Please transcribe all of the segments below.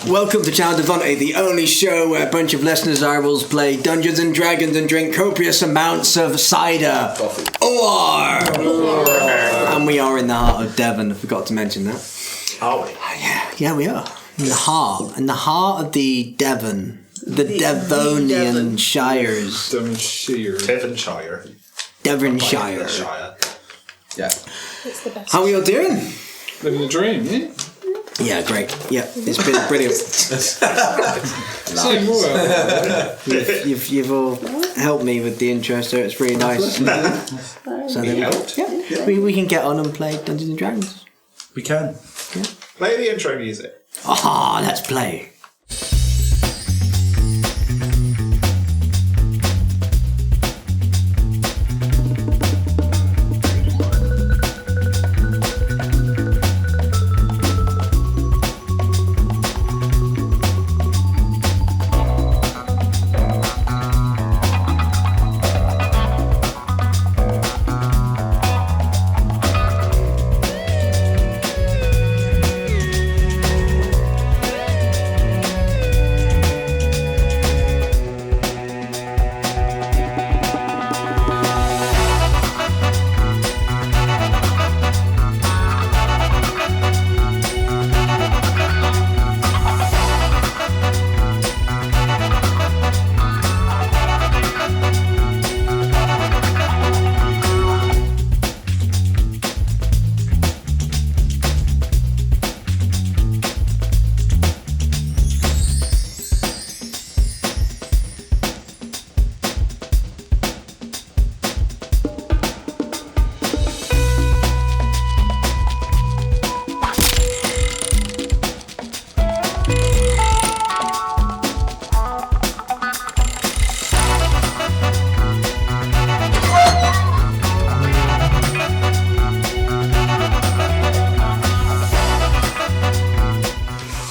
Welcome to Channel Devonity, the only show where a bunch of listeners will play Dungeons and Dragons and drink copious amounts of cider. Coffee. Or. And we are in the heart of Devon, I forgot to mention that. Are we? Yeah, we are. In the heart of the Devon. The Devonian Shires. Devonshire. Devonshire. Yeah. It's the best. How are you all doing? Living the dream, yeah? Yeah, great. Yeah, it's been brilliant. Say more. You've all helped me with the intro, so it's really nice. So there we go. Yeah. We can get on and play Dungeons and Dragons. We can. Yeah. Play the intro music. Ah, let's play.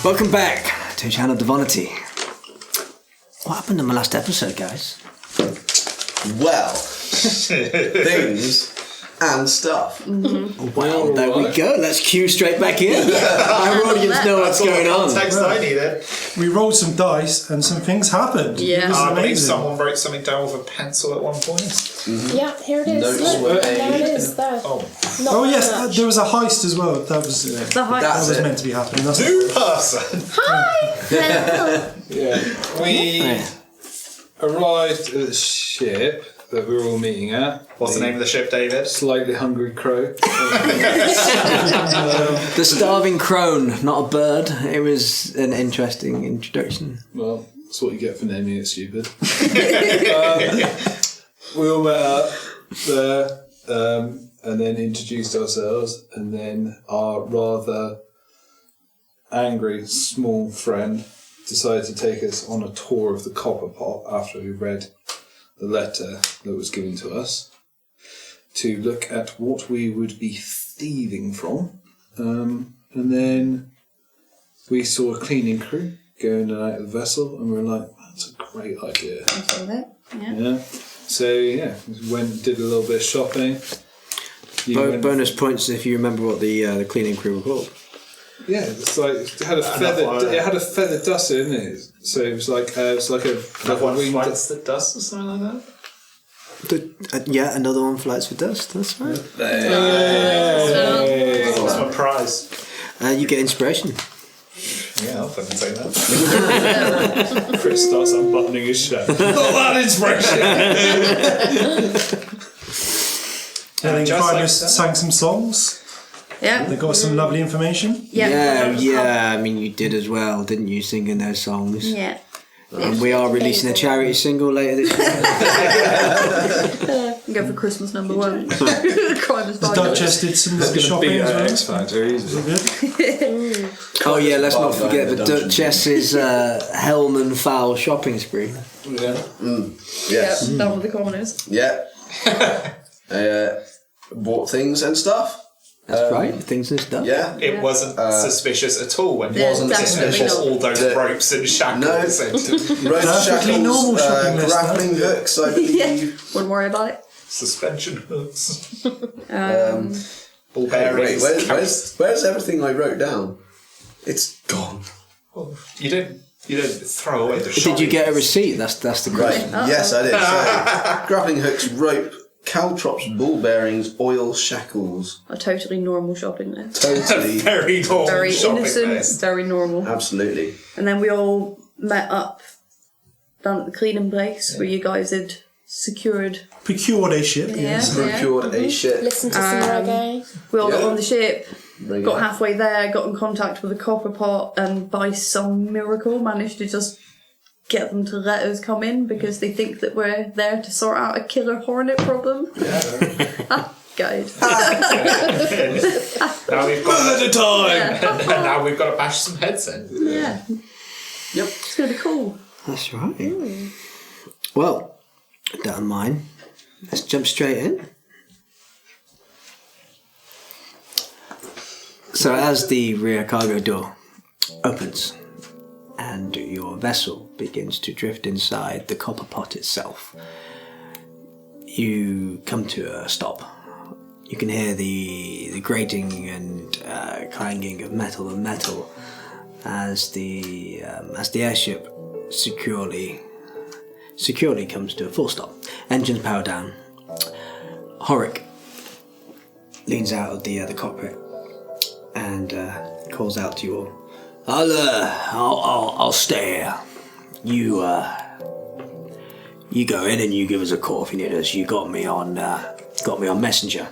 Welcome back to Channel Devonity. What happened in my last episode, guys? Well, things and stuff. Mm-hmm. Well, there we go. Let's cue straight back in. Our audience know what's going on. Context I needed. We rolled some dice and some things happened. Yeah. It was I believe amazing. someone wrote something down with a pencil at one point. Mm-hmm. Yeah, here it is. Notes Look, were there it made. is. There. Oh. Not Oh yes, much. there was a heist as well. That was The height. that That's was it. meant to be happening. That's Two-person. Hi! Hello. Yeah. We arrived at the ship that we were all meeting at. What's the name of the ship, David? Slightly Hungry Crow. The starving crone, not a bird. It was an interesting introduction. Well, that's what you get for naming it stupid. We all met up there and then introduced ourselves, and then our rather angry small friend decided to take us on a tour of the Copperpot after we read the letter that was given to us to look at what we would be thieving from. And then we saw a cleaning crew go in and out of the vessel, and we were like, that's a great idea. Yeah. So yeah, we went and did a little bit of shopping. Bonus points if you remember what the cleaning crew were called. Yeah, it's like it had a feather duster in it. So it was like a One winged- flights the dust or something like that? Yeah, another one flights for dust. That's right. What's my prize? You get inspiration. Yeah, I'll fucking take that. Chris starts unbuttoning his shirt. Not that inspiration. I think Just Primus like that. sang some songs. Yeah. They got some lovely information. Yeah. I mean, you did as well, didn't you? Singing those songs. Yeah. And we are releasing a charity single later this year. Go for Christmas number 1. Crime is The violent. Duchess did some lovely shopping as well. X Factor easy. Good. Oh yeah, let's not forget the Dungeon. Duchess's helm and foul shopping spree. Yeah. Yes. Yeah, down with the commoners. Yeah. Bought things and stuff. That's right, things and stuff. Yeah. It wasn't suspicious at all when Yeah, it wasn't definitely suspicious. not. All those ropes and shackles. No. And Rope Perfectly normal shackles, shopping list, grappling hooks, I believe. Wouldn't worry about it. suspension hooks. Ball Hey, wait, bearings. where's everything I wrote down? It's gone. Well, you don't throw away the Did you shopping get a list. receipt? That's the Right. question. Yes, I did. So, grappling hooks, rope, caltrops, ball bearings, oil shackles. A totally normal shopping list. Totally. Very normal Very shopping innocent, list. very normal. Absolutely. And then we all met up down at the cleaning place where you guys had Procured a ship. Yes. Procured a ship. Listen to some reggae. We all got Yeah. on the ship, Bring got it. halfway there, got in contact with a Copperpot, and by some miracle managed to just get them to let us come in because they think that we're there to sort out a killer hornet problem. Guide. Now we've got At a time! and now we've got to bash some heads in. Yeah. Yep. It's going to be cool. That's right. Well, don't mind. Let's jump straight in. So as the rear cargo door opens and your vessel begins to drift inside the Copperpot itself, you come to a stop. You can hear the grating and clanging of metal and metal as the airship securely comes to a full stop. Engines power down. Horick leans out of the cockpit and calls out to you all. I'll stay here. You go in and you give us a call if you need us. You got me on Messenger.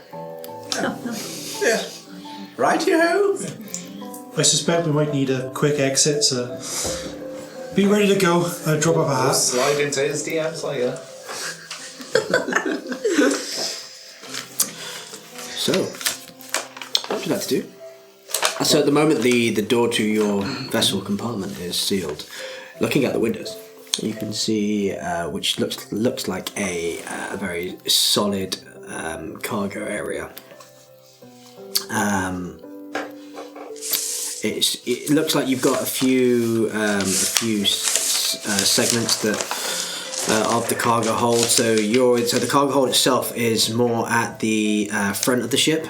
Yeah. Righty-ho. I suspect we might need a quick exit, so be ready to go. Drop off a hat. Slide into his DMs later. So, what would you like to do? So at the moment, the door to your vessel compartment is sealed. Looking at the windows, you can see which looks like a very solid cargo area. It looks like you've got a few segments that of the cargo hold. So the cargo hold itself is more at the front of the ship,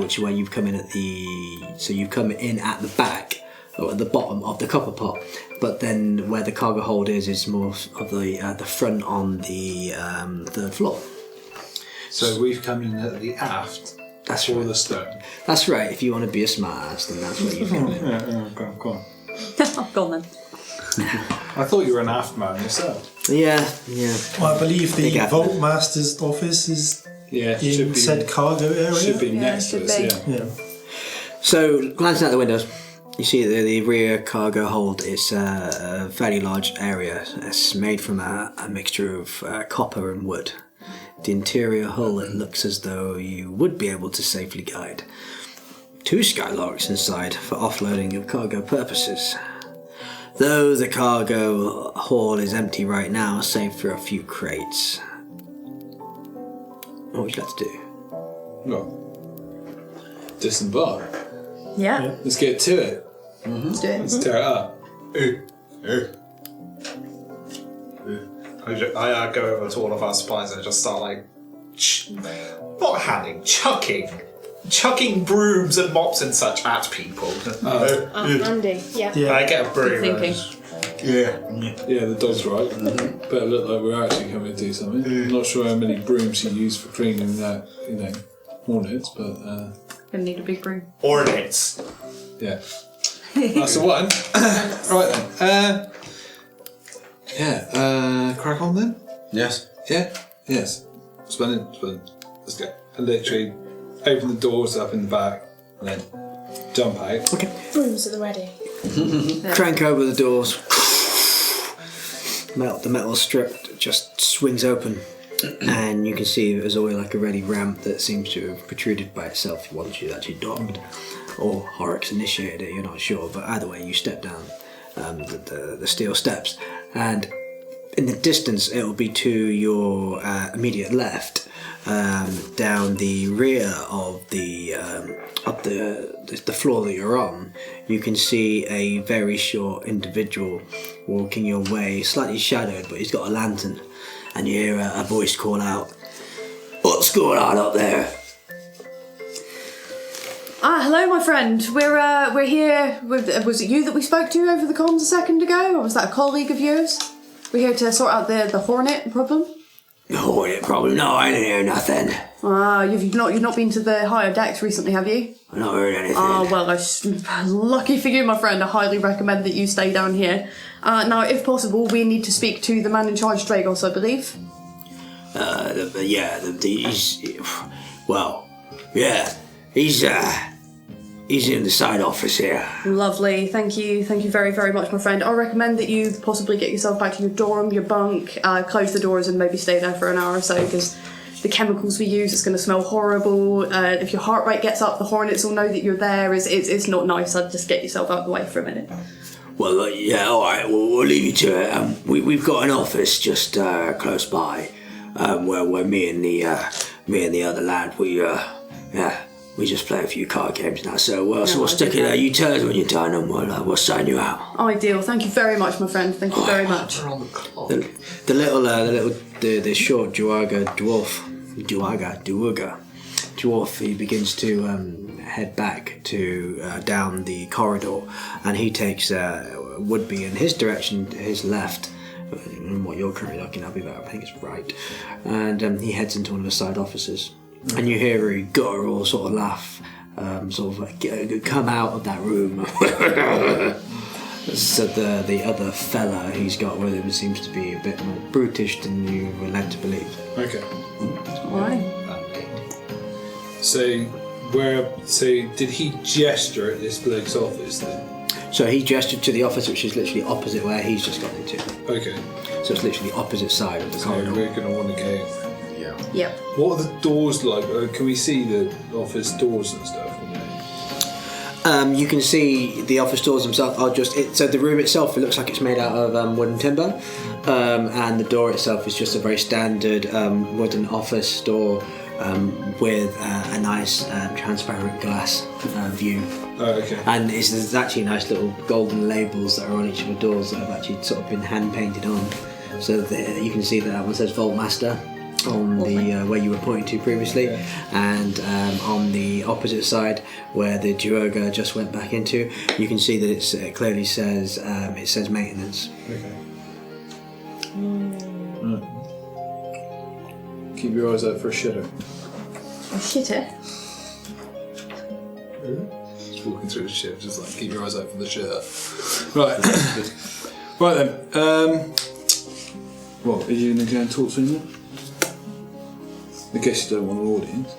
which is where you've come in you've come in at the back or at the bottom of the Copperpot. But then where the cargo hold is more of the front on the floor. So we've come in at the aft. That's or right. the stern. That's right. If you want to be a smart ass, then that's where you come in. Go on. Go on then. I thought you were an aft man yourself. Yeah. Well, I believe the Big Vault Master's office is Yeah, in said cargo area. Should be next to should us, be. yeah. Yeah. So, glancing out the windows, you see that the rear cargo hold is a fairly large area. It's made from a mixture of copper and wood. The interior hull, it looks as though you would be able to safely guide 2 skylarks inside for offloading of cargo purposes. Though the cargo hall is empty right now, save for a few crates. What would you like to do? Well, disembark. Yeah. Let's get to it. Let's do it. Let's tear it up. I go over to all of our supplies and just start like, not handing, chucking brooms and mops and such at people. Andy, yeah. I get a broom. Good thinking. Yeah, the dog's right. Better look like we're actually coming to do something. I'm not sure how many brooms you use for cleaning that, hornets, but Gonna need a big broom. Ornate. yeah. That's the one. Right then. Crack on then? Yes. Yeah? Yes. Spin. Let's go. And literally open the doors up in the back and then jump out. Okay. Brooms at the ready. Crank over the doors. The metal strip just swings open, and you can see there's always like a ready ramp that seems to have protruded by itself once you actually docked, or Horrocks initiated it. You're not sure, but either way, you step down the steel steps, and in the distance, it will be to your immediate left, down the rear of the floor that you're on. You can see a very short individual walking your way, slightly shadowed, but he's got a lantern, and you hear a voice call out, "What's going on up there?" Hello, my friend. We're here. Was it you that we spoke to over the comms a second ago, or was that a colleague of yours? We're here to sort out the hornet problem. The hornet problem? No, I didn't hear nothing. You've not been to the higher decks recently, have you? I've not heard anything. Well, lucky for you, my friend. I highly recommend that you stay down here. Now, if possible, we need to speak to the man in charge, Dragos, I believe. He's in the side office here. Lovely, thank you very, very much, my friend. I recommend that you possibly get yourself back to your dorm, your bunk, close the doors and maybe stay there for an hour or so, because the chemicals we use is going to smell horrible. If your heart rate gets up, the hornets will know that you're there. It's not nice. I'd just get yourself out of the way for a minute. Well, alright, we'll leave you to it. We've got an office just close by, where me and the other lad, we just play a few card games now, so we'll stick it there. You tell us when you're done and we'll sign you out. Ideal. Thank you very much, my friend. Thank you very much. We're on the clock. The short dwarf, he begins to head back to down the corridor, and he takes Woodby in his direction, his left. What you're currently looking at, I think it's right, and he heads into one of the side offices. And you hear a guttural sort of laugh, sort of like come out of that room. So the other fella he's got with him seems to be a bit more brutish than you were led to believe. Okay. Alright. So did he gesture at this bloke's office then? So he gestured to the office, which is literally opposite where he's just gone into. Okay. So it's literally the opposite side of the So corridor. we're going to want to go. Yep. What are the doors like? Can we see the office doors and stuff? You can see the office doors themselves are so the room itself, it looks like it's made out of wood and timber, and the door itself is just a very standard wooden office door with a nice transparent glass view. Oh, okay. And there's actually nice little golden labels that are on each of the doors that have actually sort of been hand painted on. So you can see that one says Vault Master on the where you were pointing to previously, and on the opposite side where the Duergar just went back into, you can see that it clearly says maintenance. Okay. Keep your eyes out for a shitter. A shitter? Just walking through the ship, just like keep your eyes out for the shitter. Right. Right then. What, are you going to go and talk to him? I guess you don't want an audience.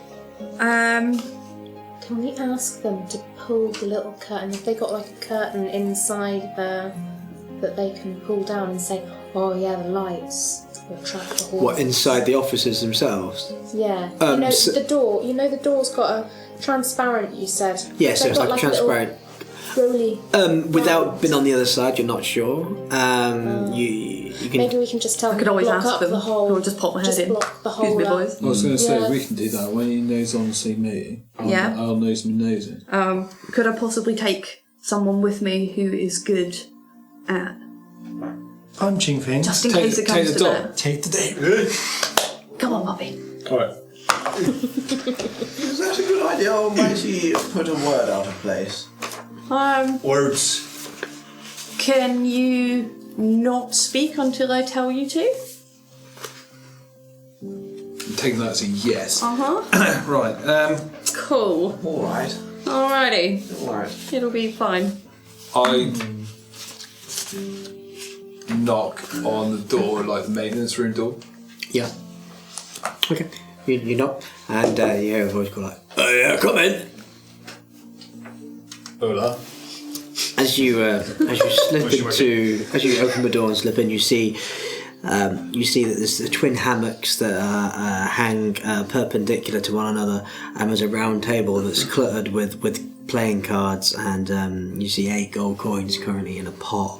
Can we ask them to pull the little curtain? If they got like a curtain inside there that they can pull down and say, oh yeah, the lights will attract the horses. What, inside the offices themselves? Yeah. The door. The door's got a transparent, you said. Yeah, so it's like a transparent. Rolly. Without being on the other side, you're not sure. You can. Maybe we can just tell them could always block ask up them, the whole. or just pop my head in. Block the whole. Excuse me, boys. I was going to say, Yeah. we can do that. When he knows on see me, I'll nose me nosing. Could I possibly take someone with me who is good at Punching things. just in case it comes take to the that? Take the day. Come on, Bobby. Alright. Is that a good idea, or might he put a word out of place? Words. Can you not speak until I tell you to? I'm taking that as a yes. Right. Cool. Alright. Alrighty. Alright. It'll be fine. I knock on the door, like the maintenance room door. Yeah. Okay. You knock, and you hear a voice call like, "Oh yeah, come in." Hola. As you slip into, as you open the door and slip in, you see that there's the twin hammocks that hang perpendicular to one another, and there's a round table that's cluttered with playing cards, and you see 8 gold coins currently in a pot.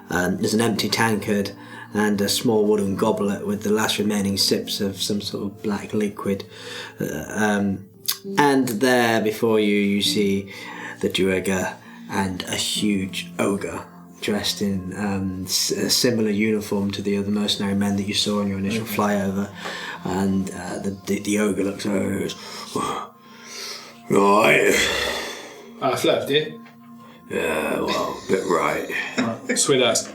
There's an empty tankard and a small wooden goblet with the last remaining sips of some sort of black liquid. And there before you see the Duergar and a huge ogre dressed in a similar uniform to the other mercenary men that you saw on your initial flyover. And the ogre looks over and goes, "Right, Half left, yeah? Yeah, well, bit right. Right, sweet ass.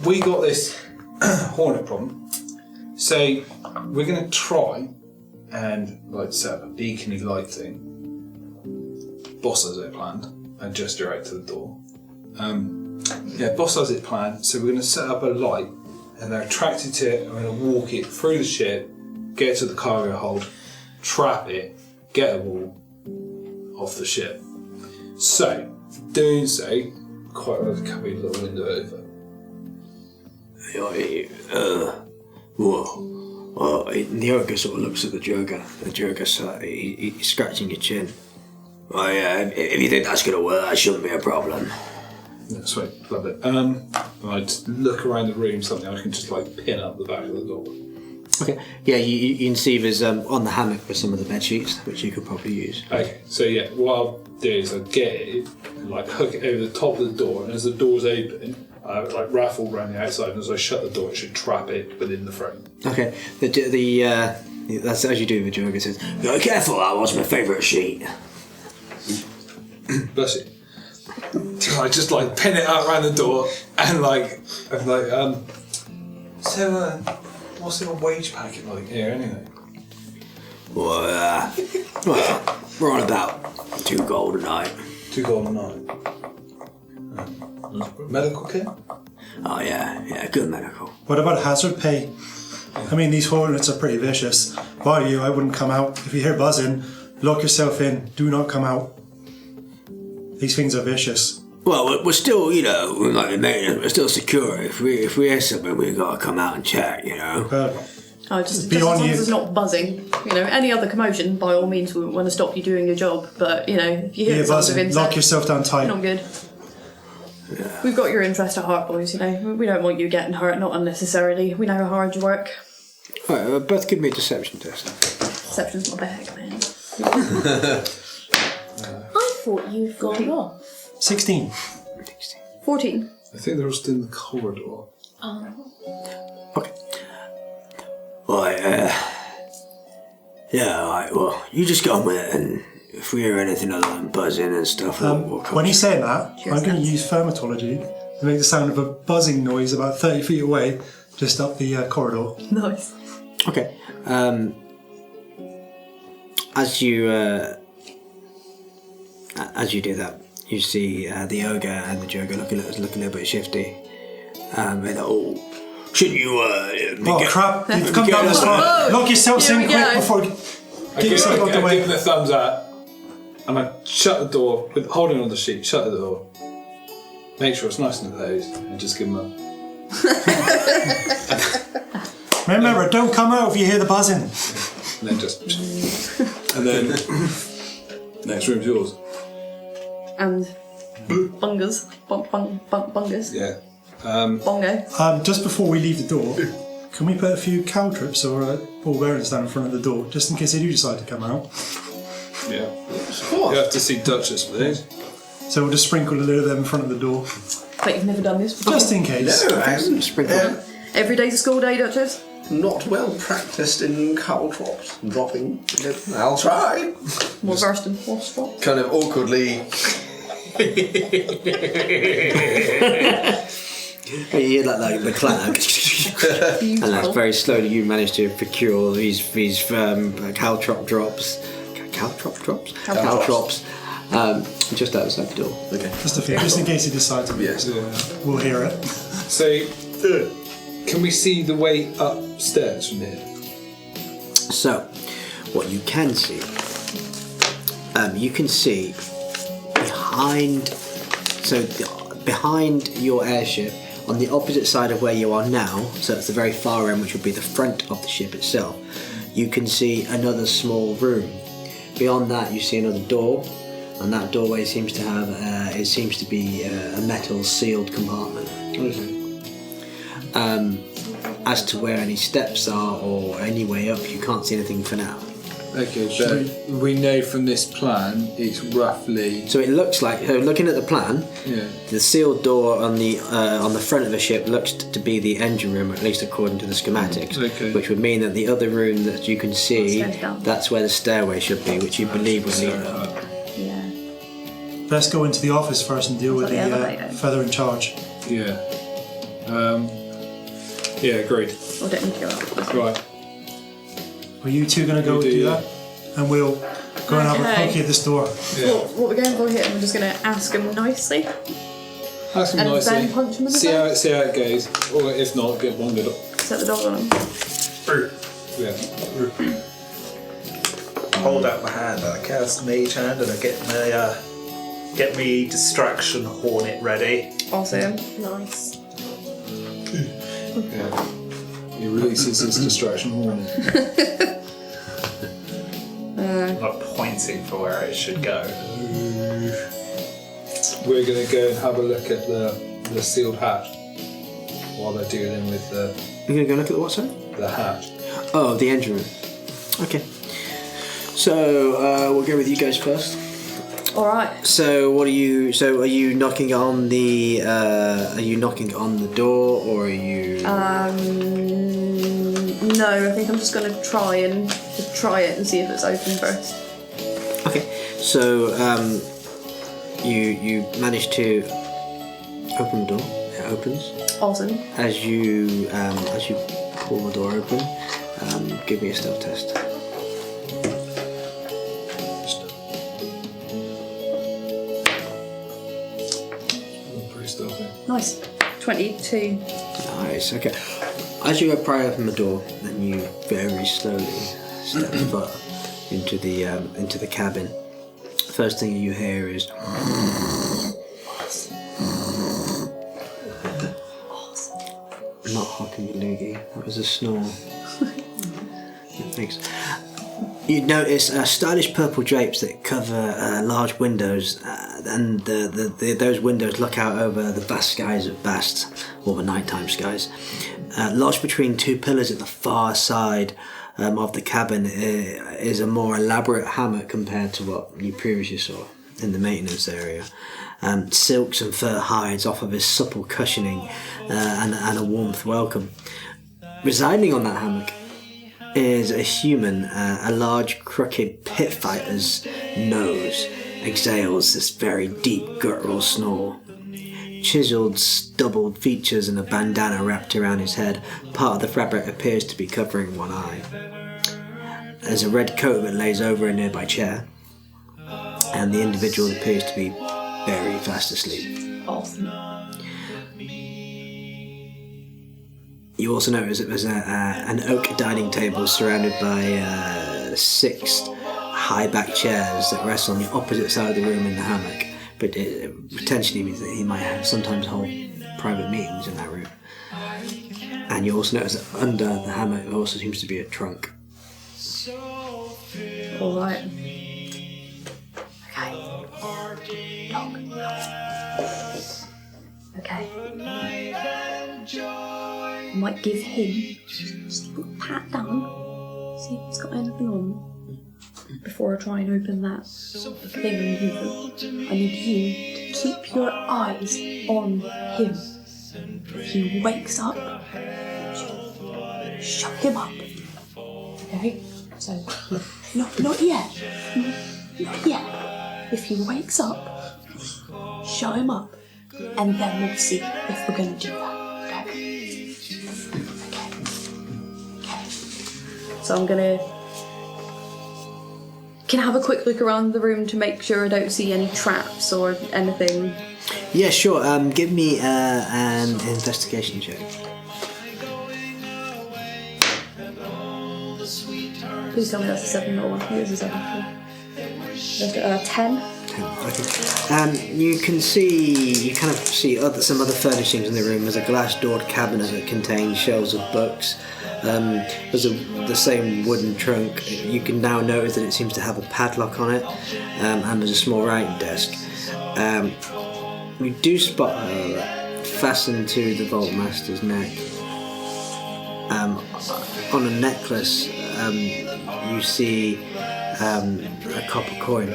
We got this hornet problem. So we're going to try and set up a beacony light thing. Boss has it planned, and gesture out to the door. Boss has it planned. So we're going to set up a light, and they're attracted to it. And we're going to walk it through the ship, get to the cargo hold, trap it, get them all off the ship. So, doing so, quite like a cubby little window over. Well, the ogre sort of looks at the Joker. The Joker's he's scratching your chin. Well, yeah, if you think that's going to work, that shouldn't be a problem. Yeah, sweet, love it. I'd look around the room, something I can just pin up the back of the door. Okay. Yeah, you can see there's on the hammock with some of the bed sheets, which you could probably use. Okay, so what I'll do is I'll get it and hook it over the top of the door, and as the door's open, I raffle around the outside, and as I shut the door, it should trap it within the frame. Okay. That's as you do. The Joker says, "Be careful, that was my favourite sheet." Bless you. I just pin it out around the door and so what's the wage packet like here anyway? Well, we're on about 2 gold a night. 2 gold a night. Medical kit? Oh yeah, good medical. What about hazard pay? I mean, these hornets are pretty vicious. If I were you, I wouldn't come out. If you hear buzzing, lock yourself in. Do not come out. These things are vicious. Well, we're still, we're still secure. If we hear something, we've got to come out and check, Just as long as it's not buzzing. Any other commotion, by all means, we wouldn't want to stop you doing your job. But, if you hear sounds of insects, lock yourself down tight. Not good. Yeah. We've got your interest at heart, boys, We don't want you getting hurt, not unnecessarily. We know how hard you work. Alright, both give me a deception test. Deception's my bag, man. I thought you'd gone off. 16. 14. I think they're just in the corridor. Oh. Okay. Well, you just go on with it, and if we hear anything other than buzzing and stuff, we'll come. When he's saying that, I'm going to use thermatology to make the sound of a buzzing noise about 30 feet away, just up the corridor. Nice. Okay. As you do that, you see the ogre and the Joker looking a little bit shifty. Shouldn't you? Crap! You've come down this far. Lock yourselves in quick before. Get yourself out the way. I give him the thumbs up, and I shut the door with holding on the sheet. Shut the door. Make sure it's nice and closed, and just give him a. Remember, don't come out if you hear the buzzing. And then and then next room's yours. And bungers. Bungers. Yeah. Bongo. Just before we leave the door, can we put a few cow trips or ball bearings down in front of the door, just in case they do decide to come out? Yeah. You have to see Duchess for these. So we'll just sprinkle a little of them in front of the door. But you've never done this before. Just in case. No, I haven't. Every day's a school day, Duchess. Not well practiced in caltrops and dropping. I'll try. More versed in horse drops. Kind of awkwardly. You hear the clatter, and that's very slowly. You manage to procure these caltrop drops. Caltrop drops. Caltrops. Just outside the door. Okay. Just in case he decides to. Yes. We'll hear it. So, can we see the way upstairs from here? So, what you can see, behind your airship, on the opposite side of where you are now, so it's the very far end, which would be the front of the ship itself, you can see another small room. Beyond that, you see another door, and that doorway seems to have a metal sealed compartment. As to where any steps are or any way up, you can't see anything for now. Okay, but we know from this plan it's roughly. So it looks like, looking at the plan, Yeah. the sealed door on the front of the ship looks to be the engine room, at least according to the schematics. Okay. Which would mean that the other room that you can see, Stairs down. that's where the stairway should be, which you believe would lead up. Yeah. Let's go into the office first and deal with the the elevator. feather in charge. Yeah. Yeah, agreed. I don't need to go up. Right. Are you two going to go You do, do yeah. that? And we'll go and have a Okay. pokey at this door. Yeah. What we're going for here, we're just going to ask him nicely. Ask him And nicely. then punch him in the see how face? it goes. Or if not, get one good. Set the dog on him. Yeah. Hold out my hand and I cast Mage Hand and I get me distraction hornet ready. Awesome. Nice. Yeah. He releases his distraction horn. Like pointing for where it should go. We're going to go and have a look at the sealed hatch while they're dealing with You're going to go look at the what, sorry? the hatch. Oh, the engine room. Okay. So, we'll go with you guys first. Alright. So, what are you... So, are you knocking on the... are you knocking on the door, or are you... No, I think I'm just going to try it and see if it's open first. Okay. So, you manage to open the door. It opens. Awesome. As you pull the door open, give me a stealth test. Pretty stealthy. Nice. 22. Nice. Okay. As you pry open the door, then you very slowly step foot into the cabin. First thing you hear is. Not Hockey Loogie. That was a snore. Thanks. You notice stylish purple drapes that cover large windows, and those windows look out over the vast skies of Bast, or the nighttime skies. Lodged between two pillars at the far side of the cabin is a more elaborate hammock compared to what you previously saw in the maintenance area. Silks and fur hides offer this supple cushioning and a warmth welcome. Residing on that hammock is a human. A large crooked pit fighter's nose exhales this very deep guttural snore. Chiseled, stubbled features and a bandana wrapped around his head. Part of the fabric appears to be covering one eye. There's a red coat that lays over a nearby chair, and the individual appears to be very fast asleep. Awesome. You also notice that there's an oak dining table surrounded by 6 high-back chairs that rest on the opposite side of the room in the hammock, but it potentially means that he might sometimes hold private meetings in that room. And you also notice that under the hammock there also seems to be a trunk. Alright. Okay. I might give him just a little pat down, see if he's got anything on, before I try and open that thing and hoover. I need you to keep your eyes on him. If he wakes up, shut him up. Okay? So, not yet. Not yet. If he wakes up, shut him up. And then we'll see if we're going to do that. Okay? Okay. So I'm going to... Can I have a quick look around the room to make sure I don't see any traps or anything? Yeah, sure. Give me an investigation check. Please tell me that's a 7 or 1. It is a 7. 10. Okay. You kind of see some other furnishings in the room. There's a glass-doored cabinet that contains shelves of books. There's the same wooden trunk. You can now notice that it seems to have a padlock on it, and there's a small writing desk. You do spot fastened to the Vault Master's neck. On a necklace, you see a copper coin.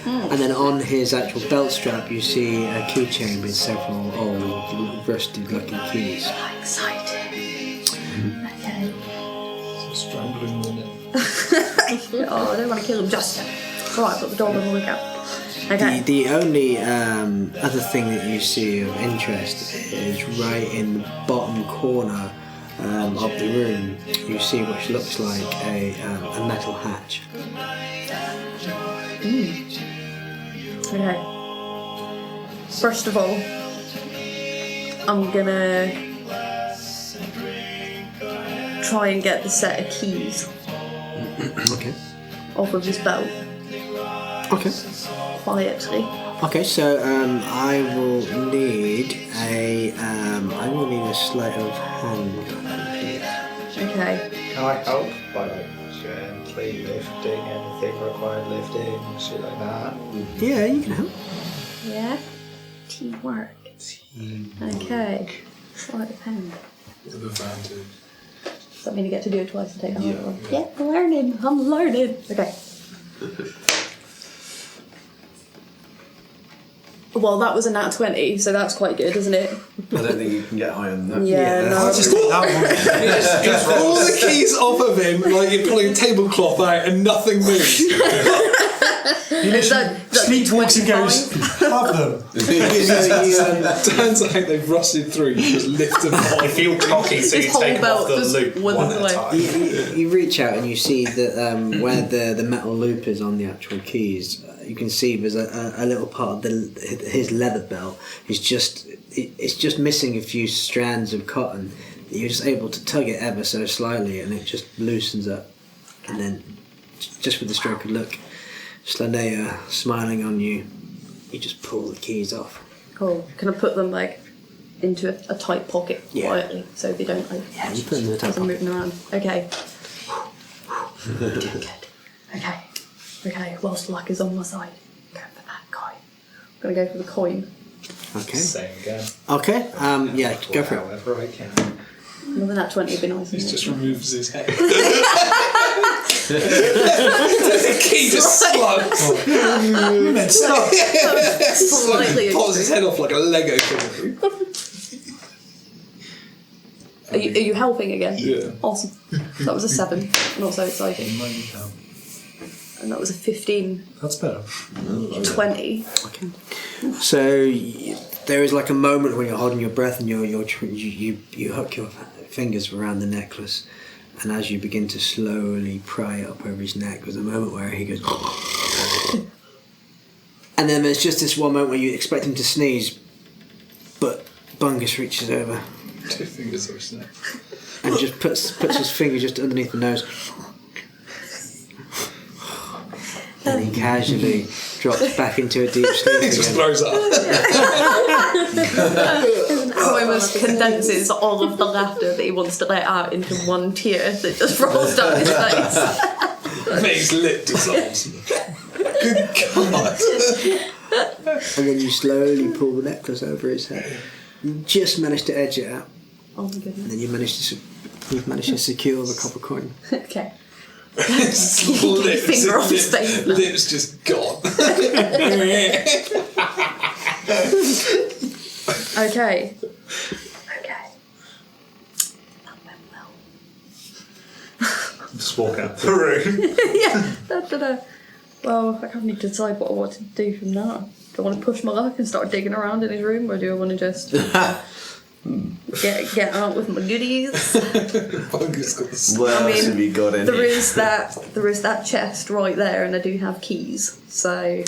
And then on his actual belt strap, you see a keychain with several old, rusted-looking keys. Exciting. Okay. Strangling the neck. Oh, I don't want to kill him just yet. Alright, I've got the dog on the lookout. Okay. The only other thing that you see of interest is right in the bottom corner of the room. You see what looks like a metal hatch. Okay. First of all, I'm gonna try and get the set of keys Okay. off of his belt Okay. quietly. Okay. So I will need a sleight of hand. Okay. Can I help by like gently lifting anything required lifting, shit like that? Yeah, you can help. Yeah. Teamwork. Okay. Sleight of hand. With advantage. Does that mean you get to do it twice and take a hard one? Yeah, I'm learning. Okay. Well, that was a nat 20, so that's quite good, isn't it? I don't think you can get higher than that. Yeah, no. I'll just take that one. All the keys off of him, like you're pulling a tablecloth out and nothing moves. He literally sleepwalks and goes, have them. Turns out they've rusted through. You just lift them off. I feel cocky, so His you whole take them off belt the just loop withers one at a away. time. You reach out and you see that where the metal loop is on the actual keys, you can see there's a little part of his leather belt. It's just missing a few strands of cotton. You're just able to tug it ever so slightly, and it just loosens up. And then, just with the stroke of luck, Slanea smiling on you, you just pull the keys off. Cool. Can I put them like into a tight pocket Yeah. quietly so they don't like You put them in the as top I'm pocket. moving around? Okay. Good. Okay. Whilst luck is on my side, go for that coin. I'm gonna go for the coin. Okay. Same again. Okay. Yeah. Go for it. However I can. Another nat 20 would be nice. He Isn't just it? removes his head. The key just slugs. Man, stop. Slightly. Pops his head off like a Lego thing. Are you helping again? Yeah. Awesome. That was a 7. Not so exciting. And that was a 15, That's better. 20. Okay. So there is like a moment when you're holding your breath and you hook your fingers around the necklace, and as you begin to slowly pry up over his neck, there's a moment where he goes, and then there's just this one moment where you expect him to sneeze, but Bungus reaches over 2 fingers or snap. and just puts his finger just underneath the nose. And he casually drops back into a deep sleep He just again. throws up. Almost condenses all of the laughter that he wants to let out into one tear that just rolls down his face. He's lit dissolves. Good God. And then you slowly pull the necklace over his head. You just managed to edge it out. Oh my And goodness. then you've managed to secure the copper coin. Okay. Lips, Finger off his face now. lips just gone. Okay. That went well. Just walk out the room. Yeah. Da-da-da. Well, I kind of need to decide what I want to do from now. Do I want to push my luck and start digging around in his room, or do I want to just get out with my goodies? Bungus got the What else I mean, have you got in There here? is that chest right there, and I do have keys, so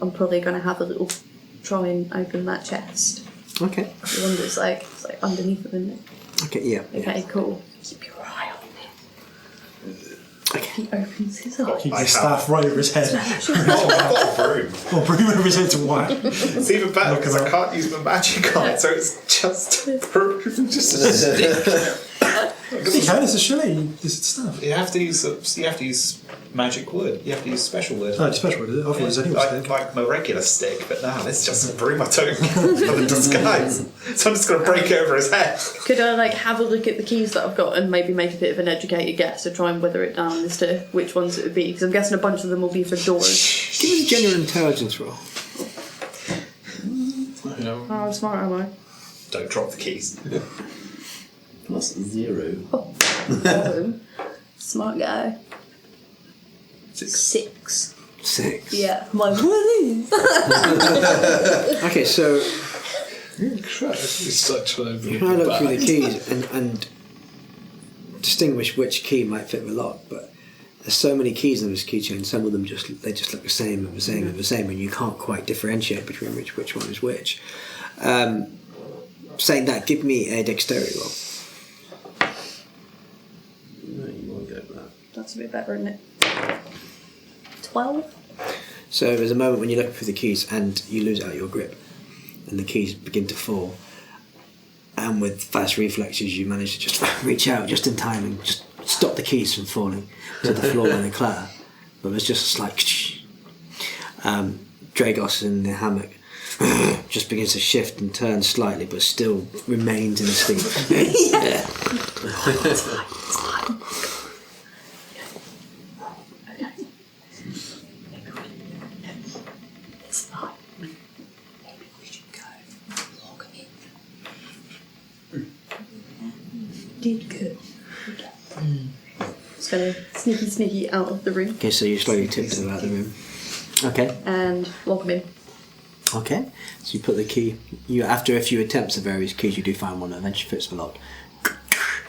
I'm probably going to have a little try and open that chest. Okay. The one that's like, it's like underneath it, isn't it? Okay, yeah. Okay, cool. Keep your eye on him. He opens his eyes. Keep his staff right over his head. I've got a broom. Or broom over his head to whack. It's even better because I can't use my magic on it, so it's just a broom. just a stick. You can, it's a shilly. It's stuff. You have to use magic wood. You have to use special wood. Oh, it's special wood, is it? I thought it was any stick. Like my regular stick, but no, let's just bring my token for the disguise. So I'm just going to break over his head. Could I have a look at the keys that I've got and maybe make a bit of an educated guess to try and wither it down as to which ones it would be? Because I'm guessing a bunch of them will be for doors. Give me a general intelligence roll. How smart am I? Don't drop the keys. +0. Awesome. Smart guy. 6. 6. Yeah. My please. Okay, so It's such an you can look through the keys and distinguish which key might fit the lock, but there's so many keys in this keychain. Some of them just look the same and the same and the same, and you can't quite differentiate between which one is which. Saying that, give me a dexterity roll. No, you won't get that. That's a bit better, isn't it? 12? So there's a moment when you're looking through the keys and you lose out your grip, and the keys begin to fall. And with fast reflexes, you manage to just reach out just in time and just stop the keys from falling to the floor when they clatter. But there's just a slight Dragos in the hammock just begins to shift and turn slightly, but still remains in the sleep. Yeah. It's fine. It's fine. Maybe we should go log in. Did good. Just gonna sneaky out of the room Okay, so you slowly tiptoe out of the room. Okay. and log him in. Okay. So you put the key. You after a few attempts of various keys, you do find one that eventually fits the lock.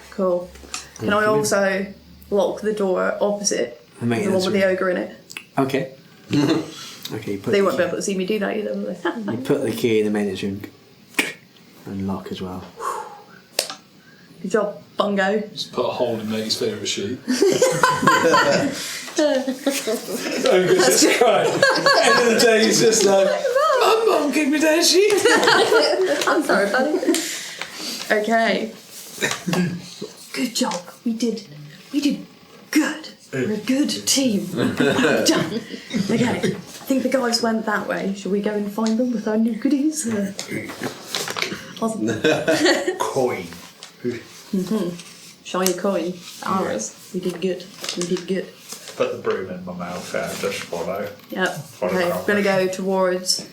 Cool. Can I also lock the door opposite The the maintenance one with the room. ogre in it? Okay. Okay. You put They the won't be key- able to see me do that either, will they? You put the key in the maintenance room and lock as well. Good job, Bungo. Just put a hole in Meg's favourite sheet. Ogre's just crying. End of the day, he's just like, Mum, give me that sheet. I'm sorry, buddy. Okay. Good job. We did good. We're a good team. Done. Okay. I think the guys went that way. Shall we go and find them with our new goodies? Coin. Shiny coin. Ours. We did good. Put the broom in my mouth and just follow. Yep. Follow Okay. around. Gonna go towards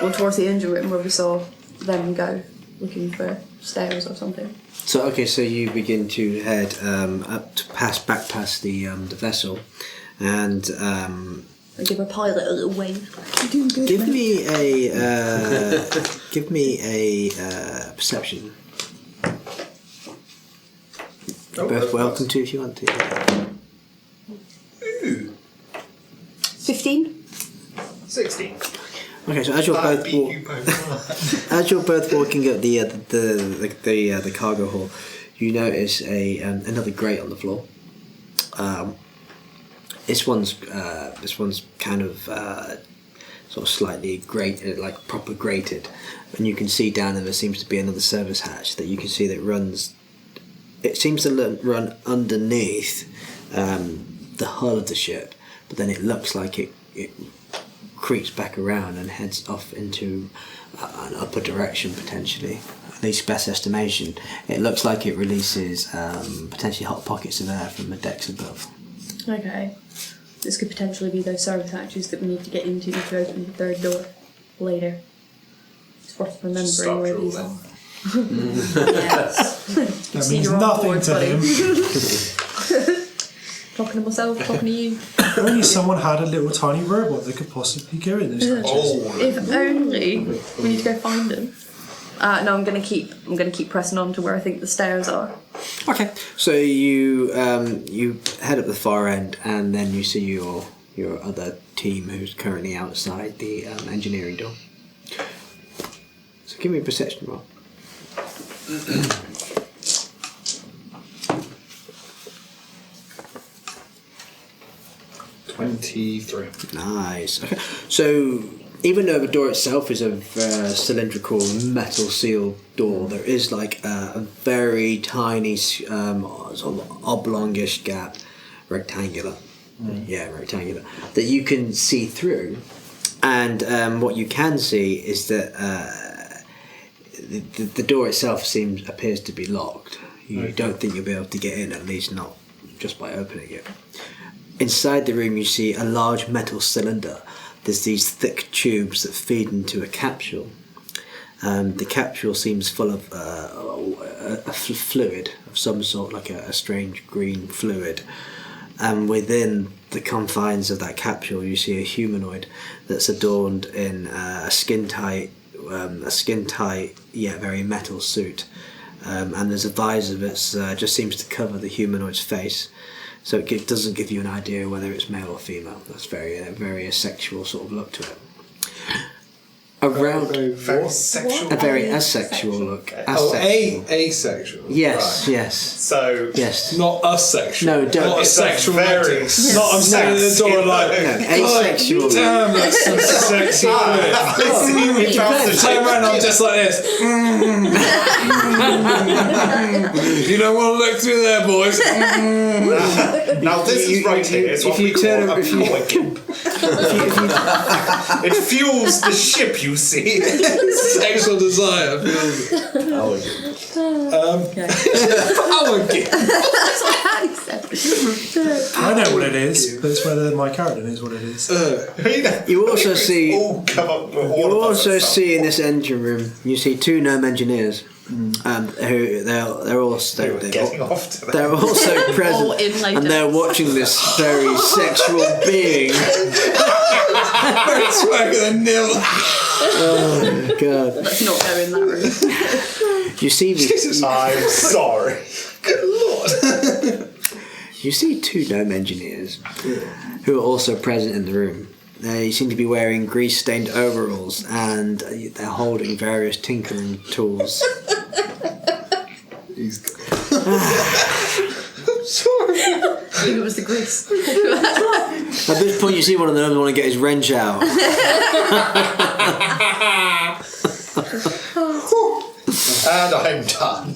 the engine room where we saw them go, looking for stairs or something. So so you begin to head up to back past the vessel, and I give a pilot a little wave. You're doing good. give man. me a perception. You're both welcome to if you want to. 15. 16. Okay, so as you're I both beat you both. as you're both walking up the cargo hall, you notice another grate on the floor. This one's kind of sort of slightly grated, like proper grated, and you can see down there seems to be another service hatch that you can see that runs. It seems to run underneath the hull of the ship, but then it looks like it creeps back around and heads off into an upper direction potentially. At least best estimation. It looks like it releases potentially hot pockets of air from the decks above. Okay. This could potentially be those service hatches that we need to get into to open the third door later. It's worth remembering Stop where these drooling. are. Yes. That See, means you're on nothing board, to buddy. him. Talking to myself, talking to you. If only someone had a little tiny robot that could possibly go in those hatches. Oh, If only we need to go find them. No, I'm gonna keep pressing on to where I think the stairs are. Okay, so you head up the far end, and then you see your other team who's currently outside the engineering door. So give me a perception roll. 23. Nice. Okay, so even though the door itself is a cylindrical metal sealed door, there is like a very tiny sort of oblongish gap, rectangular, rectangular, that you can see through. And what you can see is that the door itself appears to be locked. You don't think you'll be able to get in, at least not just by opening it. Inside the room you see a large metal cylinder. There's these thick tubes that feed into a capsule. The capsule seems full of a fluid of some sort, like a strange green fluid. And within the confines of that capsule you see a humanoid that's adorned in a skin-tight, very metal suit. And there's a visor that just seems to cover the humanoid's face. So it doesn't give you an idea whether it's male or female. That's very asexual sort of look to it. Around Very sexual. a very asexual look. asexual. Yes, yes. So Yes. Not asexual. No, don't. Not it's asexual. very Not I'm standing at the door like, Asexual. damn, that's some sexy shit. Turn around, I'm just like this. You don't want to look through there, boys. now this is right here. It's what we call a polygon. It fuels the ship, you see. Sexual desire feels it. Power gift. That's what Harry said. I know what it is, but it's whether my character knows what it is. You also see. All come up with all You of us also and stuff. see in this engine room. You see two gnome engineers. Who they're also They were getting off to that. they're also All present, in later. and they're watching this very sexual being. Very swagger than nil. Oh my god! Let's not go in that room. You see these. I'm sorry. Good lord. You see two gnome engineers who are also present in the room. They seem to be wearing grease-stained overalls, and they're holding various tinkering tools. He's I think it was the grease. At this point, you see one of them want to get his wrench out. And I'm done.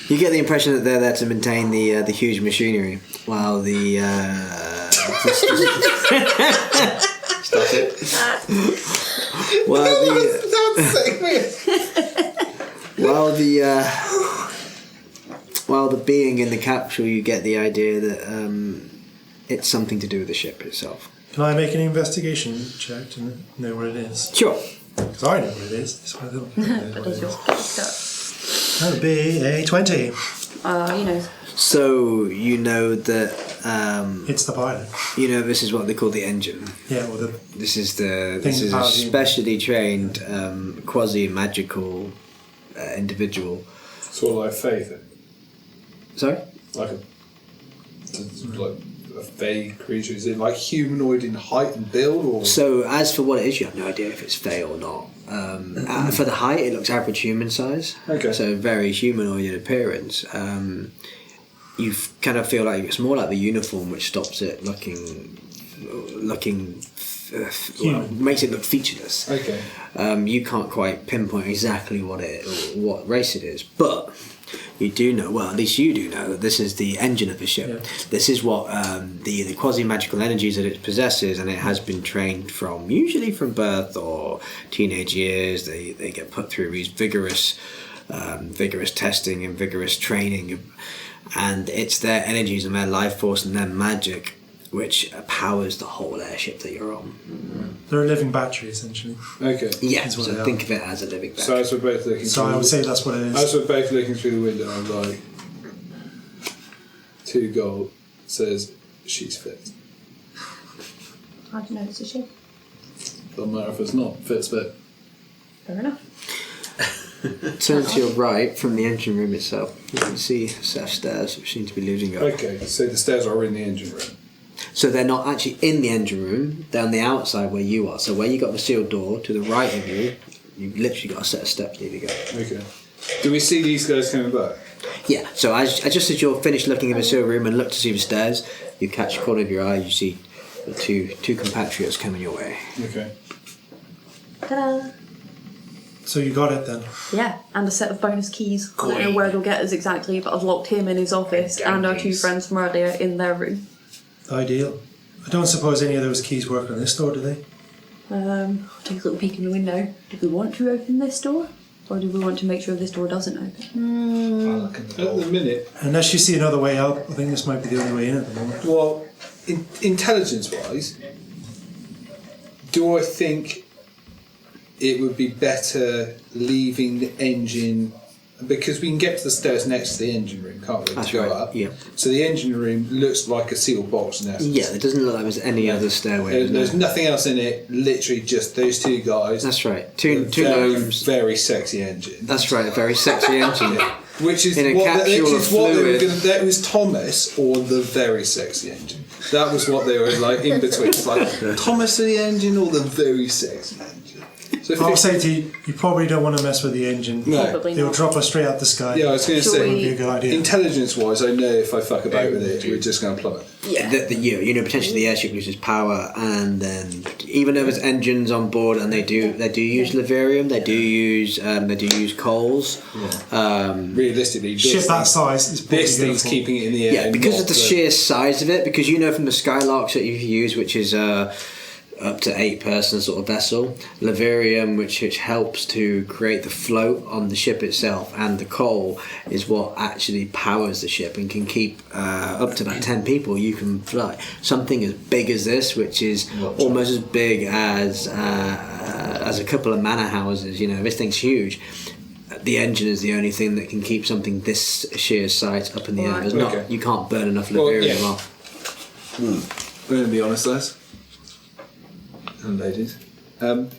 You get the impression that they're there to maintain the huge machinery, while the Stop it. while the being in the capsule, you get the idea that it's something to do with the ship itself. Can I make an investigation check to know what it is? Sure. Because I know what it is. It's one of them. But does your character? That would be a 20. You know. So you know that It's the pilot. you know this is what they call the engine. Yeah, well, This is a powers you. specially trained quasi magical individual. sort of like faith. Sorry. Like a fey creature. Is it like humanoid in height and build, or So as for what it is, you have no idea if it's fey or not. For the height, it looks average human size. Okay. So very humanoid in appearance. You kind of feel like it's more like the uniform, which stops it looking, makes it look featureless. okay? You can't quite pinpoint exactly what race it is, but you do know. Well, at least you do know that this is the engine of the ship. Yeah. This is what the quasi magical energies that it possesses, and it has been trained from usually from birth or teenage years. They get put through these vigorous testing and vigorous training, and it's their energies and their life force and their magic which powers the whole airship that you're on. they're a living battery, essentially. Okay. Yeah, That's what so they are. think of it as a living battery. So as we're both looking So through I would say that's what it as is. we're both looking through the window, I'm like, 2 gold says she's fit. How do you know it's a ship? Doesn't matter if it's not. Fits fit. Fair enough. Turn to your right from the engine room itself. You can see a set of stairs which seem to be leading up. Okay, so the stairs are in the engine room. So they're not actually in the engine room, they're on the outside where you are. So where you got the sealed door, to the right of you, you've literally got a set of steps leading up. Okay. Do we see these guys coming back? Yeah, so just as you're finished looking in the sealed room and look to see the stairs, you catch a corner of your eye, you see The two compatriots coming your way. Okay. Ta-da! So you got it then. Yeah, and a set of bonus keys. I don't know where they'll get us exactly, but I've locked him in his office and our 2 friends from earlier in their room. Ideal. I don't suppose any of those keys work on this door, do they? I'll take a little peek in the window. Do we want to open this door? Or do we want to make sure this door doesn't open? At the minute, Unless you see another way out, I think this might be the only way in at the moment. well, intelligence-wise, do I think it would be better leaving the engine, because we can get to the stairs next to the engine room, can't we? That's to go right, up. yeah. So the engine room looks like a sealed box in essence. Yeah, it doesn't look like there's any other stairway. There's nothing else in it. Literally just those 2 guys. That's right. Two very, gnomes. very sexy engine. That's right. A very sexy engine. Which is In a what, capsule of fluid. That was Thomas or the very sexy engine. That was what they were like in between. It's like Thomas the engine or the very sexy engine. So if I'll it- say to you, you probably don't want to mess with the engine. No. Probably They'll not. drop us straight out the sky. Yeah, I was going to Shall say, That would be a good idea. intelligence-wise, I know if I fuck about with it, we're just going to plummet. Yeah. You know, potentially the airship loses power, and then even though there's engines on board, and they do use leverium, they do use coals. Realistically, this Ship that thing- size is probably this good thing's for- keeping it in the air. Yeah, because not of the sheer size of it. Because you know from the Skylarks that you've used, which is up to 8-person sort of vessel, leverium, which helps to create the float on the ship itself, and the coal is what actually powers the ship and can keep up to about 10 people. You can fly something as big as this, which is almost as big as a couple of manor houses. You know, this thing's huge. The engine is the only thing that can keep something this sheer size up in the air. There's not, Okay. you can't burn enough Well, leverium yeah. off. I'm going to be honest, lads. And ladies. I'm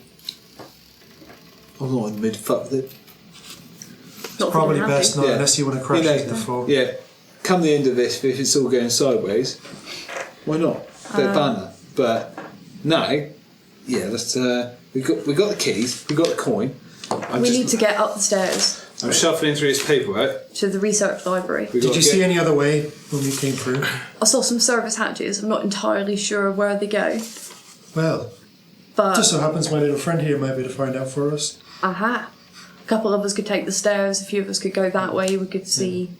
not in the mid fuck with it. Not Probably feeling best happy. not unless you want to crash into the floor. Yeah. Come the end of this, if it's all going sideways, why not? Bit of banter. But no, yeah, let's. We got the keys. We got the coin. We need to get up the stairs I'm shuffling through this paperwork. to the research library. We Did gotta you get- see any other way when we came through? I saw some service hatches. I'm not entirely sure where they go, Well, but just so happens my little friend here might be able to find out for us. aha, a couple of us could take the stairs. A few of us could go that way. We could see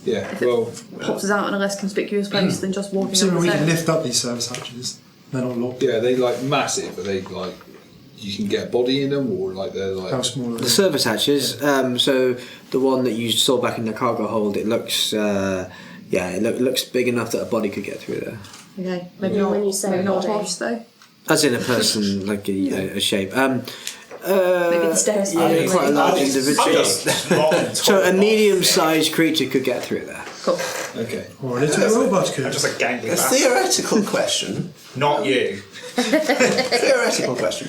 Yeah. Well, pops us out in a less conspicuous place than just walking So up the we can stairs. lift up these service hatches. They're not locked. yeah, they like massive, but they like you can get a body in them, or like they're like. How small are The they? service hatches. So the one that you saw back in the cargo hold, it looks, it looks big enough that a body could get through there. Okay, maybe Yeah, not. when you say Maybe not a body. horse though. As in a person, like a shape. Maybe the stairs. Yeah, quite a large I'm individual. just not on So top a of medium-sized creature could get through there. Cool. Okay. Or a little robot I'm could. just a gangly A bastard. theoretical question. Not you. Theoretical question.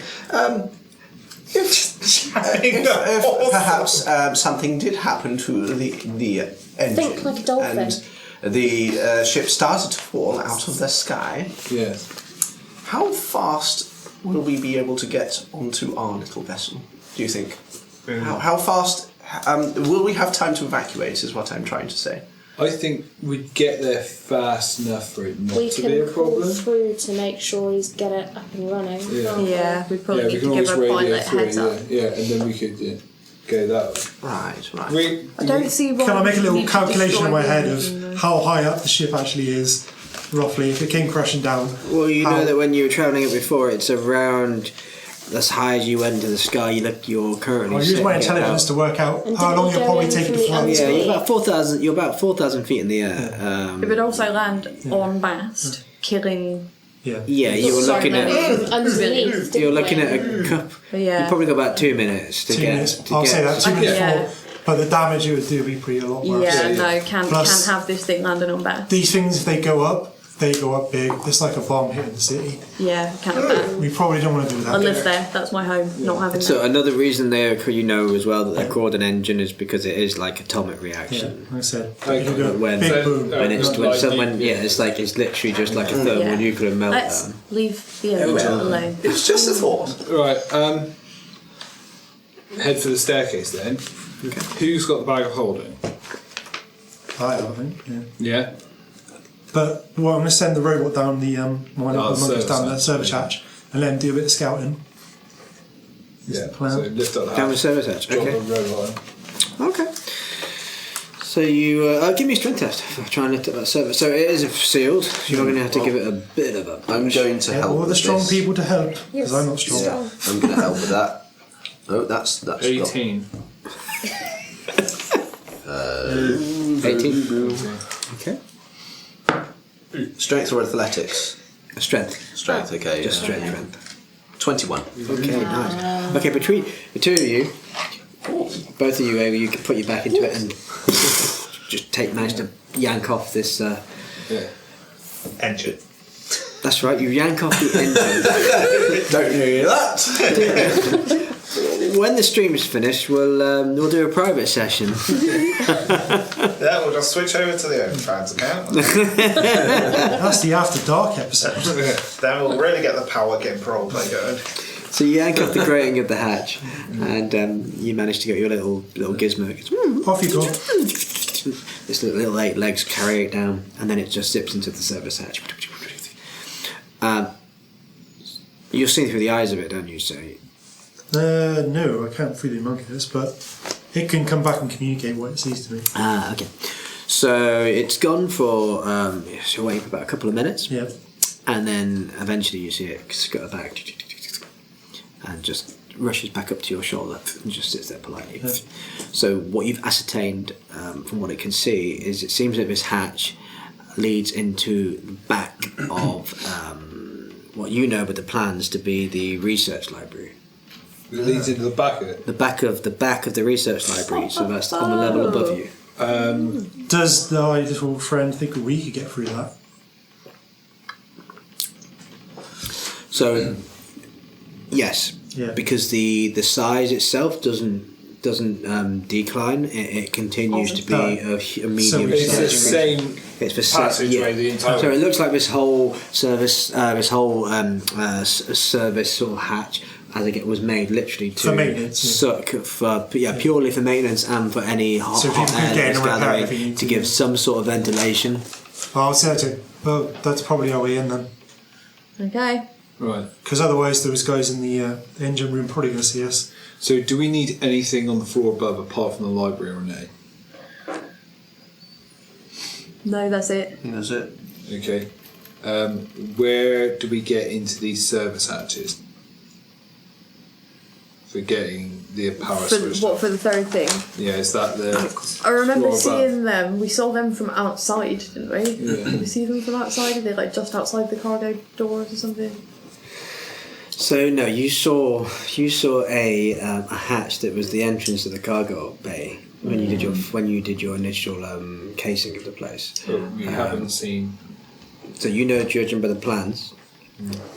If perhaps something did happen to the engine, Think like a dolphin. and the ship started to fall out of the sky, Yes. how fast will we be able to get onto our little vessel? Do you think? How fast? Will we have time to evacuate? Is what I'm trying to say. I think we'd get there fast enough for it not We to be a can call problem. through to make sure he's get it up and running. Yeah. can't we? Yeah, we probably Yeah, we need can to give always a radio pilot through. heads up. Yeah, and then we could go that way. Right. We, I don't see why. Can I make a we little need to calculation in my destroy head the of engine, though. how high up the ship actually is, roughly, if it came crashing down? Well, you How- know that when you were travelling it before, it's around as high as you went into the sky. You're currently. I'll use sitting my at intelligence to work out And how didn't long we you'll go probably in take from to the fly. outside? Yeah, you're about 4,000. You're about 4,000 feet in the air. It would also land on mast, killing. Yeah. Yeah, you were So looking many. at. Underneath, didn't You're looking we? at a cup. Yeah. You probably got about 2 minutes to 2 get. minutes. To I'll get say that, 2 minutes Yeah. full. But the damage it would do would be pretty a lot worse. Yeah, yeah. no, can't Plus- have this thing landing on mast. These things, if they go up big. It's like a bomb hitting the city. Yeah, can't have that. We probably don't want to do that. I live there. That's my home. Not having So that. another reason you know as well that they're called an engine is because it is like atomic Yeah, reaction. like I said, Okay. it'll go When- big So- boom. When it's Not when like someone nuclear. it's literally just like a thermonuclear Yeah. Let's meltdown. leave the engine alone. It's just a thought. right. Head for the staircase then. Who's got the bag of holding? I think. Yeah. Yeah. But I'm going to send the robot down the service down the hatch, service yeah. hatch and let him do a bit of scouting. Yeah. the plan. So lift up the Down the hatch. service hatch. Drop Okay. the robot in. Okay. So you give me a strength test for trying to lift up that service. So it is sealed. So you're going to have to give it a bit of a I'm push. going to Get help all the with strong this. people to help, because Yes. I'm not strong. Yeah, I'm going to help with that. Oh, that's 18. 18. Okay. Strength or athletics? Strength. Strength. Okay. Just strength. 21. Okay, nice. Okay, between the two of you, both of you, maybe you can put your back into it and just manage to yank off this. Yeah. Engine. That's right, you yank off the engine. Don't hear that. When the stream is finished, we'll do a private session. Yeah, we'll just switch over to the OnlyFans account. That's the After Dark episode. Then we'll really get the power game roleplay going. So you yank off the grating of the hatch, and you manage to get your little gizmo. It goes, Off you go. This little 8 legs carry it down, and then it just zips into the service hatch. You're seeing through the eyes of it, don't you? So No, I can't freely monkey this, but it can come back and communicate what it sees to me. okay. So it's gone for you're waiting for about a couple of minutes, Yeah. and then eventually you see it scutter back and just rushes back up to your shoulder and just sits there politely. Yeah. So what you've ascertained from what it can see is it seems that this hatch leads into the back of what you know with the plans to be the research library. It leads into the back of it. The back of the research library, so that's on the level above you. Does the little friend think we could get through that? So yes, Yeah. because the size itself doesn't decline. It continues to be a medium it's It's the size. same It's the passageway the entire So it looks like this whole service, service sort of hatch, as it was made literally to For maintenance, suck for purely for maintenance and for any hot, So people hot can air get in that's and repair gathering if you need to to, give yeah. some sort of ventilation. Well, well, that's probably our way in then. Okay. Right. Because otherwise those guys in the engine room probably going to see us. So do we need anything on the floor above apart from the library, Renee? No, that's it. That's it. Okay. Where do we get into these service hatches? For getting the power For switch. what, for the third thing? Yeah, is that the I remember floor above? seeing them. We saw them from outside, didn't we? Yeah. Did we see them from outside? Are they like just outside the cargo doors or something? So no, you saw a hatch that was the entrance to the cargo bay when you did your initial casing of the place. But we haven't seen. So you know, judging by the plans,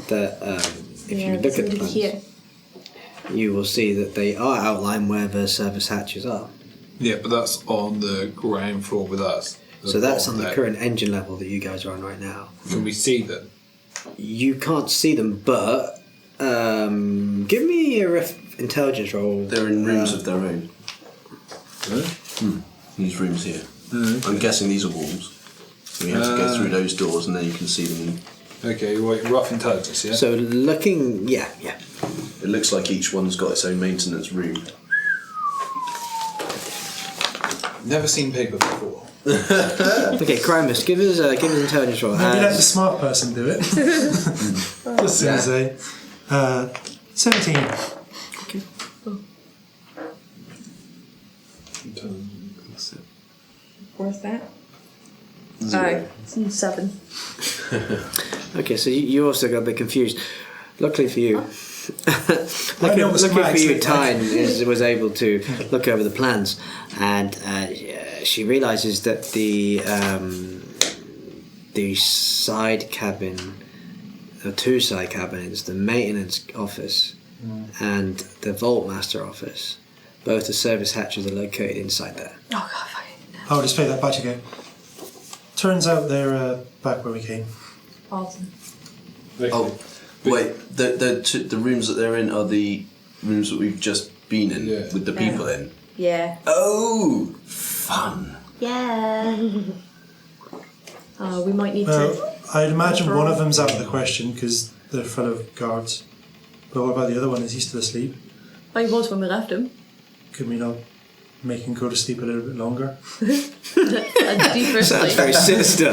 that if you look at the plans, here. you will see that they are outlined where the service hatches are. Yeah, but that's on the ground floor with us. So that's on bottom the deck. current engine level that you guys are on right now. Can we see them? You can't see them, but give me a intelligence roll. They're in rooms of their own. Huh? These rooms here. Okay. I'm guessing these are walls. We have to go through those doors and then you can see them. Okay, wait, rough intelligence, yeah? So looking, yeah. It looks like each one's got its own maintenance room. Never seen paper before. Okay, Crimus, give us an intelligence roll. Maybe let the smart person do it. As soon as they... 17. Okay. Where's that? Oh, 7. Okay, so you also got a bit confused. Luckily for you, I know what luckily for schematics you, look Tyne was able to look over the plans, and she realizes that the side cabin, the 2 side cabins, the maintenance office and the vault master office, both the service hatches are located inside there. Oh god, fucking. I'll just play that badge again. Turns out they're back where we came. Awesome. Oh, wait. The rooms that they're in are the rooms that we've just been in Yeah. with the people in. Yeah. Oh, fun. Yeah. We might need to. Well, I'd imagine one of them's out of the question because they're full of guards. But what about the other one? Is he still asleep? Oh, he was when we left him. Could we not make him go to sleep a little bit longer? A deeper Sounds sleep. very sinister.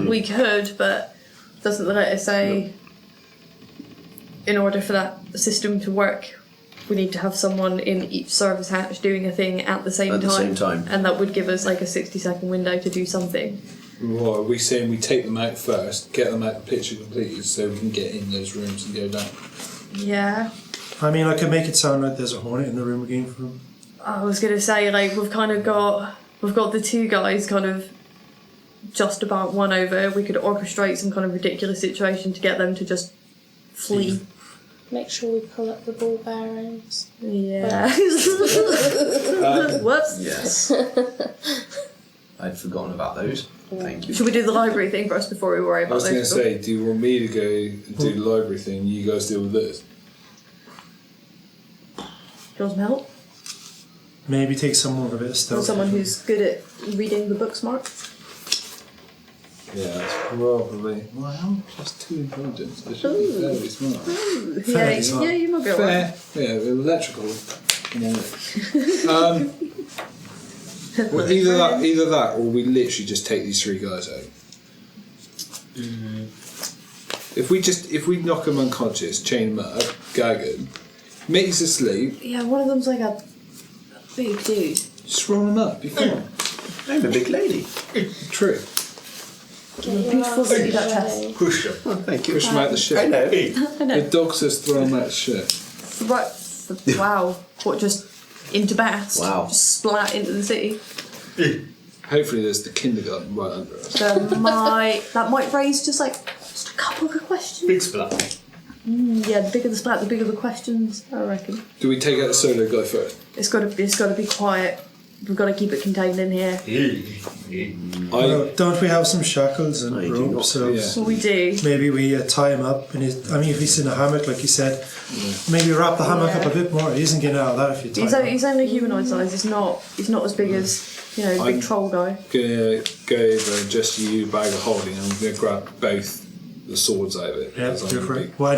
We could, but doesn't the letter say in order for that system to work, we need to have someone in each service hatch doing a thing at the same At time? the same time. And that would give us like a 60-second window to do something. What are we saying? We take them out first, get them out the picture completely, so we can get in those rooms and go down. Yeah. I mean, I could make it sound like there's a hornet in the room again for him. I was gonna say, like, we've got the two guys kind of just about won over. We could orchestrate some kind of ridiculous situation to get them to just flee. Make sure we pull up the ball bearings. Yeah. Whoops. Yes. I'd forgotten about those. Thank you. Should we do the library thing first before we worry I about was going to those? say, do you want me to go and do the library thing? You guys deal with this. Do you want some help? Maybe take someone with a bit of Or stealth. someone who's good at reading the book smart? Yeah, that's probably. Well, I'm +2 intelligence. I should be fairly smart. Yeah, smart. yeah, you might be alright. Fair. Yeah, electrical. Well, either that, or we literally just take these 3 guys out. If we knock them unconscious, chain them up, gag them, makes asleep, Yeah, one of them's like a big dude. just roll them up. Be fine. I'm a big lady. True. Beautiful city duchess. Push them. Oh, thank you. Push them out the I ship. know. I know. The dog says throw them out the ship. Right. Wow. What, just into Bath? Wow. Just splat into the city? Hopefully there's the kindergarten right under us. That might raise just a couple of questions. Big splat. Yeah, the bigger the splat, the bigger the questions, I reckon. Do we take out the solo guy first? It's got to be quiet. We've got to keep it contained in here. Well, don't we have some shackles and I do not. ropes? So Yeah. We do. maybe we tie him up. And if he's in a hammock, like you said, maybe wrap the hammock up a bit more. He isn't getting out of that if you tie him up. He's only humanoid size. He's not as big as the big troll guy. Gonna go over and just use a bag of holding and I'm gonna grab both the swords out of it. Yeah, because go I'm for gonna it. Why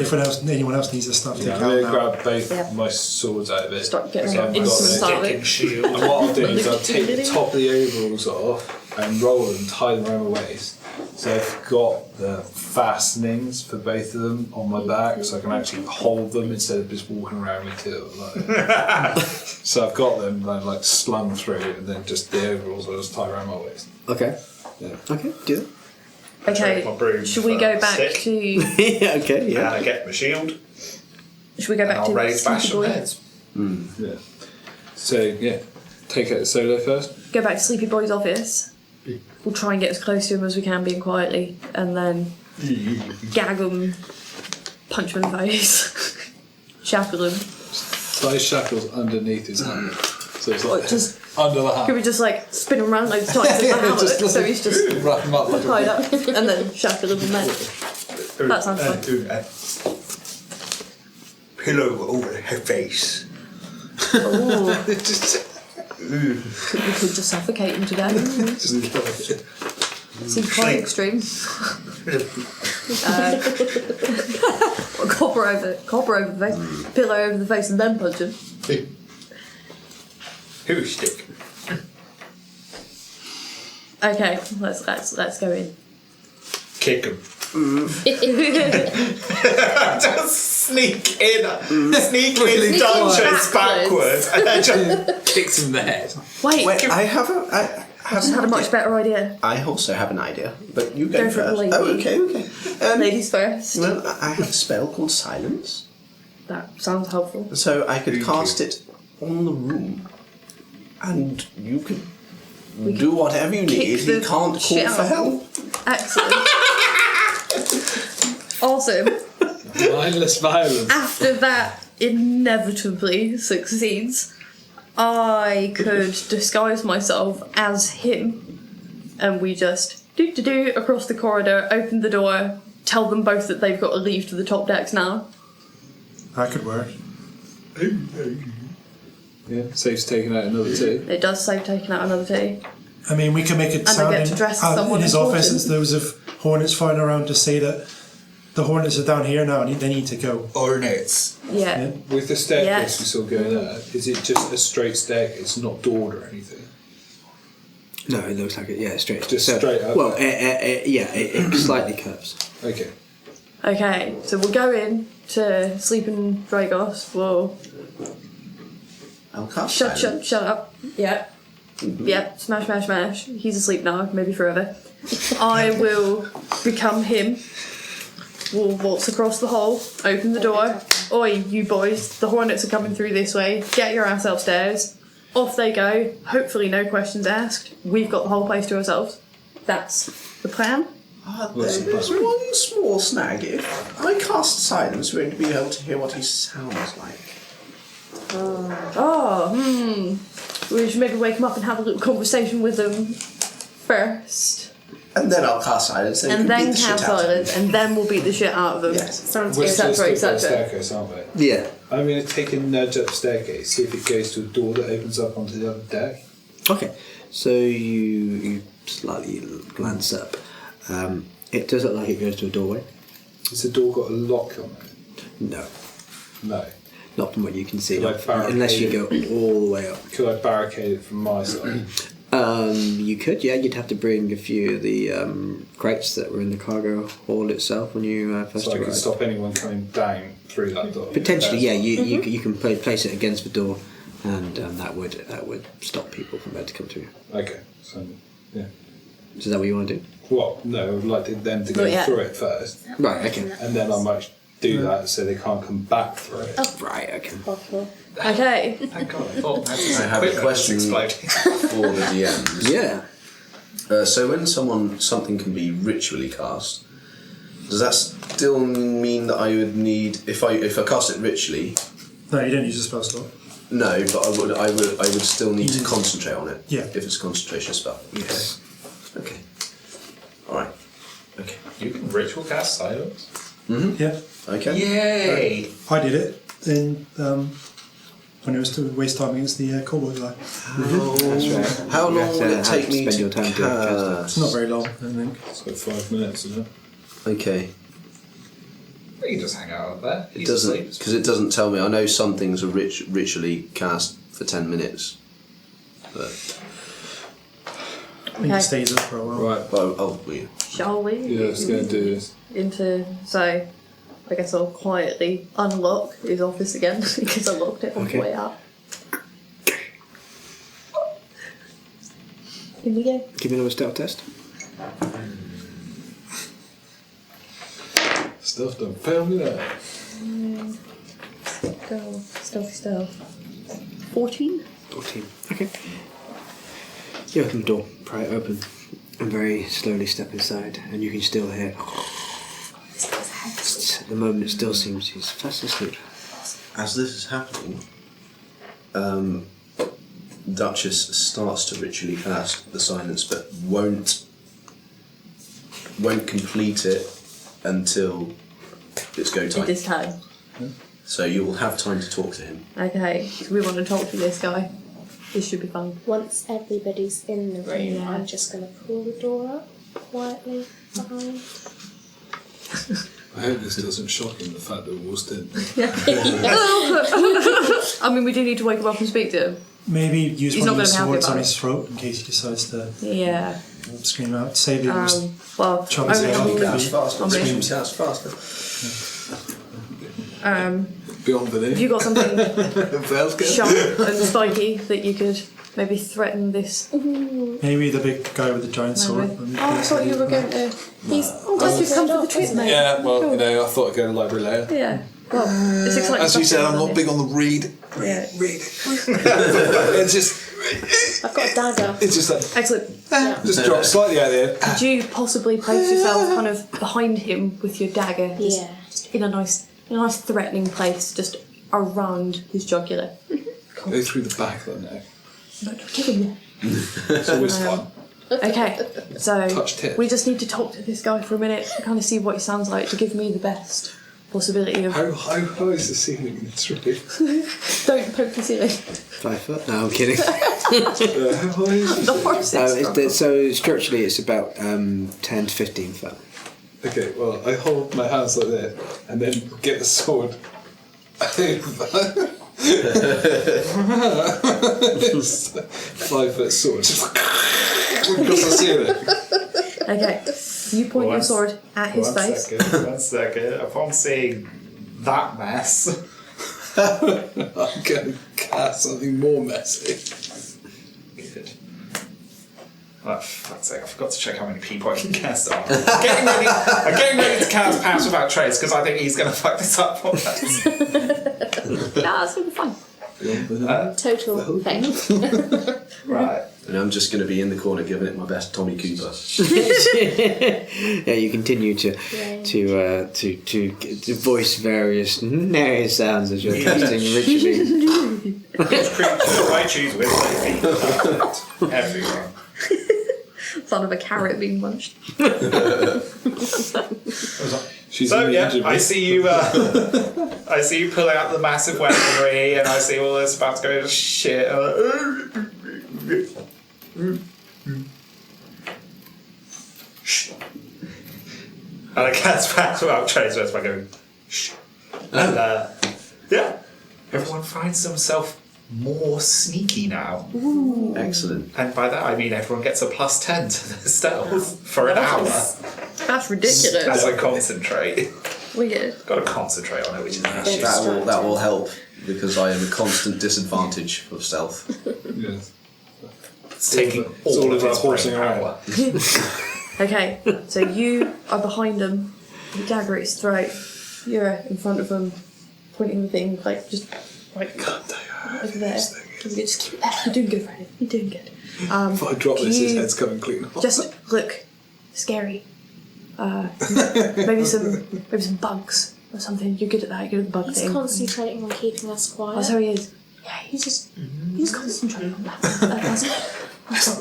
anyone else needs this stuff to Yeah, I'm count gonna now? grab both Yeah. my swords out of it. Start getting So I've got instruments those. out of Dick and it. shield. And what I'll do is I'll take the top of the overalls off and roll them, tie them around my waist. So I've got the fastenings for both of them on my back, so I can actually hold them instead of just walking around with two. So I've got them like slung through, and then just the overalls I'll just tie around my waist. Okay. Yeah. Okay, do that. Okay, My broom should we for go back stick. to? Yeah, okay, And yeah. I get my shield. Should we go And back I'll to raise bash Sleepy some Boy? heads. Yeah. So yeah, take out the solo first. Go back to Sleepy Boy's office. We'll try and get as close to him as we can, being quietly, and then gag him, punch him in the face, shackle him. Tie shackles underneath his hand, so it's like Just under the hand. could we just spin him around loads of times in the hammock, so he's just Wrap him up like tied up, and then shackle him and then. That sounds fun. Do that. Pillow over her face. Ooh. We could just suffocate him to death. Seems quite extreme. Copper over the face, pillow over the face, and then punch him. Who stick? Okay, let's go in. Kick him. Just sneak in dungeons backwards and then just kicks him in the head. Wait, Wait, I I just had a much better idea. I also have an idea, but you go Go for it, first. lady. Oh, okay. Ladies first. Well, I have a spell called Silence, That sounds helpful. so I could cast it on the room, and you could do whatever you need. kick He the can't shit call for out. help. Excellent. Awesome. Mindless violence. After that inevitably succeeds, I could disguise myself as him, and we just do across the corridor, open the door, tell them both that they've got to leave to the top decks now. That could work. Yeah, saves taking out another two. It does save taking out another two. I mean, we can make it I sound get to dress in someone his important. office as those of hornets flying around to say that the hornets are down here now and they need to go. Hornets. Yeah. With the staircase Yes. we saw going there, is it just a straight staircase, not doored or anything? No, it looks like it. Straight. Just straight up. Well, it slightly curves. Okay. Okay, so we'll go in to Sleeping Dragos. We'll I'll cast shut silence. up. Yeah. Yep, smash. He's asleep now, maybe forever. I will become him. We'll waltz across the hall, open the door. Oi, you boys, the hornets are coming through this way. Get your ass upstairs. Off they go. Hopefully no questions asked. We've got the whole place to ourselves. That's the plan. There's one small snag. If I cast silence, we're going to be able to hear what he sounds like. We should maybe wake him up and have a little conversation with him first. And then I'll cast silence, And then cast silence, and then we'll beat the shit out of them. Yes. Sounds We're good. still Etc., stuck on the etc. staircase, aren't we? Yeah. I'm going to take a nudge up the staircase, see if it goes to a door that opens up onto the other deck. Okay. So you slightly glance up. It does look like it goes to a doorway. Has the door got a lock on it? No, No. not from what you can see. Could I barricade Unless you go it? all the way up. Could I barricade it from my side? You could, yeah. You'd have to bring a few of the crates that were in the cargo hall itself when you first So I could arrived. stop anyone coming down through that door? Potentially, yeah. You can place it against the door, and that would stop people from able to come through. Okay, so, yeah. Is that what you want to do? Well, no, I would like them to go Not yet. through it first, Right. Okay. and then I might do that so they can't come back through it. Right. Okay. Possible. Okay. Thank God, I thought I have a question exploding. for the DMs. Yeah. So when something can be ritually cast, does that still mean that I would need if I cast it ritually? No, you don't use a spell slot. No, but I would still need to concentrate on it. Yeah. If it's a concentration spell. Yes. Okay. All right. Okay. You can ritual cast silence. Yeah. Okay. Yay! I did it in when it was to waste time against the cowboy guy. How You long have to will it have take to me spend to your time doing cast It's not very long, I think. It's like 5 minutes, isn't it? Okay. We can just hang out up there. It doesn't because it doesn't tell me. I know some things are ritually cast for 10 minutes, but I think it stays up for a while. Right. Shall we? Yeah, let's go and do this. So, I guess I'll quietly unlock his office again because I locked it on the Okay. way out. Here we go. Give me another stealth test. Stuff don't fail me there. Go. Stealth. 14? 14. Okay. You open the door, pry it open, and very slowly step inside, and you can still hear. At the moment, it still seems he's fast asleep. as this is happening, Duchess starts to ritually cast the silence, but won't complete it until it's go time. It is time. So you will have time to talk to him. Okay, so we want to talk to this guy. This should be fun. Once everybody's in the room, Yeah. I'm just going to pull the door up quietly behind. I hope this doesn't shock him, the fact that we're all still. I mean, we do need to wake him up and speak to him. Maybe use He's one of not your gonna be happy swords on about his throat in case he decides to Yeah. scream out. Save him. Well, Chop his head off. only- Cast faster. I mean- Screams cast faster. Beyond belief. have you got something Veiled Daggers. sharp and spiky that you could maybe threaten this? Maybe the big guy with the giant sword. Oh, I thought you were going to. He's Glad you've come for the trip, mate. Yeah, well, you know, I thought I'd go to library later. Yeah. Well, it's exciting. As you stuff said, I'm going not on big on the read. Yeah. Reading. It's just. I've got a dagger. It's just like. here. Excellent. Just drop slightly out there. Could you possibly place yourself kind of behind him with your dagger? Just Yeah. in a nice threatening place, just around his jugular. Go through the back of the neck. Not kidding you. It's always fun. Okay, so Touch tip. we just need to talk to this guy for a minute, kind of see what he sounds like to give me the best possibility of. How high is the ceiling in this room? Don't poke the ceiling. 5 foot? No, I'm kidding. How high is she? The horses. So structurally, it's about 10 to 15 foot. Okay, well, I hold my hands like this and then get the sword. It's 5 foot sword. Across the ceiling. Okay, you point your sword at his face. One second. Upon seeing that mess, I'm going to cast something more messy. good. Oh, for fuck's sake, I forgot to check how many people I can cast on. I'm getting ready to cast Pass Without Trace because I think he's going to fuck this up for us. Nah, it's gonna be fine. Total fail. Right. And I'm just going to be in the corner giving it my best Tommy Cooper. Yeah, you continue to voice various sounds as you're casting ritually. Which creature do I choose with my feet? Everyone. Son of a carrot being munched. She's So in the yeah, engine I room. see you. I see you pull out the massive weaponry, and I see all this about to go to shit. Shh. And I cast Pass Without Trace by going shh. And yeah, everyone finds themselves more sneaky now. Excellent. And by that I mean everyone gets a +10 to their stealth for an hour That's ridiculous. as I concentrate. Weird. Got to concentrate on it, which is an issue. That will help because I am a constant disadvantage of stealth. Yes. It's taking It's all all of about his horsing brain around. power. Okay, so you are behind him, the dagger at his throat. You're in front of him, pointing the thing, like, just, like, over there. Just keep that. You're doing good, Freddie. You're doing good. If I drop Can this, his you head's coming clean off. Just look scary. Maybe some bugs or something. You're good at that. You're good at the bug He's thing. concentrating on keeping us quiet. Oh, so he is. Yeah, he's concentrating on that.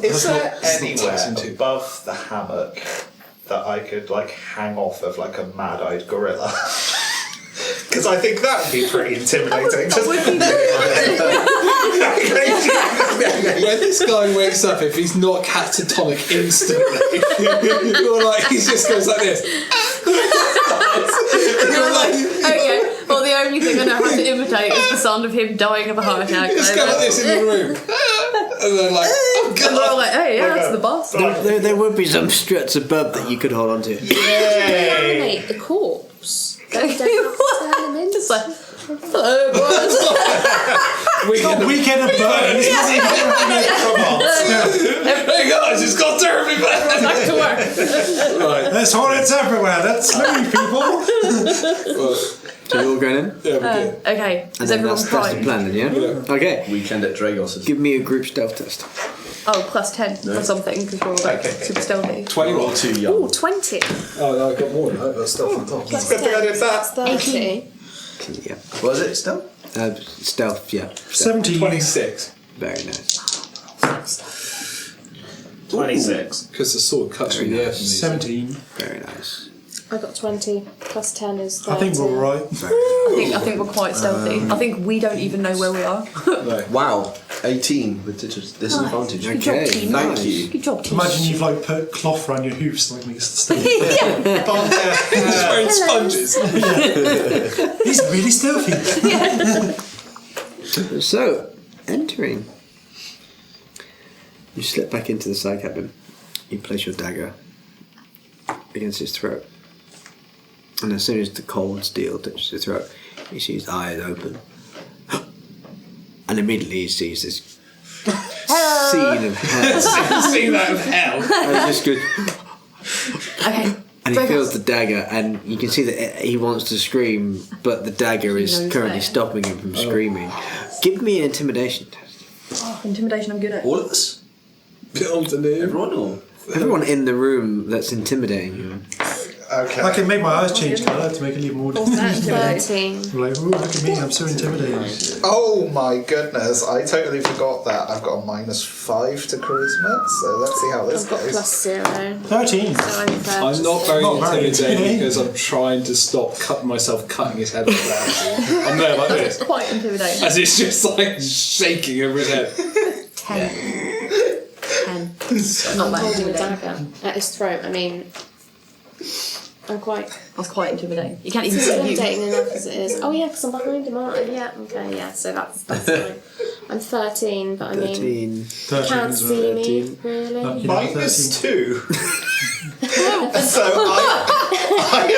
Is there anywhere into. above the hammock that I could like hang off of like a mad-eyed gorilla? Because I think that would be pretty intimidating. When this guy wakes up, if he's not catatonic instantly, you're like, he just goes like this. You're like, Okay, well, the only thing I know how to imitate is the sound of him dying of a heart attack. just go like this in the room. And then like, oh And we're all god. like, hey, yeah, that's the boss. There would be some struts above that you could hold on to. Reanimate the corpse. Go down, turn him in. Just like, hello, boys. Weekend of burns. Come on. Hey guys, it's got terribly bad. Back to work. Right. There's hornets everywhere. Let's leave, people. Well, So you're all going in? yeah, we did. Okay, And is then everyone that's the primed? plan then, yeah? Okay. Weekend at Dragos's. Give me a group stealth test. Oh, +10 or something, because we're all like super stealthy. 21. Too young. Ooh, 20. Oh no, I got more than that. That's stuff on top. Plus Good thing I did that. 30. Yeah. What is it still? Stealth, yeah. 17. 26. Very nice. 26. Because the sword cuts through the air from these. 17. Very nice. I got 20. Plus 10 is 30. I think we're all right. I think we're quite stealthy. I think we don't even know where we are. Wow. 18 with disadvantage. Good job, Okay, team. Thank you. Good job, team. Imagine you've like put cloth around your hoofs like makes it stay. He's wearing sponges. He's really stealthy. So, entering. You slip back into the side cabin. You place your dagger against his throat. And as soon as the cold steel touches his throat, you see his eyes open. And immediately he sees this scene of hell. Scene out of hell. And he just goes, Okay. and he feels the dagger, and you can see that he wants to scream, but the dagger is knows currently that. stopping him from screaming. Give me an intimidation test. Oh, intimidation, I'm good at. All of us? Build the new. Everyone or? Everyone in the room that's intimidating you. Okay. I can make my eyes change colour to make it even more intimidating. 13. I'm like, ooh, look at me, I'm so intimidating. Oh my goodness, I totally forgot that. I've got a -5 to charisma, so let's see how this I've got goes. plus 0. 13. So I'm I'm not very Not very intimidating intimidating. because I'm trying to stop myself cutting his head off. I'm there like this. Quite intimidating. As it's just like shaking over his head. 10. 10. Not I'm that holding a intimidating. dagger at his throat. I mean, I'm quite. That's quite intimidating. You can't even It's see you. intimidating enough as it is. Oh yeah, because I'm behind him, aren't I? Yeah. Okay. Yeah. So that's fine. I'm 13, but I mean, 13. you 13 can't is see me 13. really. Lucky number Minus 13. 2. So I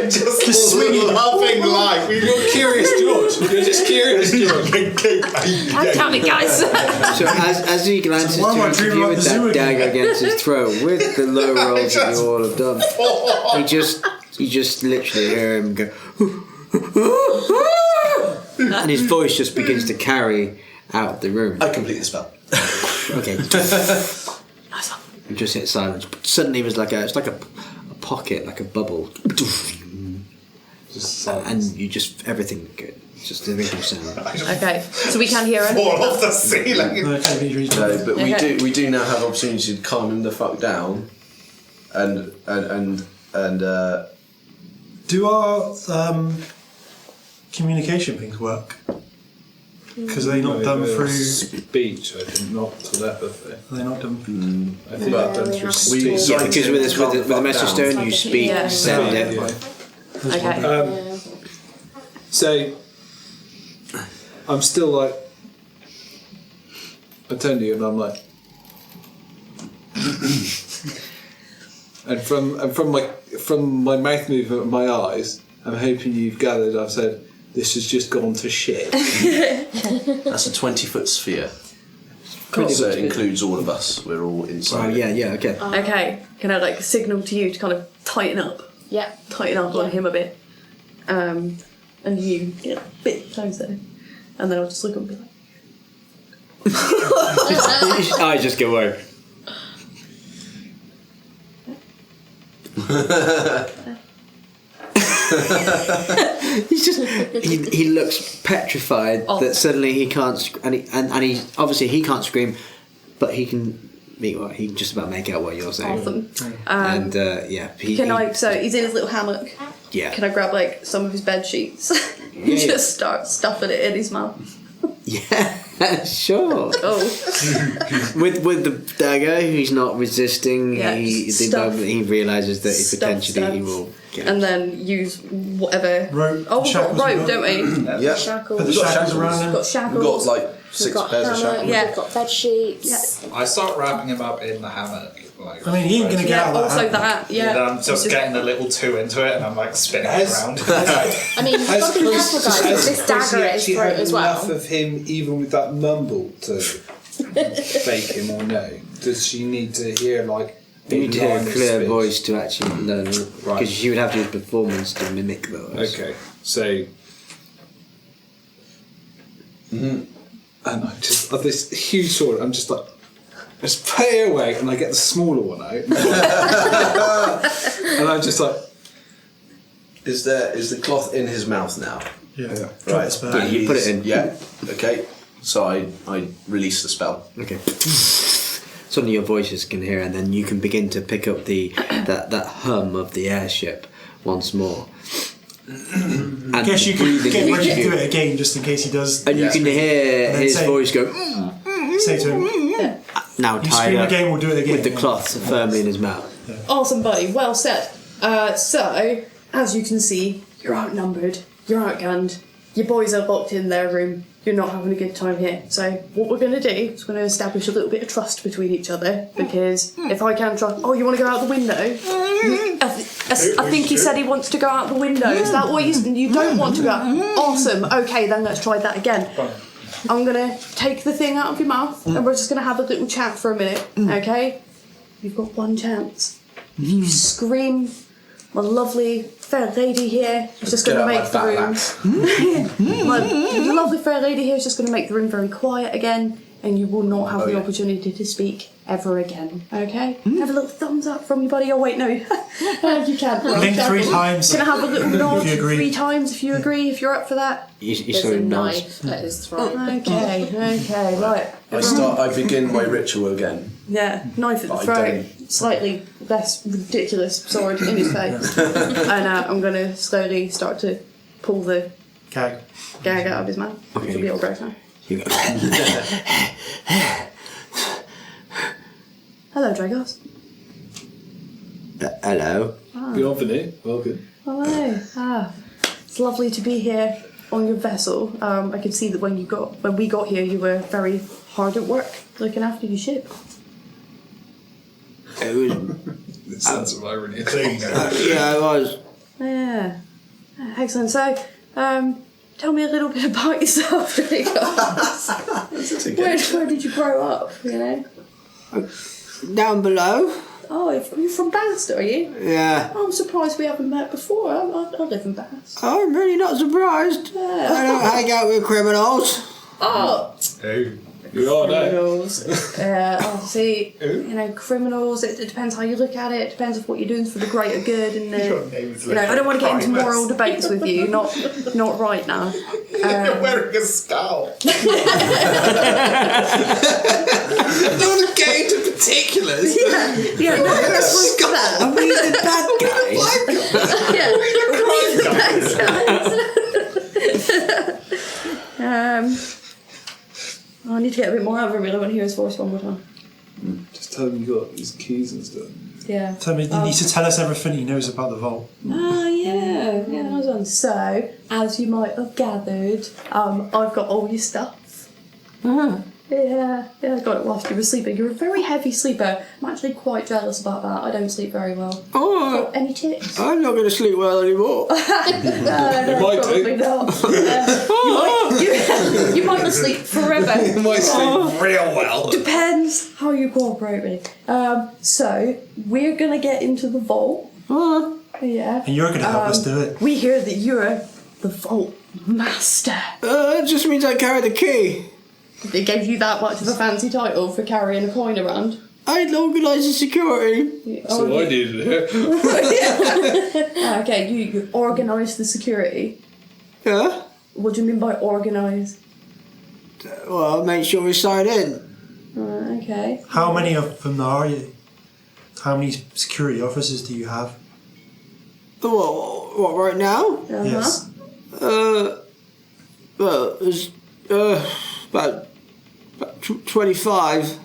am just loving life. You're curious, George. You're just curious, George. I'm counting, guys. So as he glances why am I towards dreaming you about with the zoo that again? dagger against his throat, with the low rolls that you all have done, you just literally hear him go, and his voice just begins to carry out the room. I complete the spell. Okay. You just hit silence. Suddenly it was like it's like a pocket, like a bubble. Just And you just everything good. Just everything sound. Okay, so we can't hear him. Fall off the ceiling. Okay, No, but Okay. we do now have opportunity to calm him the fuck down, and Do our communication things work? Because they're not done through. speech, I think, not telepathy. They're not done. I think Yeah, that's done we through have speech. to- Yeah, because with the message stone, you speak, Yeah. send it. Yeah. Okay. Yeah. So, I'm still like, I turn to you and I'm like, and from my mouth movement and my eyes, I'm hoping you've gathered. I've said this has just gone to shit. that's a 20-foot sphere. Cool. So it includes all of us. We're all inside. Oh yeah, okay. Okay, can I like signal to you to kind of tighten up Yeah. on him a bit, and you get a bit closer, and then I'll just look up and be like, I just go away. He's just he looks petrified Oh. that suddenly he can't and he obviously he can't scream, but he can he can just about make out what you're saying. awesome. And yeah, So he's in his little hammock. yeah. Can I grab like some of his bed sheets and Yeah. just start stuffing it in his mouth? Yeah, sure. Oh, With the dagger, he's not resisting. Yeah, The stuff. moment he realises that Stuff, potentially he stuff. will get. and then use whatever Rope, Oh, we've got shackles, rope, we've don't we? Yeah. Shackles. Put the We've got shackles shackles. around We've him. got shackles. We've got like We've 6 got pairs of hammock, shackles. Yeah. We've got bed sheets. Yeah. I start wrapping him up in the hammock. Like, I mean, he ain't gonna get Yeah, out of also that. that. Yeah. And I'm just getting a little 2 into it, and I'm like spinning it around. I mean, you've got to be careful, guys. There's this dagger at his throat as enough well. of him, even with that mumble, to fake him or no? Does she need to hear like? You need to hear a line of clear speech? voice to actually learn, Right. because she would have to use performance to mimic those. Okay, so. And I just have this huge sword. I'm just like, just put it away, and I get the smaller one out, and I'm just like, Is the cloth in his mouth now? Yeah. Yeah. Drop Right. the spell. You put it in. Yeah. Okay. So I release the spell. Okay. Suddenly your voices can hear, and then you can begin to pick up that hum of the airship once more. And I guess you could breathing get ready each to of do you. it again just in case he does. And you can hear And then his say- voice go, Say to him, now you tied scream up again, we'll do it again. with the Yeah. cloth firmly in his mouth. Awesome, buddy. Well said. So, as you can see, you're outnumbered, you're outgunned, your boys are locked in their room, you're not having a good time here. So, what we're going to do is we're going to establish a little bit of trust between each other, because if I can't trust... Oh, you want to go out the window? I think he said he wants to go out the window. Is that what you don't want to go out? Awesome. Okay, then let's try that again. I'm going to take the thing out of your mouth, and we're just going to have a little chat for a minute, okay? You've got one chance. If you scream, my lovely fair lady here is just going to make the room... my lovely fair lady here is just going to make the room very quiet again, and you will not have the opportunity to speak ever again, okay? Have a little thumbs up from you, buddy. Oh, wait, no. You can't. Blink 3 times. Gonna have a little nod you agree. 3 times if you agree, if you're up for that. You There's saw a him nods. knife at his throat. Okay, right. I begin my ritual again. Yeah, knife at the I throat, don't- slightly less ridiculous sword in his face. And I'm going to slowly start to pull the Okay. gag out of his mouth, which will be all great now. You go. Hello, Dragos. Hello. Bienvenue. Welcome. Hello. It's lovely to be here on your vessel. I could see that when we got here, you were very hard at work looking after your ship. It was. The sense of irony. Yeah, I was. Yeah. Excellent. So, tell me a little bit about yourself, Dragos. Where did you grow up? You know. Down below. Oh, you're from Bath, are you? Yeah. I'm surprised we haven't met before. I live in Bath. I'm really not surprised. Yeah. I don't hang out with criminals. Oh. Hey. You are now. Criminals. See, criminals, it depends how you look at it. It depends if what you're doing is for the greater good. And I don't want to get into moral debates with you. Not right now. You're wearing a skull. Not get into particulars. Yeah, no, that's that. Are we the bad guys? Yeah, I need to get a bit more out of him. I want to hear his voice one more time. Just tell him you got his keys and stuff. Yeah. Tell me, he needs to tell us everything he knows about the vault. Yeah, nice one. So, as you might have gathered, I've got all your stuff. Yeah, I got it whilst you were sleeping. You're a very heavy sleeper. I'm actually quite jealous about that. I don't sleep very well. Oh, Any tips? I'm not going to sleep well anymore. No, might probably do. not. You might not sleep forever. You might sleep real well. Depends how you cooperate with it. So, we're going to get into the vault. Yeah. And you're going to help us do it. We hear that you're the vault master. It just means I carry the key. They gave you that much of a fancy title for carrying a coin around. I'd organise the security. So I did it. Okay, you organise the security. Yeah? What do you mean by organise? Well, make sure we sign in. Okay. How many of them are you? How many security officers do you have? What right now? Yes. Well, there's about 25.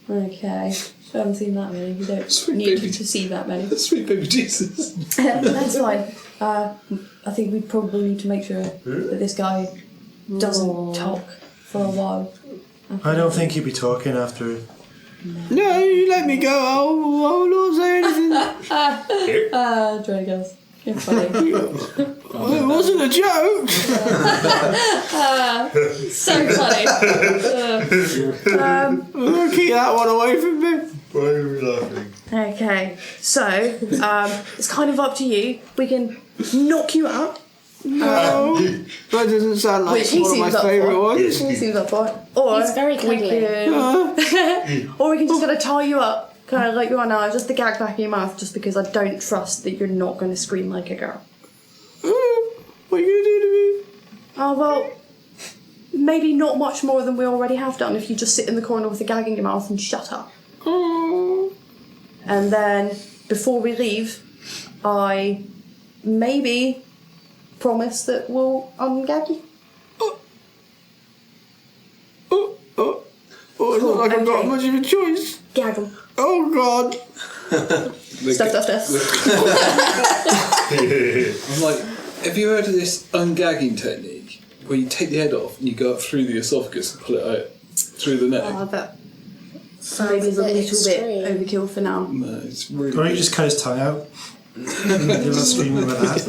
Okay. I haven't seen that many. You don't Sweet need baby. to see that many. Sweet baby Jesus. That's fine. I think we probably need to make sure that this guy doesn't talk for a while. I don't think he'd be talking after. No, you let me go. I'll not say anything. Dragos. You're funny. Well, it wasn't a joke. So funny. Keep that one away from me. Why are we laughing? Okay, so it's kind of up to you. We can knock you out. No, that doesn't sound like Which he one of my seems up favourite for. ones. He seems up for it. Or He's very we cuddly. can, or we can just kind of tie you up, kind of like you are now, just the gag back in your mouth, just because I don't trust that you're not going to scream like a girl. What are you going to do to me? Oh well, maybe not much more than we already have done. If you just sit in the corner with a gag in your mouth and shut up. And then before we leave, I maybe promise that we'll ungag you. It's not like I've got Okay. much of a choice. Gag them. Oh God. Stuff. I'm like, have you heard of this ungagging technique? Where you take the head off and you go up through the esophagus and pull it out through the neck? That maybe is a a bit little bit extreme. overkill for now. No, it's really. Or you just cut his tongue out. You're not screaming with that.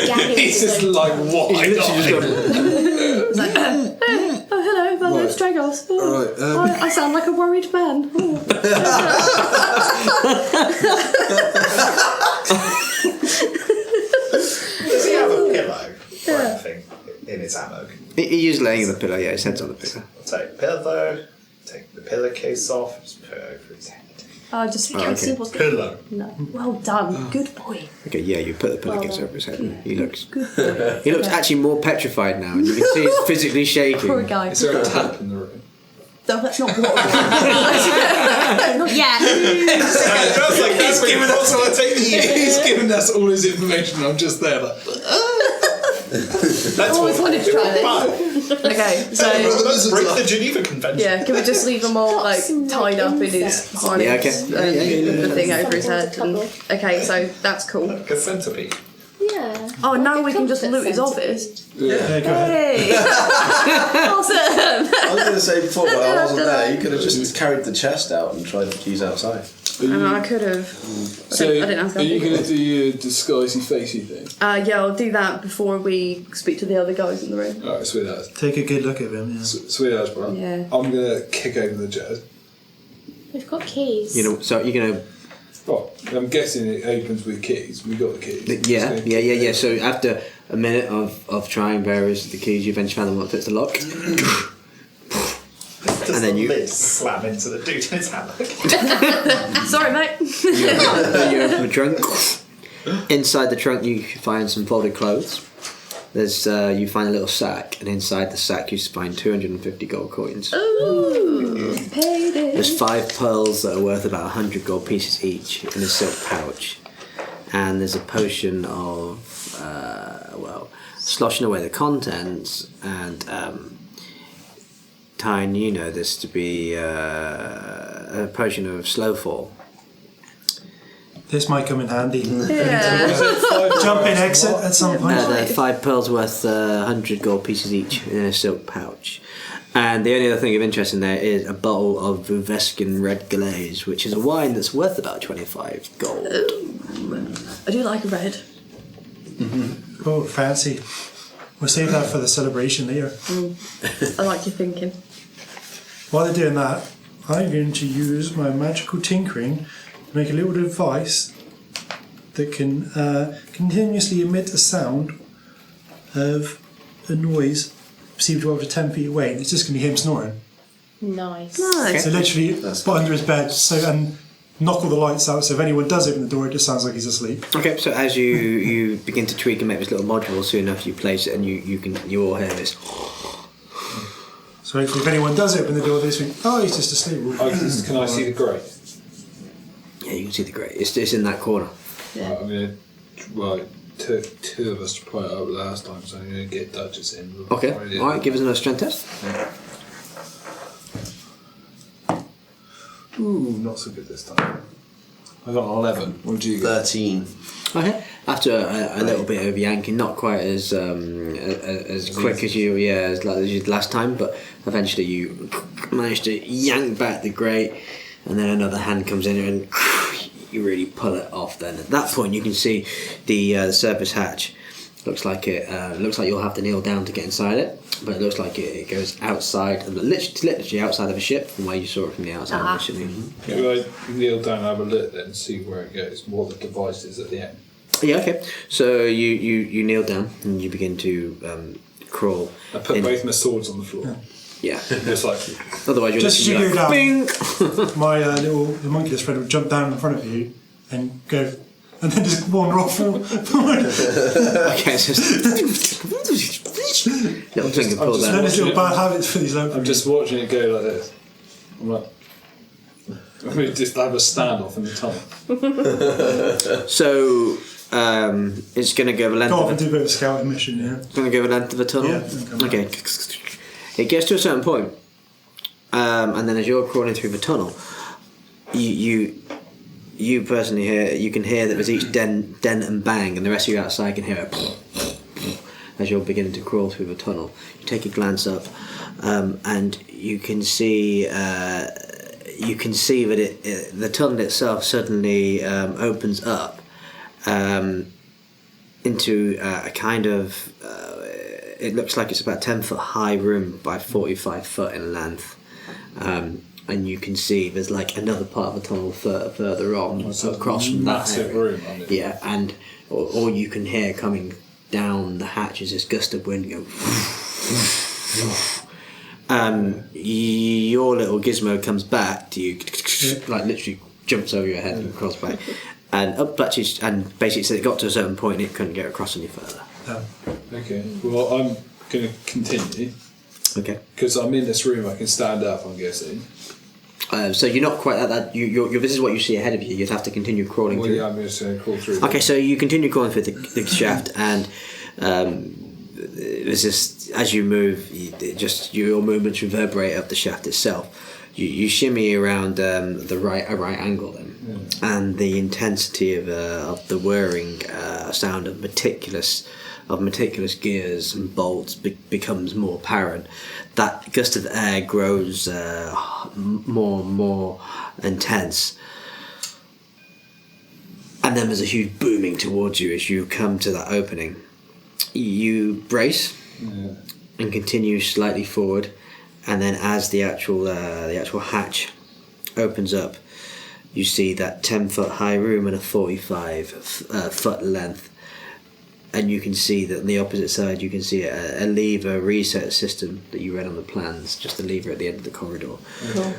Gagging It's is just like- like, what? I It's literally just It's like, oh hello, my name's Dragos. Oh, Right, I sound like a worried man. Oh. Does he have a pillow or anything in his ammo? He is laying on the pillow, yeah, his head's on the pillow. Take pillow, take the pillowcase off, just put it over his head. Just okay. see what's going Pillow. No. Well done. Good boy. Okay, yeah, you put the pillowcase over his head. He looks Good. he looks actually more petrified now, and you can see he's physically shaking. Poor guy. Is there a tap in the room? No, that's not what. Not yet. Just like he's giving us all He's given us all his information. I'm just there like. Let's always wanted to try this. Okay, so Let's break the Geneva Convention. yeah, can we just leave them all like tied up in his harness? Yeah, okay. And the thing over his head. And, okay, so that's cool. Like a centipede. Yeah. Oh, now we can just Trumpet loot his centipede. office. Yeah, go ahead. Hey! Awesome! I was going to say before, but I wasn't there. You could have just carried the chest out and tried the keys outside. I could have. So, I didn't ask are you that. going to do your disguisey facey thing? Yeah, I'll do that before we speak to the other guys in the room. Alright, sweet as. Take a good look at him, yeah. Sweet as, bro. Yeah. I'm going to kick over the jet. We've got keys. You know, so you're gonna. Oh, I'm guessing it opens with keys. We got the keys. Yeah. So after a minute of trying various of the keys, you eventually found the one that fits the lock. And then you- slam into the dude in his hand. Sorry, mate. You open the trunk. Inside the trunk, you find some folded clothes. There's you find a little sack, and inside the sack you find 250 gold coins. Ooh, payday. There's 5 pearls that are worth about 100 gold pieces each in a silk pouch, and there's a potion of sloshing away the contents. And Tyne, you know this to be a potion of slow fall. This might come in handy. Yeah. Jump in exit at some point. There are 5 pearls worth 100 gold pieces each in a silk pouch. And the only other thing of interest in there is a bottle of Vuvescan Red Glaze, which is a wine that's worth about 25 gold. I do like a red. Oh, fancy. We'll save that for the celebration later. I like your thinking. While they're doing that, I'm going to use my magical tinkering to make a little device that can continuously emit a sound of a noise perceived to over 10 feet away, and it's just going to be him snoring. Nice. Nice. So literally, put under his bed, and knock all the lights out, so if anyone does open the door, it just sounds like he's asleep. Okay, so as you begin to tweak and make this little module, soon enough you place it and you all hear this. So hopefully if anyone does open the door, they just think, oh, he's just asleep. Can I see the grate? Yeah, you can see the grate. It's in that corner. Yeah. Right, I'm going to. Took 2 of us to put it up last time, so I'm going to get Duchess in. Okay, alright, give us another strength test. Ooh, not so good this time. I got an 11. What did you get? 13. Okay. After a little bit of yanking, not quite as quick as you as you did last time, but eventually you manage to yank back the grate, and then another hand comes in and you really pull it off. Then at that point you can see the surface hatch. Looks like you'll have to kneel down to get inside it, but it looks like it goes outside, literally outside of a ship from where you saw it from the outside of the ship. Do I kneel down and have a look then and see where it goes, what the device is at the end? Yeah, okay. So you kneel down and you begin to crawl. I put both my swords on the floor. Yeah. Just like, Otherwise you're Just as you literally go like, down, bing! my little homunculus friend would jump down in front of you and go, and then just wander off forward. Okay, it's just little finger pull Learn there. his little bad habits for these local. I'm just watching it go like this. I'm like, we just have a standoff in the tunnel. So it's going to go the length Go off of and do a bit of a scouting mission, yeah. It's going to go the length of the tunnel. Yeah. Okay. It gets to a certain point, and then as you're crawling through the tunnel, you personally you can hear that with each dent and bang, and the rest of you outside can hear it as you're beginning to crawl through the tunnel. You take a glance up, and you can see that the tunnel itself suddenly opens up into a kind of it looks like it's about 10 foot high room by 45 foot in length. And you can see there's like another part of the tunnel further on across from that massive area. room. I mean. Yeah, and all you can hear coming down the hatch is this gust of wind go. Your little gizmo comes back to you, like literally jumps over your head and crawls back, and up touches, and basically said it got to a certain point and it couldn't get across any further. Okay, well, I'm going to continue. Okay. Because I'm in this room, I can stand up, I'm guessing. So you're not quite at that. This is what you see ahead of you. You'd have to continue crawling Well, through. yeah, I'm just going to crawl through. Okay, so you continue crawling through the shaft, and there's just as you move, your movements reverberate up the shaft itself. You shimmy around the right angle then, and the intensity of the whirring sound of meticulous gears and bolts becomes more apparent. That gust of air grows more and more intense, and then there's a huge booming towards you as you come to that opening. You brace and continue slightly forward. And then, as the actual hatch opens up, you see that 10-foot high room and a 45-foot length, and you can see that on the opposite side you can see a lever reset system that you read on the plans. Just a lever at the end of the corridor. Cool.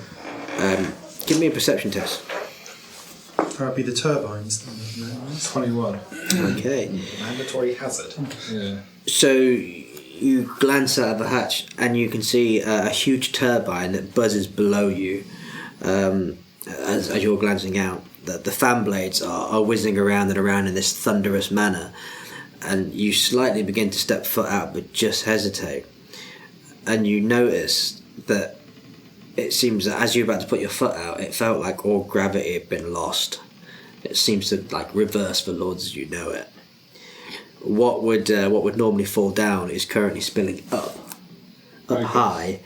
Give me a perception test. That'd be the turbines. 21. Okay. Mandatory hazard. Yeah. So you glance out of the hatch and you can see a huge turbine that buzzes below you as you're glancing out. The fan blades are whizzing around and around in this thunderous manner, and you slightly begin to step foot out but just hesitate, and you notice that it seems that as you're about to put your foot out, it felt like all gravity had been lost. It seems to reverse the Lords as you know it. What would normally fall down is currently spilling up high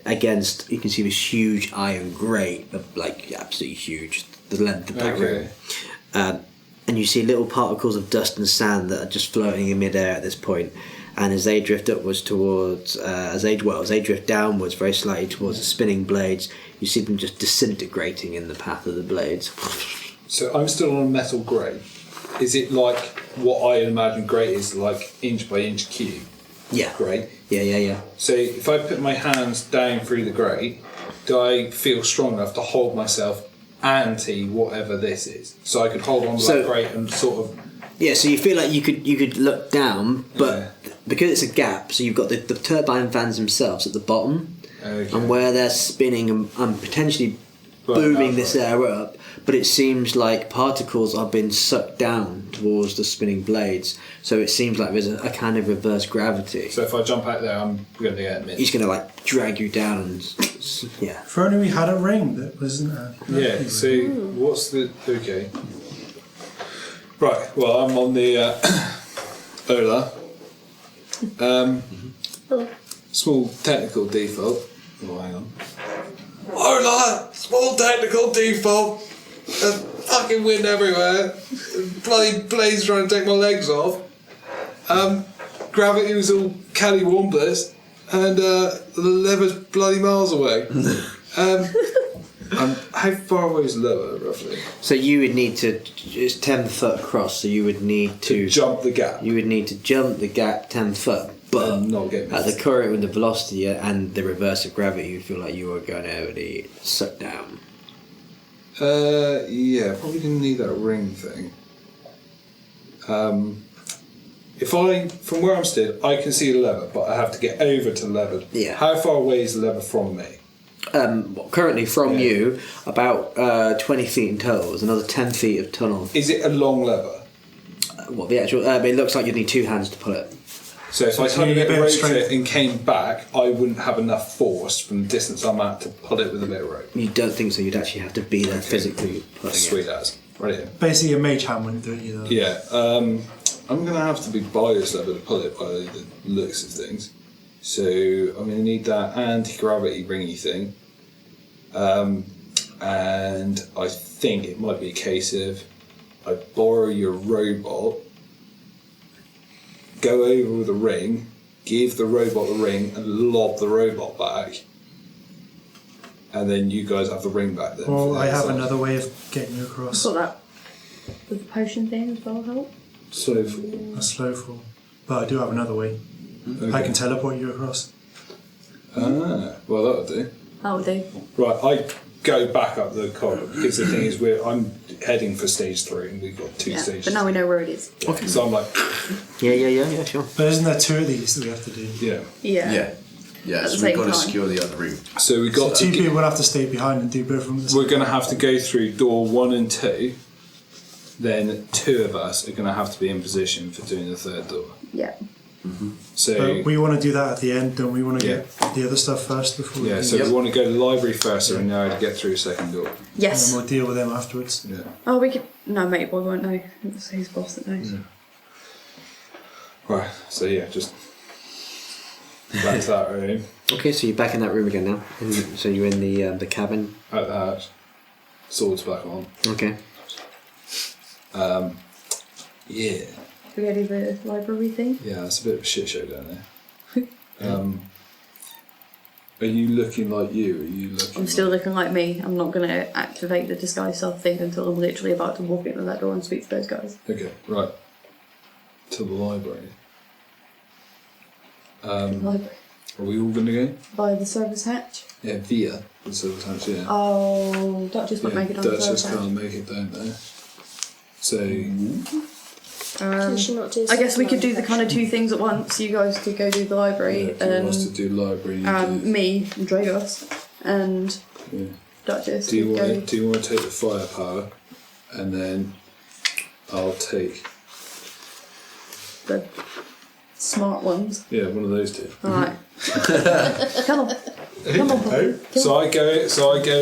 against. You can see this huge iron grate, absolutely huge, the length of that room, and you see little particles of dust and sand that are just floating in midair at this point. And as they drift upwards towards, as they drift downwards very slightly towards the spinning blades, you see them just disintegrating in the path of the blades. So I'm still on a metal grate. Is it like what I imagine grate is, like inch by inch cube? Yeah. Grate? Yeah. So if I put my hands down through the grate, do I feel strong enough to hold myself anti whatever this is? So I could hold on to that grate and sort of... Yeah, so you feel like you could look down, but because it's a gap, so you've got the turbine fans themselves at the bottom, and where they're spinning and potentially booming this air up, but it seems like particles are being sucked down towards the spinning blades, so it seems like there's a kind of reverse gravity. So if I jump out there, I'm going to get missed. He's going to drag you down and yeah. If only we had a ring that wasn't a... Yeah, so what's the... Okay. Right, well, I'm on the Ola. Small technical default. Oh, hang on. Ola! Small technical default! There's fucking wind everywhere. Bloody blades trying to take my legs off. Gravity was all cattywampus, and the lever's bloody miles away. How far away is lower, roughly? So you would need to... It's 10 foot across, so you would need to... jump the gap. You would need to jump the gap 10 foot, but not get at missed. the current with the velocity and the reverse of gravity, you feel like you are going to be sucked down. Yeah, probably didn't need that ring thing. If from where I'm stood, I can see the lever, but I have to get over to the lever. Yeah. How far away is the lever from me? Currently from you, about 20 feet in total. There's another 10 feet of tunnel. Is it a long lever? What the actual? It looks like you'd need 2 hands to pull it. So if I kind of you need a bit of rotate strength. it and came back, I wouldn't have enough force from the distance I'm at to pull it with a bit of rope. You don't think so? You'd actually have to be there physically pulling Sweet it. as. Right here. Basically, a mage hand wouldn't do it either. Yeah. I'm going to have to be by this lever to pull it by the looks of things. So I'm going to need that anti-gravity ringy thing. And I think it might be a case of I borrow your robot, go over with a ring, give the robot the ring and lob the robot back, and then you guys have the ring back then. Well, I have another way of getting you across. Got that with the potion thing as well help? So A slow fall. But I do have another way. I can teleport you across. well that'll do. That'll do. Right, I go back up the corridor because the thing is I'm heading for stage 3 and we've got 2 stages. But now we know where it is. Okay. So I'm like, Yeah, sure. But isn't there 2 of these that we have to do? yeah. Yeah. Yeah, At the so same we've got to time. secure the other room. So we got So 2 people will have to stay behind and do both of them. at the same We're going to have to go through door 1 and 2. Then 2 of us are going to have to be in position for doing the 3rd door. Yeah. So But we want to do that at the end, don't we? Want to get the other stuff first before we yeah, do so this. we want to go to the library first, so we know how to get through the second door. And Yes. then we'll deal with them afterwards. Yeah. Oh, we could. No, mate, boy won't know. It's his boss that knows. Right. So yeah, just back to that room. Okay, so you're back in that room again now. And so you're in the cabin. At the hatch. Swords back on. Okay. Yeah. We go do the library thing. Yeah, it's a bit of a shit show down there. Are you looking like you? Are you looking? I'm still looking like me. I'm not going to activate the disguise self thing until I'm literally about to walk into that door and speak to those guys. Okay, right. To the library. Library. Are we all going to go? By the service hatch. Yeah, via the service hatch, yeah. Oh, Duchess won't make it on the Duchess service hatch. can't make it down there. So, Can she not do I guess we something could do like the that? kind of two things at once. You guys could go do the library, if you want us to do library, you do. me and Dragos and Yeah. Duchess. Do you would want go. to? Do you want to take the firepower, and then I'll take The smart ones. one of those two. Alright. Come on. Come on. So I go.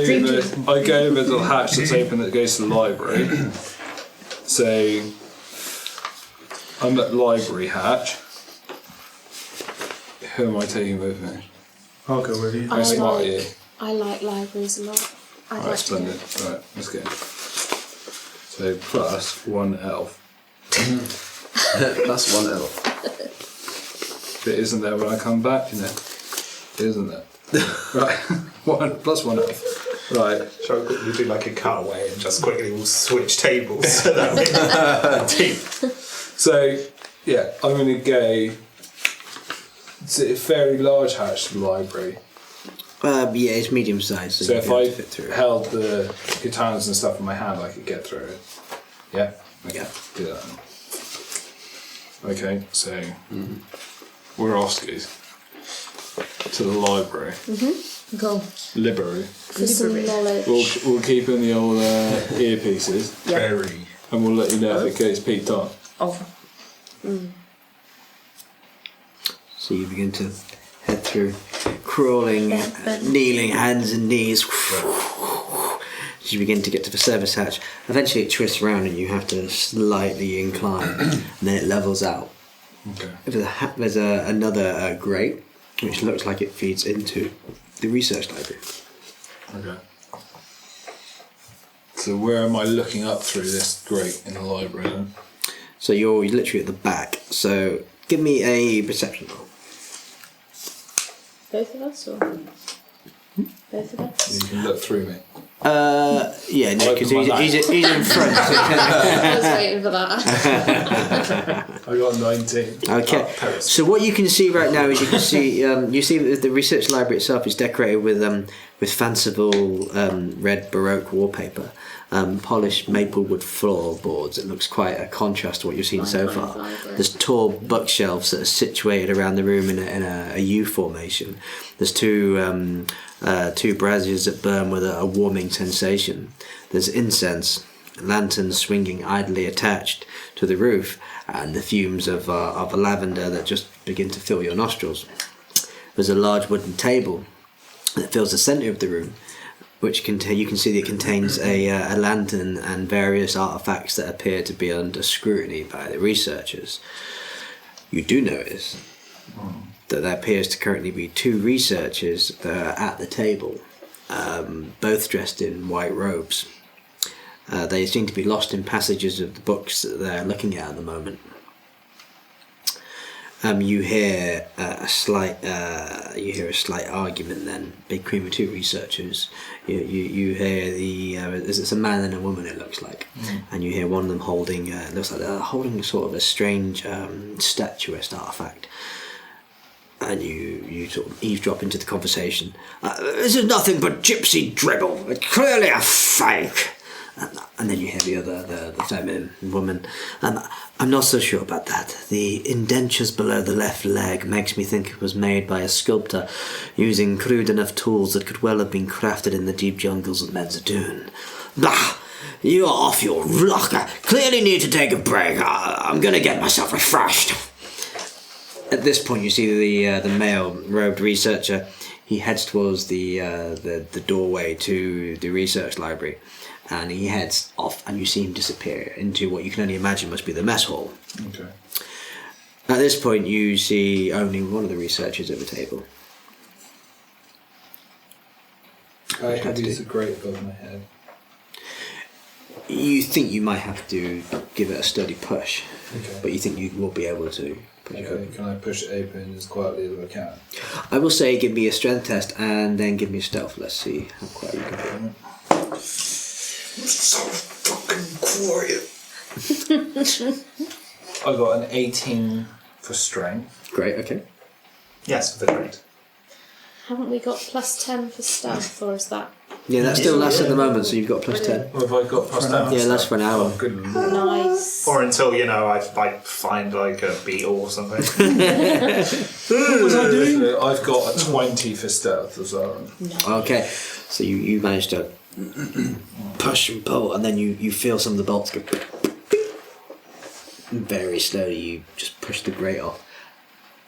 Dream over. team. I go over the hatch that's open that goes to the library. So I'm at library hatch. Who am I taking with me? I'll go with you. How smart are you? I like libraries a lot. I'd Alright, like to splendid. go. Right, let's go. So plus 1 elf. That's 1 elf. But isn't there when I come back? Isn't there? Right, plus 1 elf. Right. Shall we do like a cutaway and just quickly we'll switch tables so that we team? So, yeah, I'm going to go. It's a fairly large hatch to the library. Yeah, it's medium sized. So you'd if be able I to fit through it. held the katanas and stuff in my hand, I could get through it. Yeah? Okay, Yeah. do that. Okay, so we're off skis. To the library. Go. Library. For some knowledge. We'll keep in the old earpieces Very. and we'll let you know if it gets peaked on. Oh. So you begin to head through, crawling, kneeling, hands and knees. As you begin to get to the service hatch, eventually it twists around and you have to slightly incline, and then it levels out. Okay. There's another grate, which looks like it feeds into the research library. Okay. So where am I looking up through this grate in the library then? So you're literally at the back. So give me a perception roll. Both of us, or both of us? You can look through me. Yeah, no, because Open my he's in front. I was waiting for that. I got 19. Okay, so what you can see right now is you see that the research library itself is decorated with fanciful red Baroque wallpaper, polished maple wood floorboards. It looks quite a contrast to what you've seen so far. There's tall bookshelves that are situated around the room in a U formation. There's two braziers that burn with a warming sensation. There's incense, lanterns swinging idly attached to the roof, and the fumes of a lavender that just begin to fill your nostrils. There's a large wooden table that fills the centre of the room, which you can see that it contains a lantern and various artefacts that appear to be under scrutiny by the researchers. You do notice that there appears to currently be 2 researchers that are at the table, both dressed in white robes. They seem to be lost in passages of the books that they're looking at the moment. You hear a slight argument then between the 2 researchers. You hear it's a man and a woman, it looks like, and you hear one of them holding looks like they're holding sort of a strange statuesque artifact. And you sort of eavesdrop into the conversation. This is nothing but gypsy dribble. It's clearly a fake. And then you hear the feminine woman. I'm not so sure about that. The indentures below the left leg makes me think it was made by a sculptor using crude enough tools that could well have been crafted in the deep jungles of Medzadoon. Blah! You are off your rocker. Clearly need to take a break. I'm going to get myself refreshed. At this point, you see the male robed researcher. He heads towards the doorway to the research library, and he heads off, and you see him disappear into what you can only imagine must be the mess hall. Okay. At this point, you see only one of the researchers at the table. I have used the grate above my head. You think you might have to give it a steady push, Okay. but you think you will be able to push it Okay, open. can I push it open as quietly as I can? I will say give me a strength test and then give me a stealth. Let's see how quiet you can be. So fucking quiet. I got an 18 for strength. Great, okay. Yes, with the grade. Haven't we got +10 for stealth, or is that Yeah, that still lasts at the moment, so you've got plus 10. What have I got plus 10? Yeah, lasts for an hour. Oh, good lord. nice? Or until, you know, I like find like a beetle or something. I've got a 20 for stealth as well. Okay, so you manage to push and pull, and then you feel some of the bolts go. And very slowly, you just push the grate off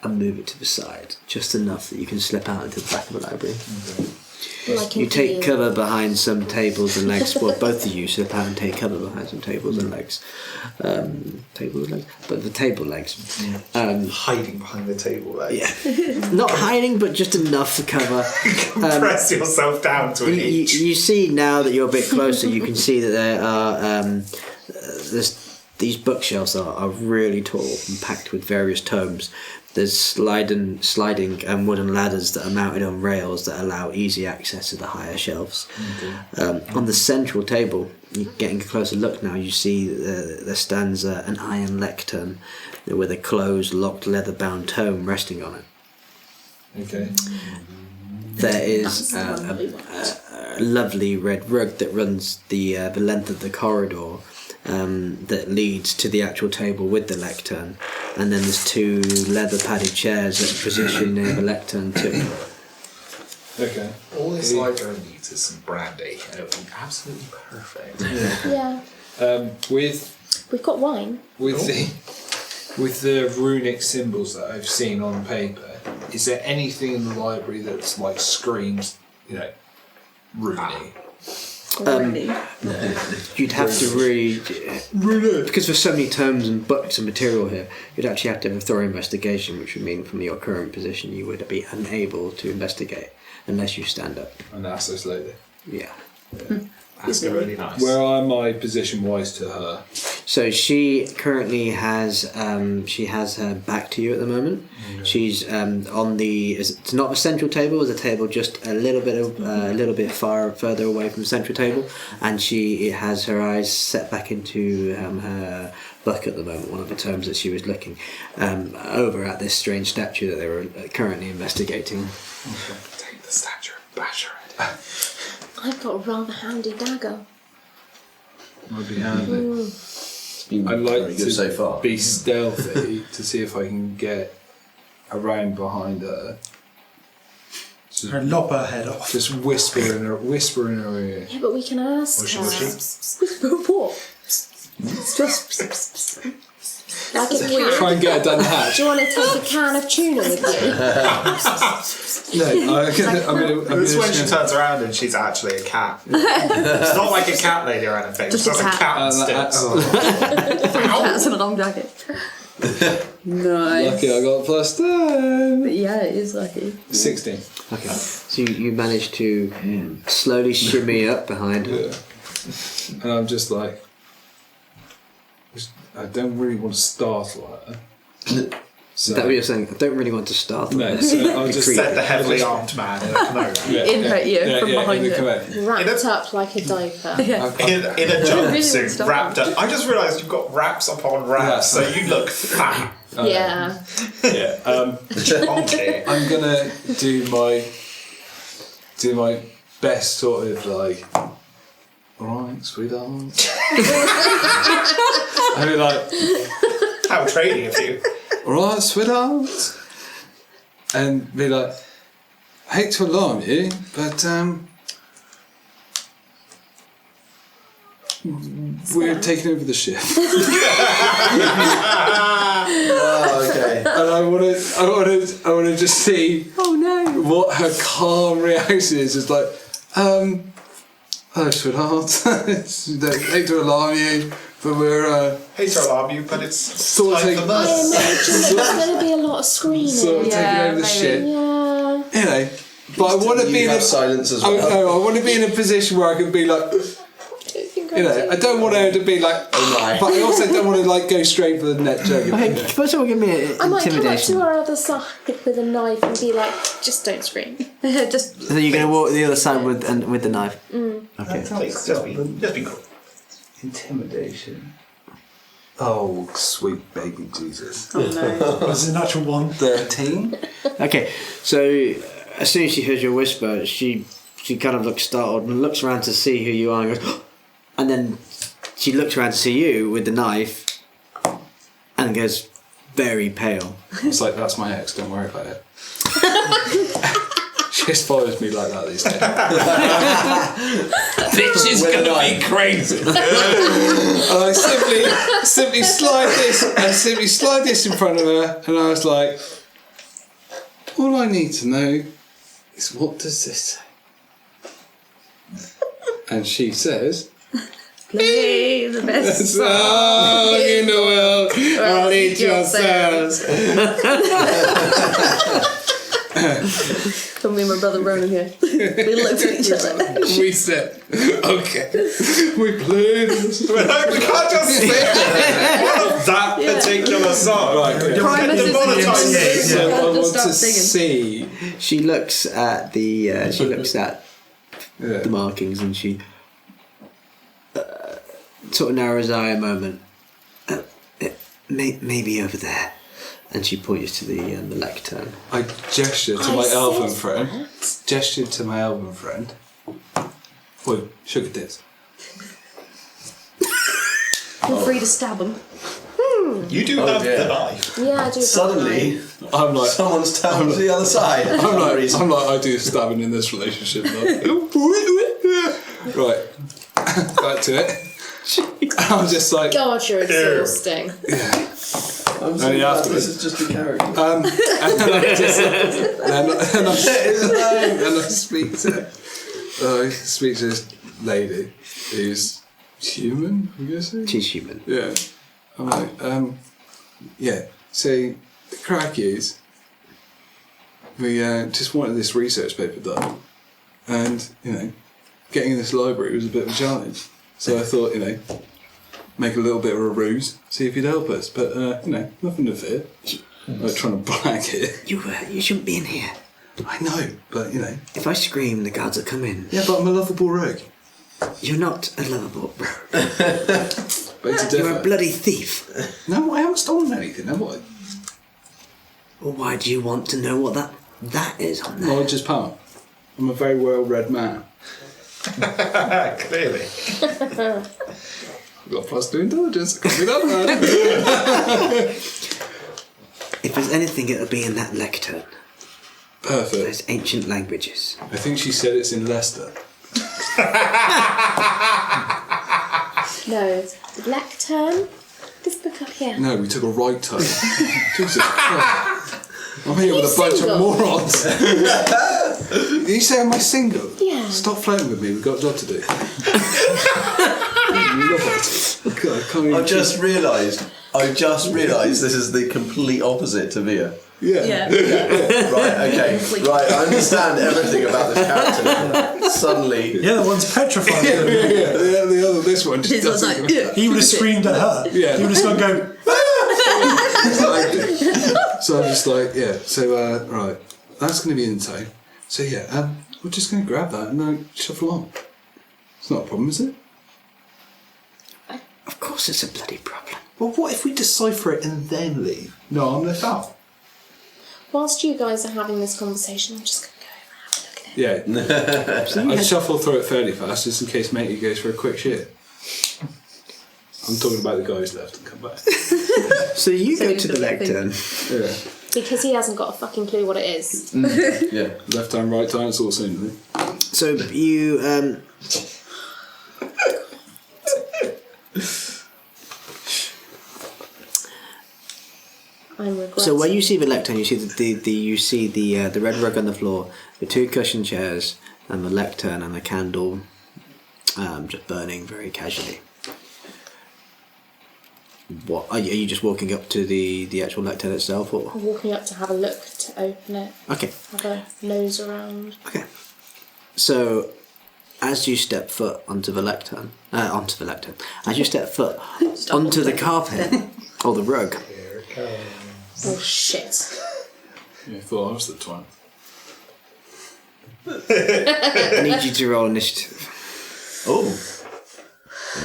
and move it to the side, just enough that you can slip out into the back of the library. Like You in take Eel. cover behind some tables and legs. Well, both of you slip out and take cover behind some tables and legs. Tables and legs, but the table legs. Hiding behind the table there. Yeah, not hiding, but just enough to cover. Press yourself down to an inch. You see now that you're a bit closer, you can see that there are these bookshelves are really tall and packed with various tomes. There's sliding wooden ladders that are mounted on rails that allow easy access to the higher shelves. On the central table, you're getting a closer look now, you see there stands an iron lectern with a closed, locked, leather-bound tome resting on it. Okay. There is a lovely red rug that runs the length of the corridor that leads to the actual table with the lectern, and then there's two leather padded chairs that are positioned near the lectern too. Okay. All this library needs is some brandy, and it would be absolutely perfect. Yeah. With We've got wine. with the runic symbols that I've seen on paper, is there anything in the library that's like screams, you know, runic? You'd have to read, because there's so many tomes and books and material here, you'd actually have to have a thorough investigation, which would mean from your current position you would be unable to investigate unless you stand up. And that's this lady. Yeah. That's really nice. Where am I position wise to her? So she currently has her back to you at the moment. She's on the. It's not the central table. It's a table just a little bit further away from the central table, and she has her eyes set back into her book at the moment. One of the tomes that she was looking over at this strange statue that they were currently investigating. Take the statue and bash her head. I've got a rather handy dagger. Might be handy. It's been I'd like very to good so far. be stealthy to see if I can get around behind her. And lop her head off. Just whisper in her ear. Yeah, but we can ask her. What? Just like a cat. Try and get her down the hatch. Do you want to take a can of tuna with you? No, I'm gonna That's when she turns around and she's actually a cat. It's not like a cat lady or anything. Just It's a not a cat. cat and sticks. Three cats in a long jacket. Nice. Lucky I got plus 10. But yeah, it is lucky. 16. Okay. So you manage to slowly shimmy up behind her. Yeah. And I'm just like, I don't really want to startle her. So, Is that what you're saying? I don't really want to start. no, so I'll just Said the heavily armed man in a kimono. In her ear from behind in the her. command. Wrapped up like a diaper. Yeah. In a really jumpsuit, stop wrapped up. I just realised you've got wraps upon wraps, so you look fat. Yeah. Yeah. Chonky. I'm gonna do my best sort of like, alright, sweetheart. I mean like, How trading of you. alright, sweetheart. And be like, I hate to alarm you, but we're taking over the ship. Oh, okay. And I want to just see. Oh no! What her calm reaction is. It's like, hello, sweetheart. Hate to alarm you, but we're Hate to alarm you, but it's Sort of time take- for I this. imagine there's going to be a lot of screaming. sort of taking over the maybe. shit. Yeah. You know, but I want to be You in have a. silence as I well. want to be in a position where I can be like, you know, I don't want her to be like, my. but I also don't want to like go straight for the net joke. Okay, first of all, give me an I might come up intimidation. to her other side with a knife and be like, just don't scream. Just So you're going to walk the other side with the knife. Okay. Please, just be cool. Intimidation. Oh, sweet baby Jesus. oh no! It's a natural one. 13? Okay. So as soon as she hears your whisper, she kind of looks startled and looks around to see who you are, and goes, and then she looks around to see you with the knife, and goes very pale. It's like, that's my ex, don't worry about it. She just follows me like that these days. Bitch is gonna be crazy. And I simply slide this in front of her, and I was like, all I need to know is, what does this say? And she says, Play the best song. oh, you know well, lead yourselves. Come me and my brother Ronan here. We looked at each other. We said, okay, we played this. We can't just say that particular song. Right, okay. Primus is monotone game. So I Just want start to singing. see. She looks at the Yeah. the markings, and she sort of narrows her eye a moment. Maybe over there, and she points to the lectern. I gestured to I my said elven friend. Gestured to my elven friend. Well, sugar tits. Feel free to stab him. You do have dear. the knife. Yeah, I do. Suddenly, I'm like, someone's turned to the other side. I'm like, I do stabbing in this relationship. Right, back to it. I'm just like, God, you're exhausting. I'm so Only glad afterwards. this is just a character. and then I just, and I speak to this lady who's human, I'm guessing. She's human. Yeah. I'm like, yeah. So the crack is, we just wanted this research paper done, and getting in this library was a bit of a challenge. So I thought, make a little bit of a ruse, see if you'd help us. But nothing to fear. I'm not trying to blag it. You shouldn't be in here. I know, but If I scream, the guards will come in. Yeah, but I'm a lovable rogue. You're not a lovable rogue. But it's a You're a different. bloody thief. No, I haven't stolen anything, have I? Well, why do you want to know what that is on there? Knowledge is power. I'm a very well-read man. Clearly. I've got +2 intelligence. I can't be that man. If there's anything, it'll be in that lectern. Perfect. Those ancient languages. I think she said it's in Leicester. No, it's the lectern. This book up here. No, we took a right turn. Jesus Christ. I'm here with a bunch of single? morons. You say am I single? Yeah. Stop flirting with me, we've got a job to do. God, I can't even I've just realised this is the complete opposite to Via. Yeah. Yeah. Right, okay. Right, I understand everything about this character now. Suddenly. The other one's petrified. The other, this one just His one's doesn't. like, "Ugh." He would have screamed at her. Yeah. He would have just gone, So I'm just like, yeah, so, right, that's going to be in tow. So, yeah, we're just going to grab that and shuffle on. It's not a problem, is it? Of course it's a bloody problem. Well, what if we decipher it and then leave? No, I'm left out. Whilst you guys are having this conversation, I'm just going to go over and have a look at it. Yeah. I shuffle through it fairly fast just in case matey goes for a quick shit. I'm talking about the guy who's left and come back. So you So go you to do the that thing. lectern. Yeah. Because he hasn't got a fucking clue what it is. Yeah. Left time, right time, it's all the same to me. So you I'm regretting. So when you see the lectern, you see the red rug on the floor, the 2 cushion chairs, and the lectern and the candle just burning very casually. What are you just walking up to the actual lectern itself, or I'm walking up to have a look to open it. okay? Have a nose around. Okay. So, as you step foot onto the lectern, as you step foot onto the carpet or the rug, Oh shit. Yeah, I thought I was the twine. I need you to roll initiative. Oh.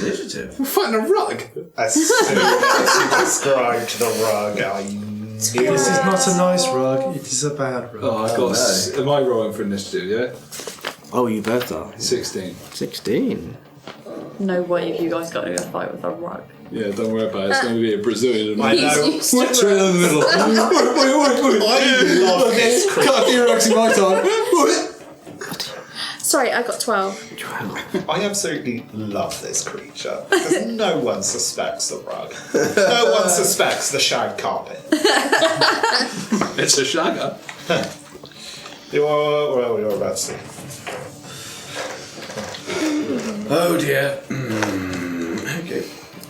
Initiative. We're fighting a rug. As soon as you described the rug, I knew This is not a nice rug, it is a bad rug. Oh, I got. Am I rolling for initiative? Yeah. Oh, you both are. 16. 16. No way have you guys got into a fight with a rug. Yeah, don't worry about it. It's going to be a Brazilian. I know. Used to What's right in the middle? Wait. I love this creature. Can't do rugs in my time. Sorry, I got 12. 12. I absolutely love this creature because no one suspects the rug. No one suspects the shag carpet. It's a shagger. You're about to see. Oh dear. Okay.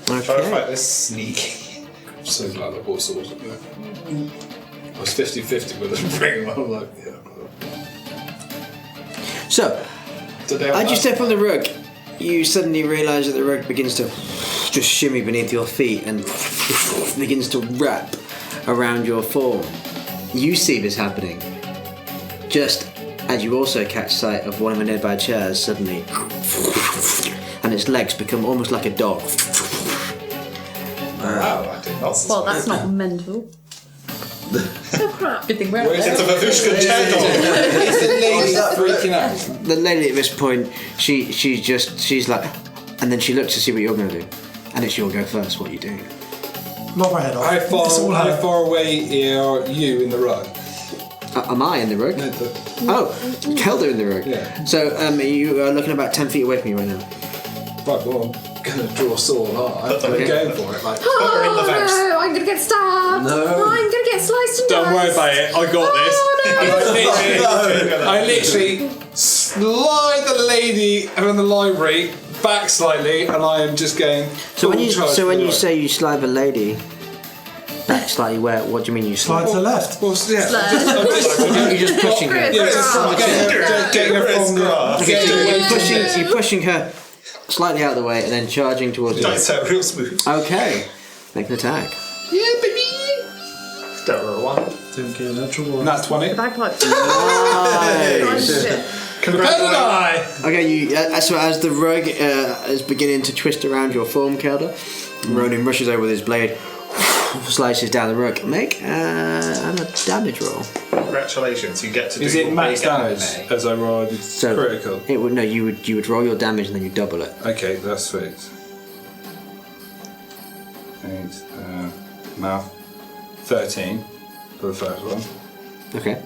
Try to fight this sneaky. I'm so glad I bought swords. I was 50-50 with a ring. I'm like, yeah. So, as you step on the rug, you suddenly realise that the rug begins to just shimmy beneath your feet and begins to wrap around your form. You see this happening, just as you also catch sight of one of the nearby chairs suddenly, and its legs become almost like a dog. Wow, I did not suspect. Well, that's not mental. Oh crap. Good thing we're out It's there. a Babushka chair dog. Is the lady freaking out? The lady at this point, she's like, and then she looks to see what you're going to do, and it's your go first. What are you doing? Lock my head off. It's all How her. far away are you in the rug? Am I in the rug? No, Oh, Kelder in the rug. Yeah. So you are looking about 10 feet away from you right now. Right, well, I'm going to draw a sword, aren't I? I'm going for it. Like, in the vest. Oh no, I'm gonna get stabbed. No. I'm gonna get sliced and don't worry diced. about it. I got this. I literally slide the lady from the library back slightly, and I am just going. So when you full charge when for you the say you slide the lady back slightly, where? What do you mean you Slide slide? to the left. Well, yeah. You're just pushing her. Yeah, just getting her from the. Okay, so Yeah. you're pushing her slightly out of the way and then charging towards you. Dice out real smooth. Okay, make an attack. Yeah, baby. Don't roll one. Don't get a natural one. That's 20. Bagpipes. Nice. Congratulations. Okay, you. So as the rug is beginning to twist around your form, Kelder, Ronan rushes over with his blade, slices down the rug. Make a damage roll. Congratulations, you get to do Is it your max big damage anime. as I rolled So critical? it would no. You would roll your damage and then you double it. Okay, that's sweet. 8, math. 13 for the first one. Okay.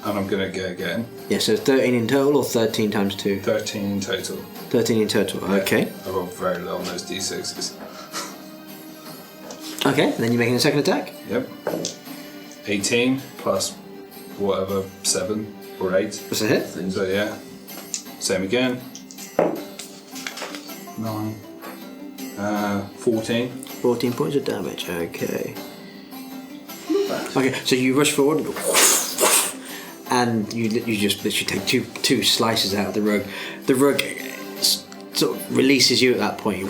And I'm going to go again. Yeah. So 13 in total or 13 times 2? 13 in total. 13 in total. Okay. I rolled very low on those d6s. Okay. And then you're making a second attack. Yep. 18 plus whatever, 7 or 8. That's a hit. So yeah. Same again. 9. 14. 14 points of damage. Okay. Okay, so you rush forward and you just literally take two slices out of the rug. The rug sort of releases you at that point,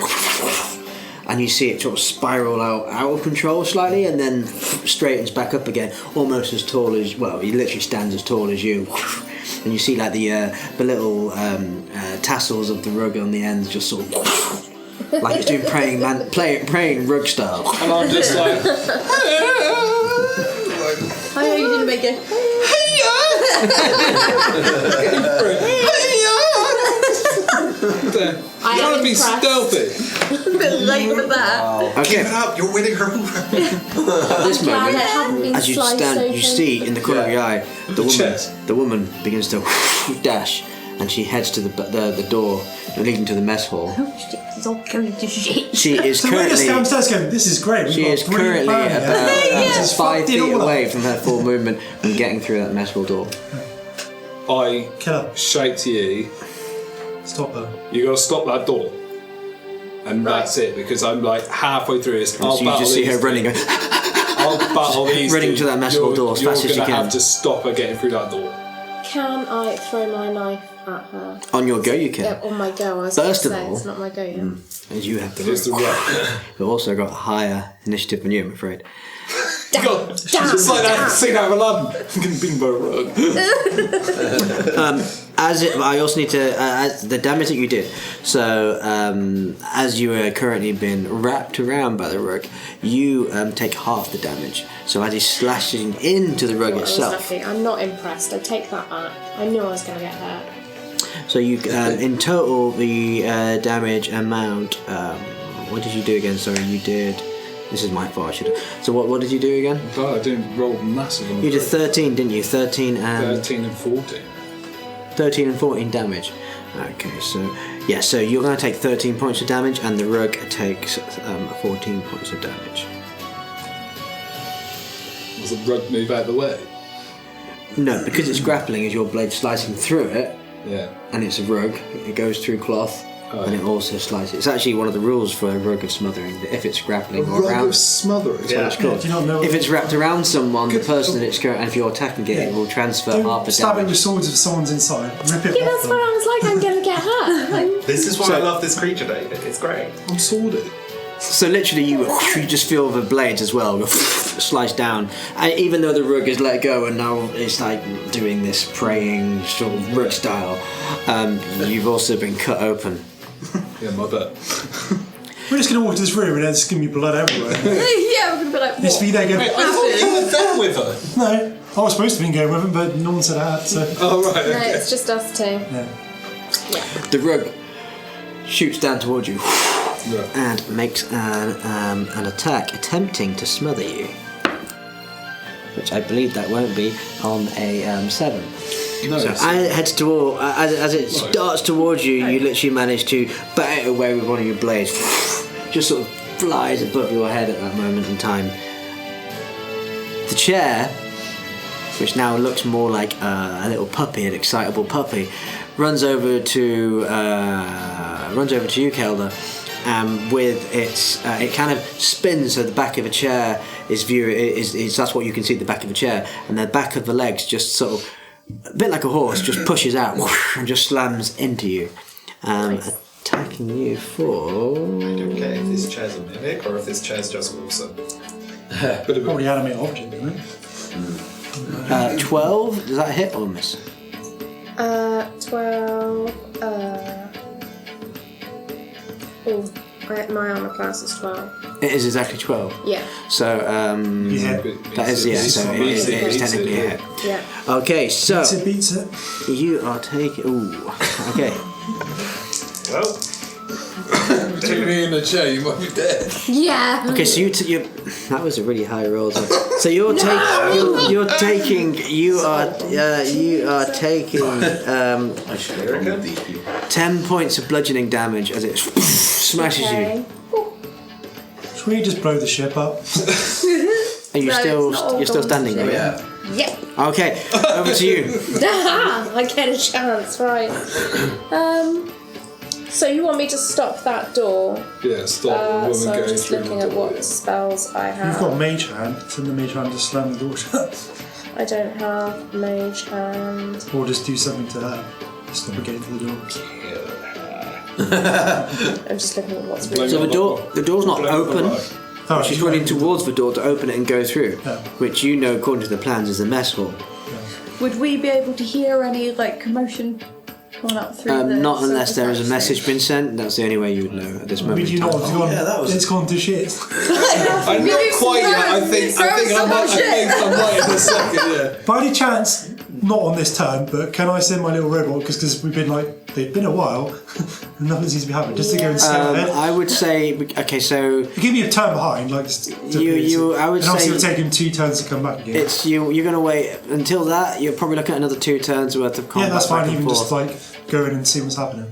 and you see it sort of spiral out of control slightly, and then straightens back up again, almost as tall as he literally stands as tall as you. And you see like the little tassels of the rug on the ends just sort of like it's doing praying rug style. And I'm just like, I know you didn't make it. I trying am to be impressed. stealthy. A bit late for that. Okay. Give it up, you're winning her over. At this Glad moment, I haven't been as you sliced stand, open. you see in the corner of your eye chest. the woman begins to dash, and she heads to the door leading to the mess hall. Oh shit, it's all going to shit. She is So we're just currently downstairs going, this is great. We've she got is a brilliant currently plan here. as 5 fucking feet all up. away from her full movement and getting through that mesh wall door. I Kill her. shout to you, Stop her. you gotta stop that door. And that's it, because I'm like halfway through this. So you just see her running, going, I'll battle these. running to that mesh wall door as fast as you You're gonna can. have to stop her getting through that door. Can I throw my knife at her? On your go, you can. Yeah, on my go. I was First gonna of say, all- it's not my go yet. As you have the It's the rook. rock. You've also got higher initiative than you, I'm afraid. God, it's like that scene out of Aladdin. Bimbo rug. I also need to as the damage that you did. So as you are currently been wrapped around by the rug, you take half the damage. So as he's slashing into the rug I was itself. lucky. I'm not impressed. I take that back. I knew I was going to get hurt. So you in total the damage amount. What did you do again? Sorry, you did. This is my fault. I should have. So what did you do again? God, I didn't roll massive on the You did rook. 13, didn't you? 13 and 13 and 14. 13 and 14 damage. Okay, so yeah, so you're going to take 13 points of damage, and the rug takes 14 points of damage. Was the rug move out of the way? No, because it's grappling, as your blade slicing through it, Yeah. and it's a rug. It goes through cloth, and it also slices. It's actually one of the rules for a rug of smothering that if it's grappling or Rug around, of smothering. that's what it's called. Do you not know If what- it's wrapped around someone, the Good. person that it's going, and if you're attacking it, it will transfer half Don't the stab it damage. with swords if someone's inside. Rip it Yeah, off that's them. what I was like. I'm going to get hurt. This is why I love this creature, David. It's great. I'm sworded. So literally, you just feel the blades as well go slice down, and even though the rug is let go and now it's like doing this praying sort of rug style, you've also been cut open. Yeah, my bet. We're just going to walk to this room and there's going to be blood everywhere. Yeah, we're gonna be like, This what? be there going, I thought you were there with her. no, I was supposed to be going with him, but no one said that, so. Oh, right. No, Okay. it's just us two. Yeah. The rug shoots down towards you Yeah. and makes an attack, attempting to smother you. Which I believe that won't be on a 7. No, So it's- as it heads toward, as it starts towards you, you literally manage to bat it away with one of your blades. Just sort of flies above your head at that moment in time. The chair, which now looks more like a little puppy, an excitable puppy, runs over to you, Kelda. With its, it kind of spins, so the back of a chair is that's what you can see, the back of a chair, and the back of the legs just sort of, a bit like a horse, just pushes out and just slams into you, attacking you for. I don't care if this chair's a mimic or if this chair's just awesome. Probably animate object, isn't it? 12. Does that hit or miss? 12. My armor class is 12. It is exactly 12. Yeah. So Yeah. that is so it is technically a hit. Yeah. Okay, so Beats it. you are taking. Ooh. Okay. Well, Take me in the chair, you might be dead. Yeah. Okay, so you that was a really high roll. So you're taking 10 points of bludgeoning damage as it smashes Okay. Should we just blow the ship up? you. Are you No, still it's not all you're still gone standing to there? shit. Yeah. Yeah. Okay, over to you. I get a chance, right. So you want me to stop that door? Yeah, stop the woman So I'm going just through looking the at door. what spells I have. You've got mage hand. Send the mage hand to slam the door shut. I don't have mage hand. Or just do something to her. Stop her getting to the door. I'm just looking at what's Blame written. So the door's not open. Oh, She's running towards the door to open it and go through, Yeah. which you know, according to the plans, is the mess hall. Would we be able to hear any like commotion coming up through the Not unless surface there is a actually? message been sent. That's the only way you would know at this moment. Would you in not time. have gone? yeah, that was- It's gone to shit. I'm not quite yet. I think I might in a second. Yeah. By any chance, not on this turn, but can I send my little robot? Because we've been like, they've been a while, and nothing seems to be happening. Just to go and scare ahead. I would say, okay, so Give me a turn behind, like just I would and obviously say it'll take him 2 turns to come back again. it's you're going to wait until that. You're probably looking at another 2 turns worth of Yeah, combat. that's back fine. and Even just forth. like go in and see what's happening,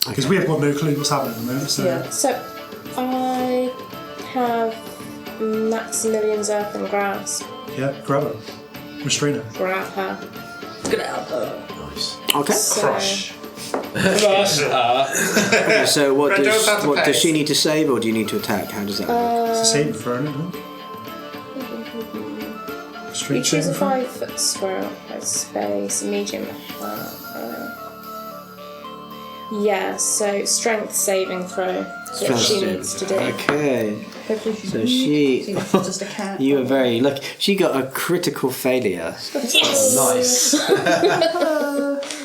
because we have got no clue what's happening at the moment. So Yeah. So I have Maximilian's earthen grasp. Yeah, grab her. Restrain her. Grab her. Grab her. Nice. Okay. So, Crush. Okay, so what Brenda about to does pay. she need to save, or do you need to attack? How does that work? It's a saving throw, isn't it? you Straight choose a saving throw. 5-foot square at space, medium. Yeah, so strength saving throw that Strength she saving needs to throw. do. Okay. Hopefully she's So she's just a cat. You are very lucky. She got a critical failure. Yes! Nice.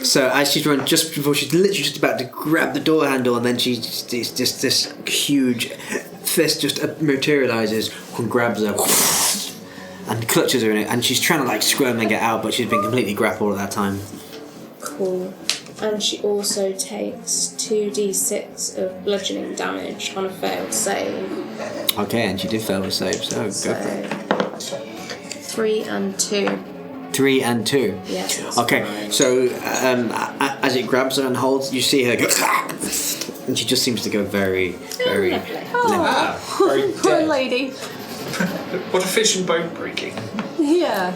So as she's run, just before she's literally just about to grab the door handle, and then she's just this huge fist just materializes and grabs her and clutches her in it, and she's trying to like squirm and get out, but she's been completely grappled at that time. Cool. And she also takes 2d6 of bludgeoning damage on a failed save. Okay, and she did fail the save, so go for it. 3 and 2. 3 and 2. Yes. that's Okay, fine. so as it grabs her and holds, you see her go, and she just seems to go very, very limp. Very Poor dead. lady. What a fish and bone breaking. Yeah.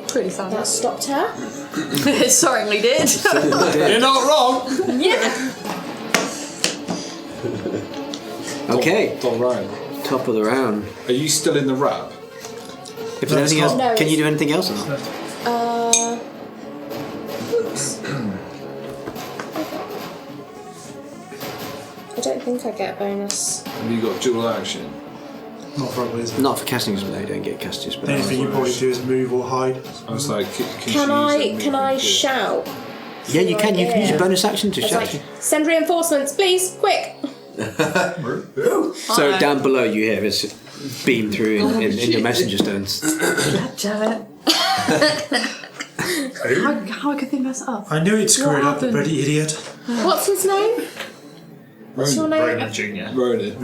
Pretty sad. That stopped her. It certainly did. You're not wrong. Yeah. Okay, All right. top of the round. Are you still in the wrap? If there's anything else, No, can you it's- do anything else or not? Oops. I don't think I get a bonus. Have you got dual action? Not for a wizard. Not for casting a spell, you don't get casting a The spell. only thing you probably do is move or hide. I was like, can she Can use that I movement? shout? Yeah, you can. You can use your bonus action to It's shout. like, send reinforcements, please, quick! So down below you hear this beam through in your messenger stones. God damn it. How could they mess it up? I knew it screwed What up, the happened? bloody idiot. What's his name? What's your name? Ronan Jr. Ronan.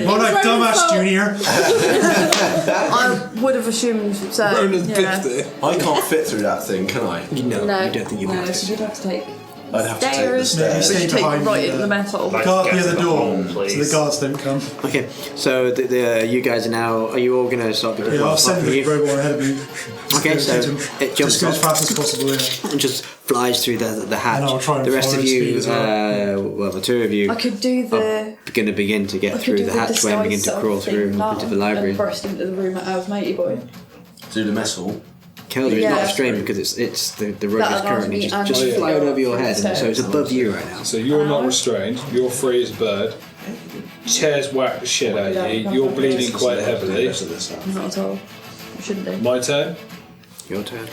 What a dumbass, Junior! I would have assumed so. Ronan's Yeah. 50. I can't fit through that thing, can I? No, No. you don't think you No, want so to. you'd have to take I'd have to take the stairs. Maybe stairs. stay Which take behind right the, into the metal. Like- Guard Get near to the the door, hole, so please. the guards don't come. Okay, so you guys are now. Are you all going to start? Yeah, I'll send the robot ahead of me. Okay, so it jumps Just go as off fast as possible, yeah. and just flies through the hatch. And I'll try and The rest follow of its you, speed as well. well, the two of you, I could do the. are going to begin to I get could through do the hatchway and begin to disguise crawl self through thing now into the library. And burst into the room that I was matey boy. Do the mess hall. Kelder is Yeah. not restrained because it's the rug That is allows currently me just and flying you over your from head, the and so it's stairs. above you right now. So you're not restrained, you're free as a bird. Chairs whack the shit out of you, you're bleeding quite heavily. Not at all. I shouldn't do. My turn? Your turn.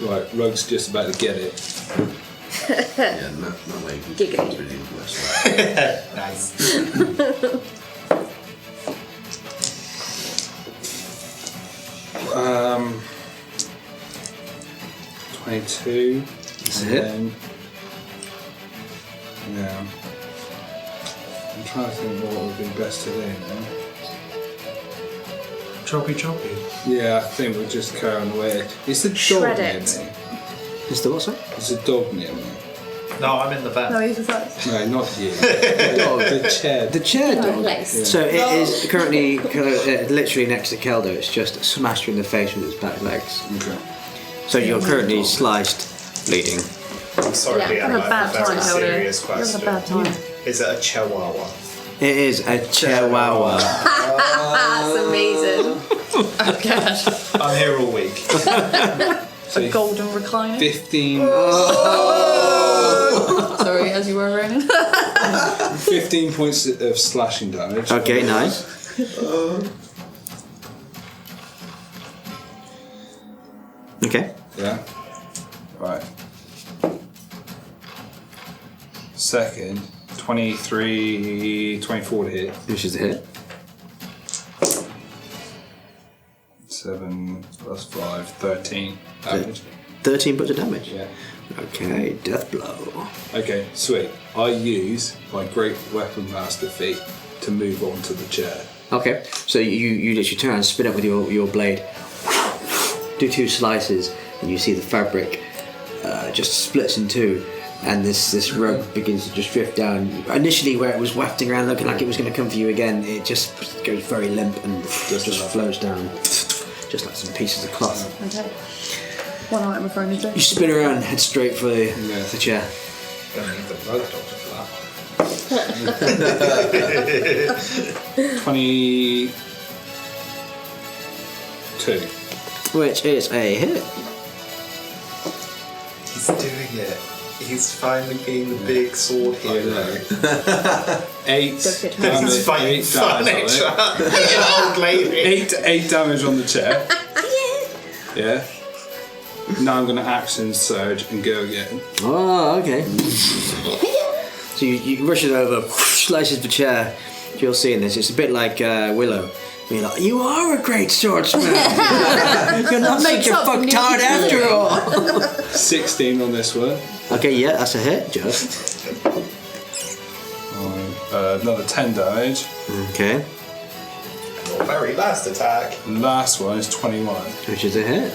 Right, Rug's just about to get it. Yeah, no way. Giggity. Really mess Nice. 22. That's and it. then- yeah. I'm trying to think what would be best to do now. Choppy choppy. Yeah, I think we'll just carry on the way. Is the dog Shred near it. me? Is the what, sir? Is the dog near me? No, I'm in the van. No, he's the first. No, not you. The dog, the chair. The chair dog. Place. So it is currently literally next to Kelder. It's just smashed her in the face with its back legs. Okay. So you're currently sliced, bleeding. I'm sorry, Yeah, Leanne, Having a I bad have a very time, Helder. serious You're having a question. bad time. Is it a chihuahua? It is a chihuahua. That's amazing. Oh god. I'm here all week. So A golden recliner. 15, Sorry, as you were running. 15 points of slashing damage. Okay, nice. Okay. Yeah. Right. Second, 23, 24 to hit. Which is a hit. 7 plus 5, 13 damage. 13 points of damage. Yeah. Okay, death blow. Okay, sweet. I use my great weapon master feat to move on to the chair. Okay, so you literally turn and spin it with your blade. Do 2 slices, and you see the fabric just splits in two, and this rug begins to just drift down. Initially, where it was wafting around, looking like it was going to come for you again, it just goes very limp and just flows down, just like some pieces of cloth. Okay. One item of furniture. You spin around, head straight for the chair. Don't need the rug doctor for that. 22. Which is a hit. He's doing it. He's finally being the big sword hero. 8 get damage. He's fighting 8 damage on furniture. it. An old lady. 8 damage on the chair. Yeah. Now I'm going to action surge and go again. Oh, okay. So you rush it over, slices the chair. You'll see in this, it's a bit like Willow. You're like, you are a great swordsman. You're not such a fucktard after all. 16 on this one. Okay, yeah, that's a hit, just. Another 10 damage. Okay, Your very last attack. Last one is 21. which is a hit.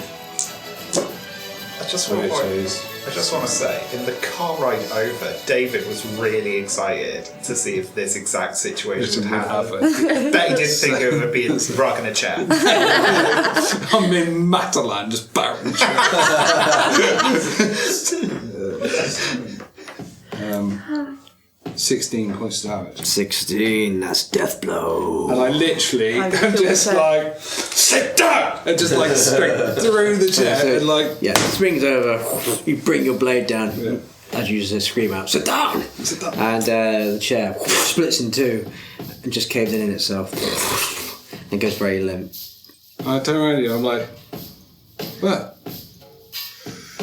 I just want to say, in the car ride over, David was really excited to see if this exact situation would happen. Bet he didn't think it would be a rug and a chair. I'm in Matalan, just barreling. 16 points of damage. 16, that's death blow. And I literally I am feel just the like, sit down! And just like straight through the chair and like, Yeah, it swings over, you bring your blade down. As you just scream out, sit down! sit down. And the chair splits in two and just caves in itself. And goes very limp. I turn around to you, I'm like, what?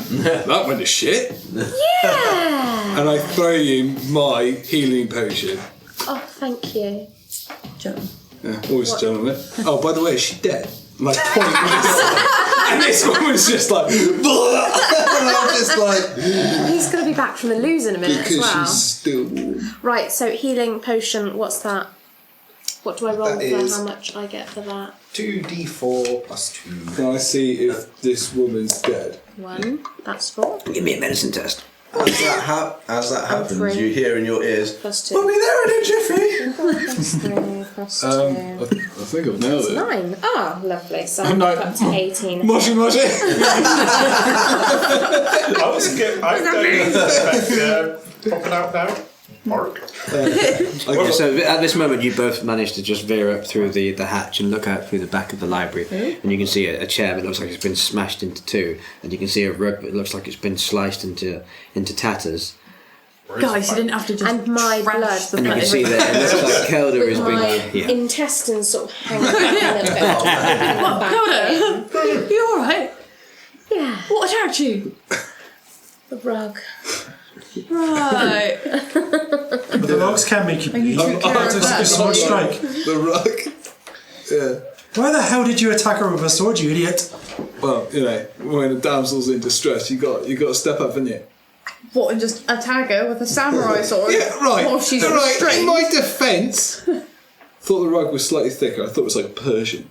That went to shit. Yeah! And I throw you my healing potion. Oh, thank you. Gentlemen. Yeah, always a gentleman. Oh, by the way, is she dead? I'm like, point with the door. And this one was just like, and I'm just like, He's going to be back from the lose in a minute because as well. she's still warm. Right, so healing potion, what's that? What do I roll That for is- how much I get for that? 2d4 plus 2. Can I see if this woman's dead? 1, that's 4. Give me a medicine test. As that happens, three. you hear in your ears, Plus 2. "We'll be there in a jiffy." Plus 3, plus 2. I think I've nailed it. 9. Ah, lovely. So I'm I'm like, up to 18. Moshi moshi. I don't expect popping out now. Mark. Okay, so at this moment, you both manage to just veer up through the hatch and look out through the back of the library, and you can see a chair that looks like it's been smashed into two, and you can see a rug that looks like it's been sliced into tatters. Guys, you didn't have to just And my trash blood. the And you can place. see that it looks like Kelda is My being. intestines sort of hanging back a little bit. Back in. You alright? Yeah, What attacked you? the rug. Right. But the logs can make you And you bleed. took care of It's a that. sword strike. The rug. Yeah. Why the hell did you attack her with a sword, you idiot? Well, you know, when a damsel's in distress, you got to step up, haven't you? What, and just attack her with a samurai sword? Yeah, right. While she's right. In restrained? my defence, thought the rug was slightly thicker. I thought it was like Persian.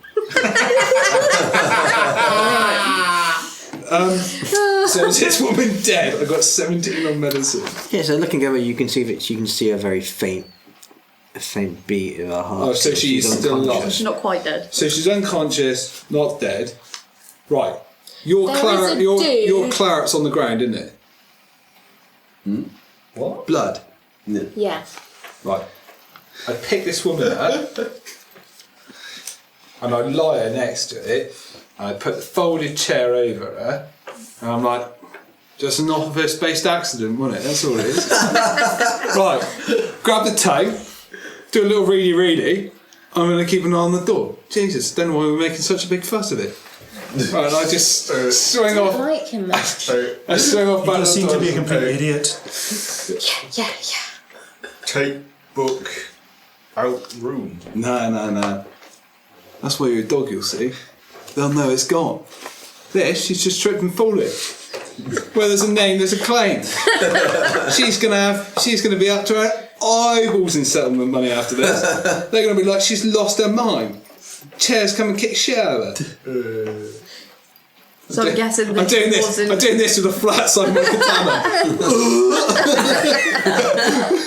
So is this woman dead? I got 17 on medicine. Yeah, so looking over, you can see a very faint beat of her heart. Oh, so she's still unconscious. alive. She's not quite dead. So she's unconscious, not dead. Right. Your There claret, is a your dude- claret's on the ground, isn't it? What? Blood. Yeah. Right. I pick this woman up and I lie her next to it and I put the folded chair over her and I'm like, just an office-based accident, wasn't it? That's all it is. Right. Grab the tape, do a little reedy. I'm going to keep an eye on the door. Jesus, don't know why we're making such a big fuss of it. Right, and I just swing I off. like him much. I swing off You back just to seem the to be a door. complete idiot. Yeah. Take book out room. No. That's why you're a dog, you'll see. They'll know it's gone. This, she's just tripped and fallen. Where there's a name, there's a claim. She's gonna be up to her eyeballs in settlement money after this. They're gonna be like, she's lost her mind. Chairs come and kick shit out of her. So I'm guessing I'm doing this. wasn't. I'm doing this with a flat side of my katana.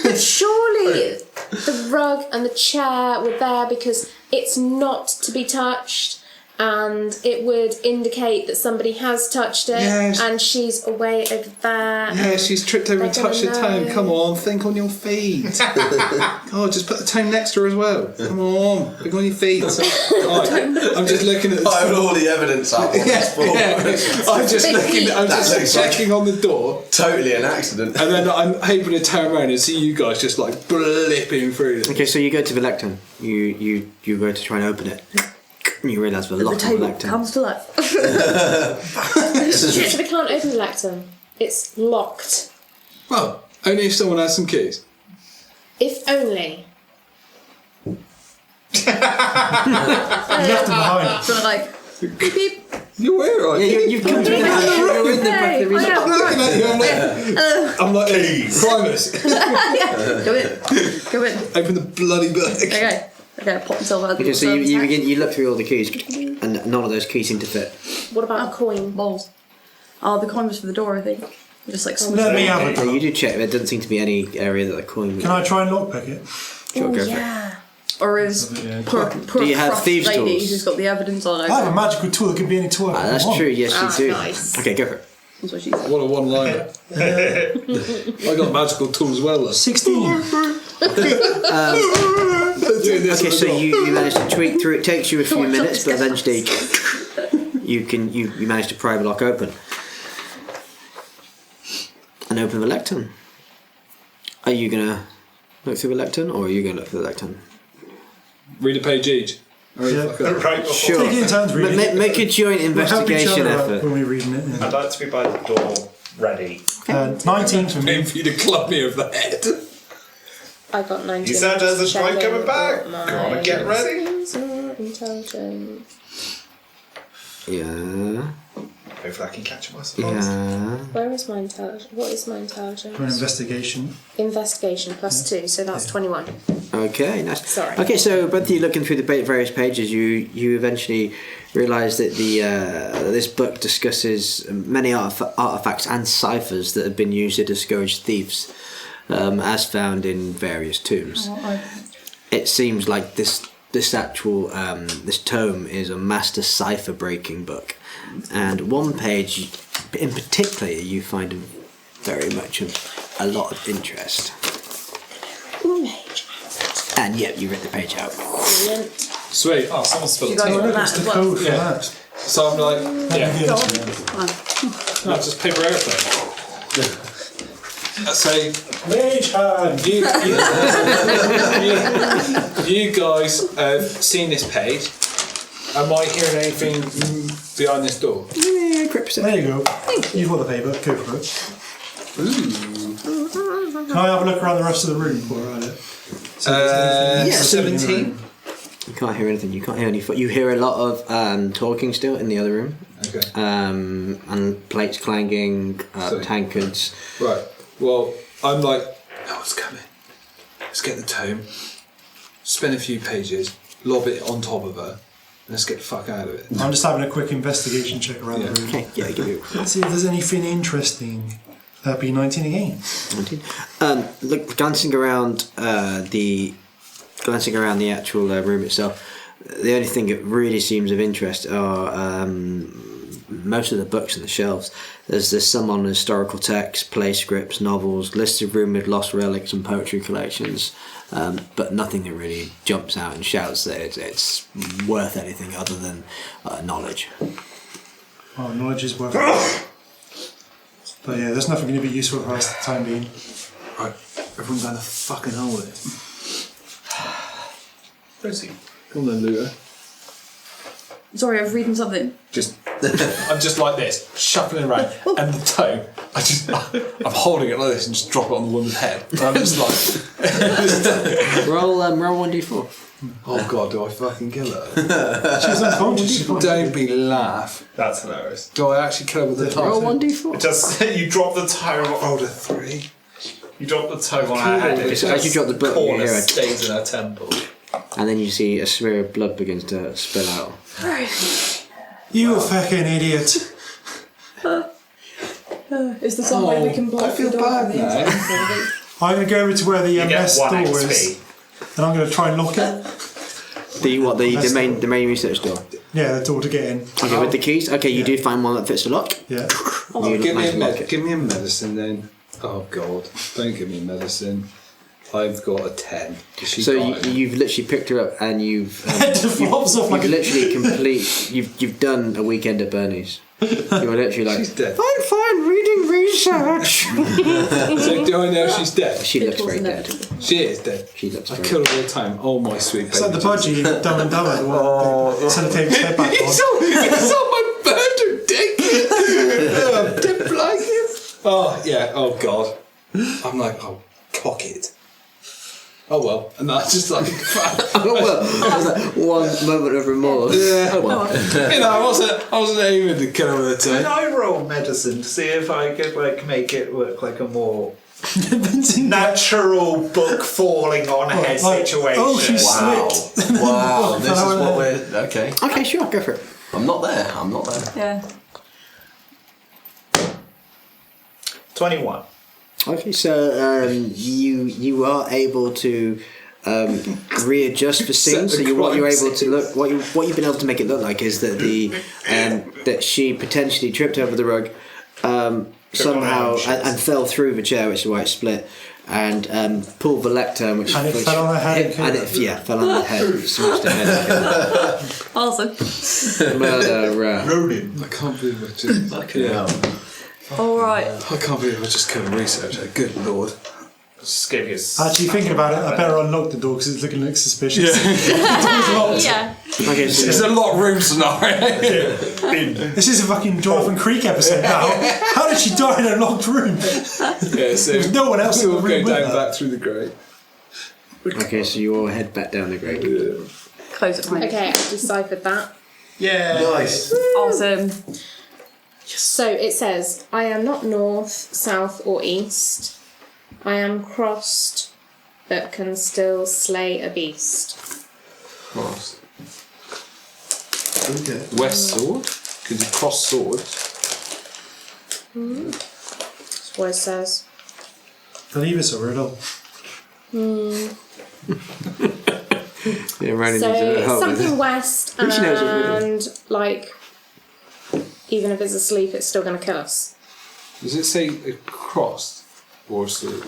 But surely the rug and the chair were there because it's not to be touched, and it would indicate that somebody has touched it, Yes. and she's away over there. Yeah, she's tripped over and They're gonna touched the tome. know. Come on, think on your feet. God, just put the tome next to her as well. Come on, think on your feet. God, I'm just looking at the I have all the evidence up on this board. I'm just looking. I'm That just looks like- checking on the door, Totally an accident. and then I'm able to turn around and see you guys just like blipping through. Okay, so you go to the lectern. You go to try and open it. And you realise we're The locked on the table lectern. comes to life. So they can't open the lectern. It's locked. Well, only if someone has some keys. If only. Left them behind. So like, beep beep. You're where, right? Yeah, you've come to the house. You're in the Hey, back. I am, I'm looking at you. I'm like Primus. Go in. Go in. Open the bloody book. Okay. Okay, I pop myself out. Okay, so you look through all the keys, and none of those keys seem to fit. What about a coin? Balls. Oh, the coin was for the door, I think. Just like Let me have Yeah, it. you do check. There doesn't seem to be any area that the coin would. Can I try and lockpick it? Sure, go for it. Yeah. Or is Yeah. poor Do you have crushed thieves' lady tools? who's got the evidence on it. I have a magical tool that could be any tool. I That's want. true. Yes, you do. Nice. Okay, go for it. That's what she said. What a one-liner. I got magical tools as well. Though. 16. Doing this Okay, on the so door. you manage to tweak through. It takes you a few minutes, but eventually you manage to pry the lock open and open the lectern. Are you gonna look through the lectern, or are you gonna look through the lectern? Read a page each. Yeah. Right before. Sure. Take it in turns reading it. Make a joint We'll help each investigation other out effort. when we're reading it. I'd like to be by the door, ready. 19 for Aim me. for you to club me over the head. I got 19. You said there's a Checking droid coming back. my Gotta get ready. Intelligence. Yeah. Hopefully I can catch myself. Yeah. Where is my intelligence? What is my intelligence? For an investigation. Investigation +2, so that's 21. Okay, nice. Sorry. Okay, so both of you looking through the various pages, you eventually realise that this book discusses many artifacts and ciphers that have been used to discourage thieves, as found in various tombs. It seems like this actual this tome is a master cipher breaking book, and one page in particular you find very much of a lot of interest. And yep, you read the page out. Brilliant. Sweet. Oh, someone spilled You guys tea. want that It's as the well? code for Yeah. that. So I'm like, yeah. Yeah. Go on. No, it's just paper airplane. So Mage hand! you guys have seen this page. Am I hearing anything behind this door? Yeah, quick perception. There you go. You've got the paper. Go for it. Can I have a look around the rest of the room before I read it? So if there's anything interesting in the 17. room. You can't hear anything. You can't hear any. You hear a lot of talking still in the other room, Okay. and plates clanging, So- tankards. Right. Well, I'm like, no one's coming. Let's get the tome, spin a few pages, lob it on top of her, and let's get the fuck out of it. I'm just having a quick investigation check around Yeah. the room. Okay, yeah, give you. Let's see if there's anything interesting. B19 again. Look, glancing around the actual room itself, the only thing that really seems of interest are most of the books on the shelves. There's some on historical texts, play scripts, novels, lists of rumoured lost relics and poetry collections, but nothing that really jumps out and shouts that it's worth anything other than knowledge. Oh, knowledge is worth it. But yeah, there's nothing going to be useful for us at the time being. Right. Everyone down the fucking hole there. Proceed. Come on then, Ludo. Sorry, I was reading something. I'm just like this, shuffling around, and the tome, I'm holding it like this and just drop it on the woman's head. And I'm just like, roll 1d4. oh god, do I fucking kill her? She's unconscious. She's not- Don't be laugh. That's hilarious. Do I actually kill her with the Roll tome? 1d4. Just you drop the tome. Rolled a 3. You drop the tome on her head. So as you drop the book, you corner hear a stays in her temple. And then you see a smear of blood begins to spill out. You fucking idiot. Is there some way we can block I feel the door bad from the now. inside? I'm going to go over to where the You get MS 1 door XP. is, and I'm going to try and lock it. The main research door. Yeah, the door to get in. Okay, with the keys. Okay, you do find one that fits the lock. Yeah. You Give manage to lock me it. give me a medicine then. Oh God! Don't give me medicine. I've got a 10. Is she So dying? you've literally picked her up and you've It flops off like you've a... literally complete. You've done a weekend at Bernie's. You're literally like, She's dead. I'm fine reading research. So do I know she's dead? She looks It very wasn't dead. it. She is dead. She looks I very kill her all the time. Oh my sweet baby. It's like the budgie in Dumb and Dumber, the one that sellotape's head back on. It's on my bird dick. Oh, I'm dead like him. Oh yeah. Oh God. I'm like, oh, cock it. Oh well, and that's just like, Oh well, that was like one moment of remorse. yeah. Oh well. You know, I wasn't aiming to kill her with a Can 10. I roll medicine to see if I could like make it look like a more Convincing natural book falling on head like, situation? oh, she Wow. slipped. Wow. This is Fell what over. we're. Okay. Okay, sure, go for it. I'm not there. Yeah. 21. Okay, so you are able to readjust the scene. So what you're able to look, what you've been able to make it look like is that that she potentially tripped over the rug somehow and fell through the chair, which is why it split, and pulled the lectern, which And it fell on her head and and killed it fell on her head, smashed her head. Awesome. Murder. I can't believe I just. Fucking hell. Alright. I can't believe I just killed a researcher. Good lord. Just give you Actually, thinking about it, I better unlock the door because it's looking like suspicious. The door's locked. Yeah. Okay, so It's a locked room scenario. This is a fucking Jonathan Creek episode now. How did she die in a locked room? Yeah, so There's no one else in the we'll room go with down her. back through the grate. okay, so you all head back down the grate. Close it, mate. Okay, I've deciphered that. Yeah. Nice. Awesome. So it says, I am not north, south, or east. I am crossed, but can still slay a beast. Cross. Okay. West sword? Could you cross swords? That's what it says. Believe it's a riddle. Yeah, Ryan So needs a help with something this. west, Who she knows what riddle? and like, even if it's asleep, it's still going to kill us. Does it say a crossed or a sword?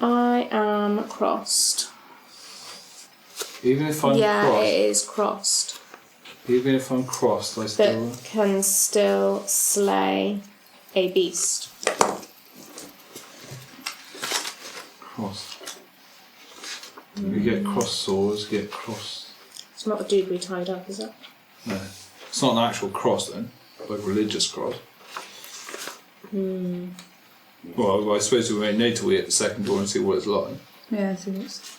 I am crossed. Even if I'm Yeah, crossed. it is crossed. Even if I'm crossed, I still. But can still slay a beast. Crossed. You get crossed swords, you get crossed. It's not the dude we tied up, is it? No. It's not an actual cross then, like religious cross. Well, I suppose we may need to wait at the second door and see what it's like. Yeah, see what's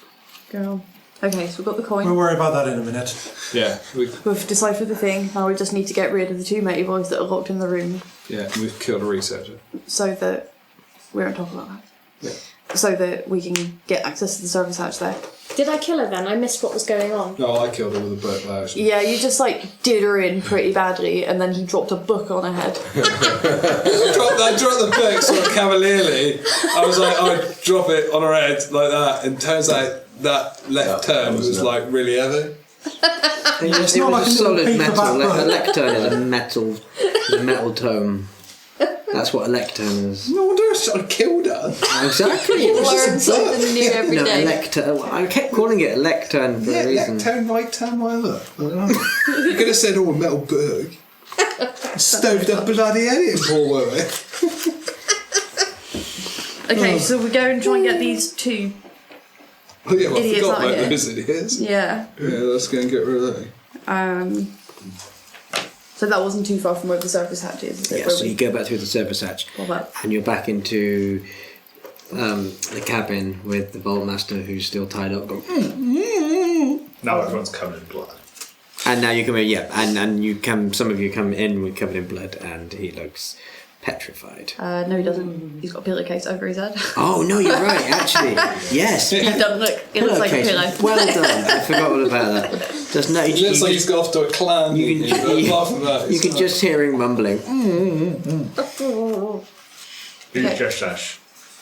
going on. Okay, so we've got the coin. We'll worry about that in a minute. Yeah, We've deciphered the thing. Now we just need to get rid of the two matey boys that are locked in the room we've killed a researcher. so that we're on top of that. Yeah. So that we can get access to the service hatch there. Did I kill her then? I missed what was going on. No, I killed her with a book actually. Yeah, you just like did her in pretty badly and then he dropped a book on her head. I dropped the book sort of cavalierly. I was like, I'd drop it on her head like that, and turns out that left turn was like really heavy. It's It not was like a solid paperback metal. Like, a book. lectern is a metal tome. That's what a lectern is. No wonder I killed her. Exactly. Learn something new every No, a day. lectern. I kept calling it a lectern for a reason. left turn, right turn, whatever. I don't know. You could have said, oh, a metal book. Stoved up bloody head in, poor woman. Okay, so we go and try and get these two. Oh yeah, well, I Idiots forgot out about here. those idiots. Yeah. Yeah, let's go and get rid of them. So that wasn't too far from where the service hatch is it? Yeah, Where so we- you go back through the service hatch, What about- and you're back into the cabin with the vault master who's still tied up. Going, Now everyone's covered in blood. And now you come in, yeah, and you come. Some of you come in with covered in blood, and he looks petrified. No, he doesn't. He's got a pillowcase over his head. Oh no, you're right. Actually, yes. He doesn't look. It looks like a pillow. Well done. I forgot all about that. Just no. It looks like he's got off to a clan. You can, meeting, but apart from that, you it's can not. just hear him mumbling.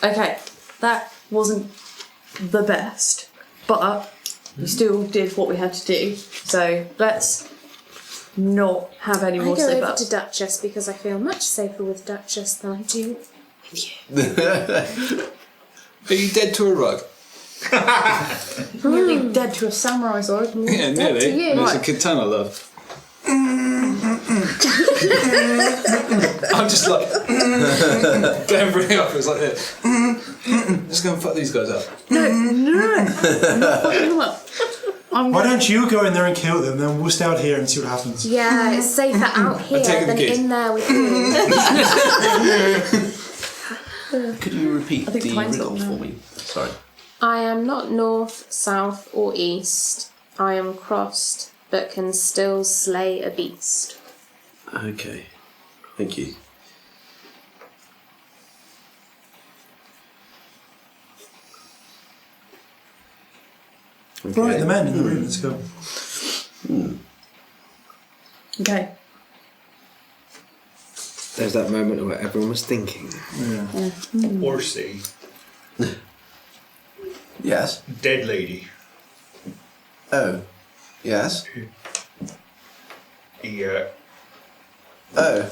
Okay, that wasn't the best, but we still did what we had to do. So let's not have any I more go slip over ups. to Duchess because I feel much safer with Duchess than I do with you. Are you dead to a rug? Nearly dead to a samurai sword. Yeah, Dead nearly. to you. And it's a Right. katana, love. I'm just like don't bring it up. It's like this. Just go and fuck these guys up. No, I'm not fucking them up. Why don't you go in there and kill them, then we'll stay out here and see what happens. Yeah, it's safer out here taking the than keys. in there with you. Could you repeat I think the mine's riddle got for one me? Sorry. I am not north, south, or east. I am crossed, but can still slay a beast. Okay. Thank you. Right, the men in the room, let's go. Okay. There's that moment where everyone was thinking. Horsey. Yes. Dead lady. Oh. Yes. Yeah. Oh.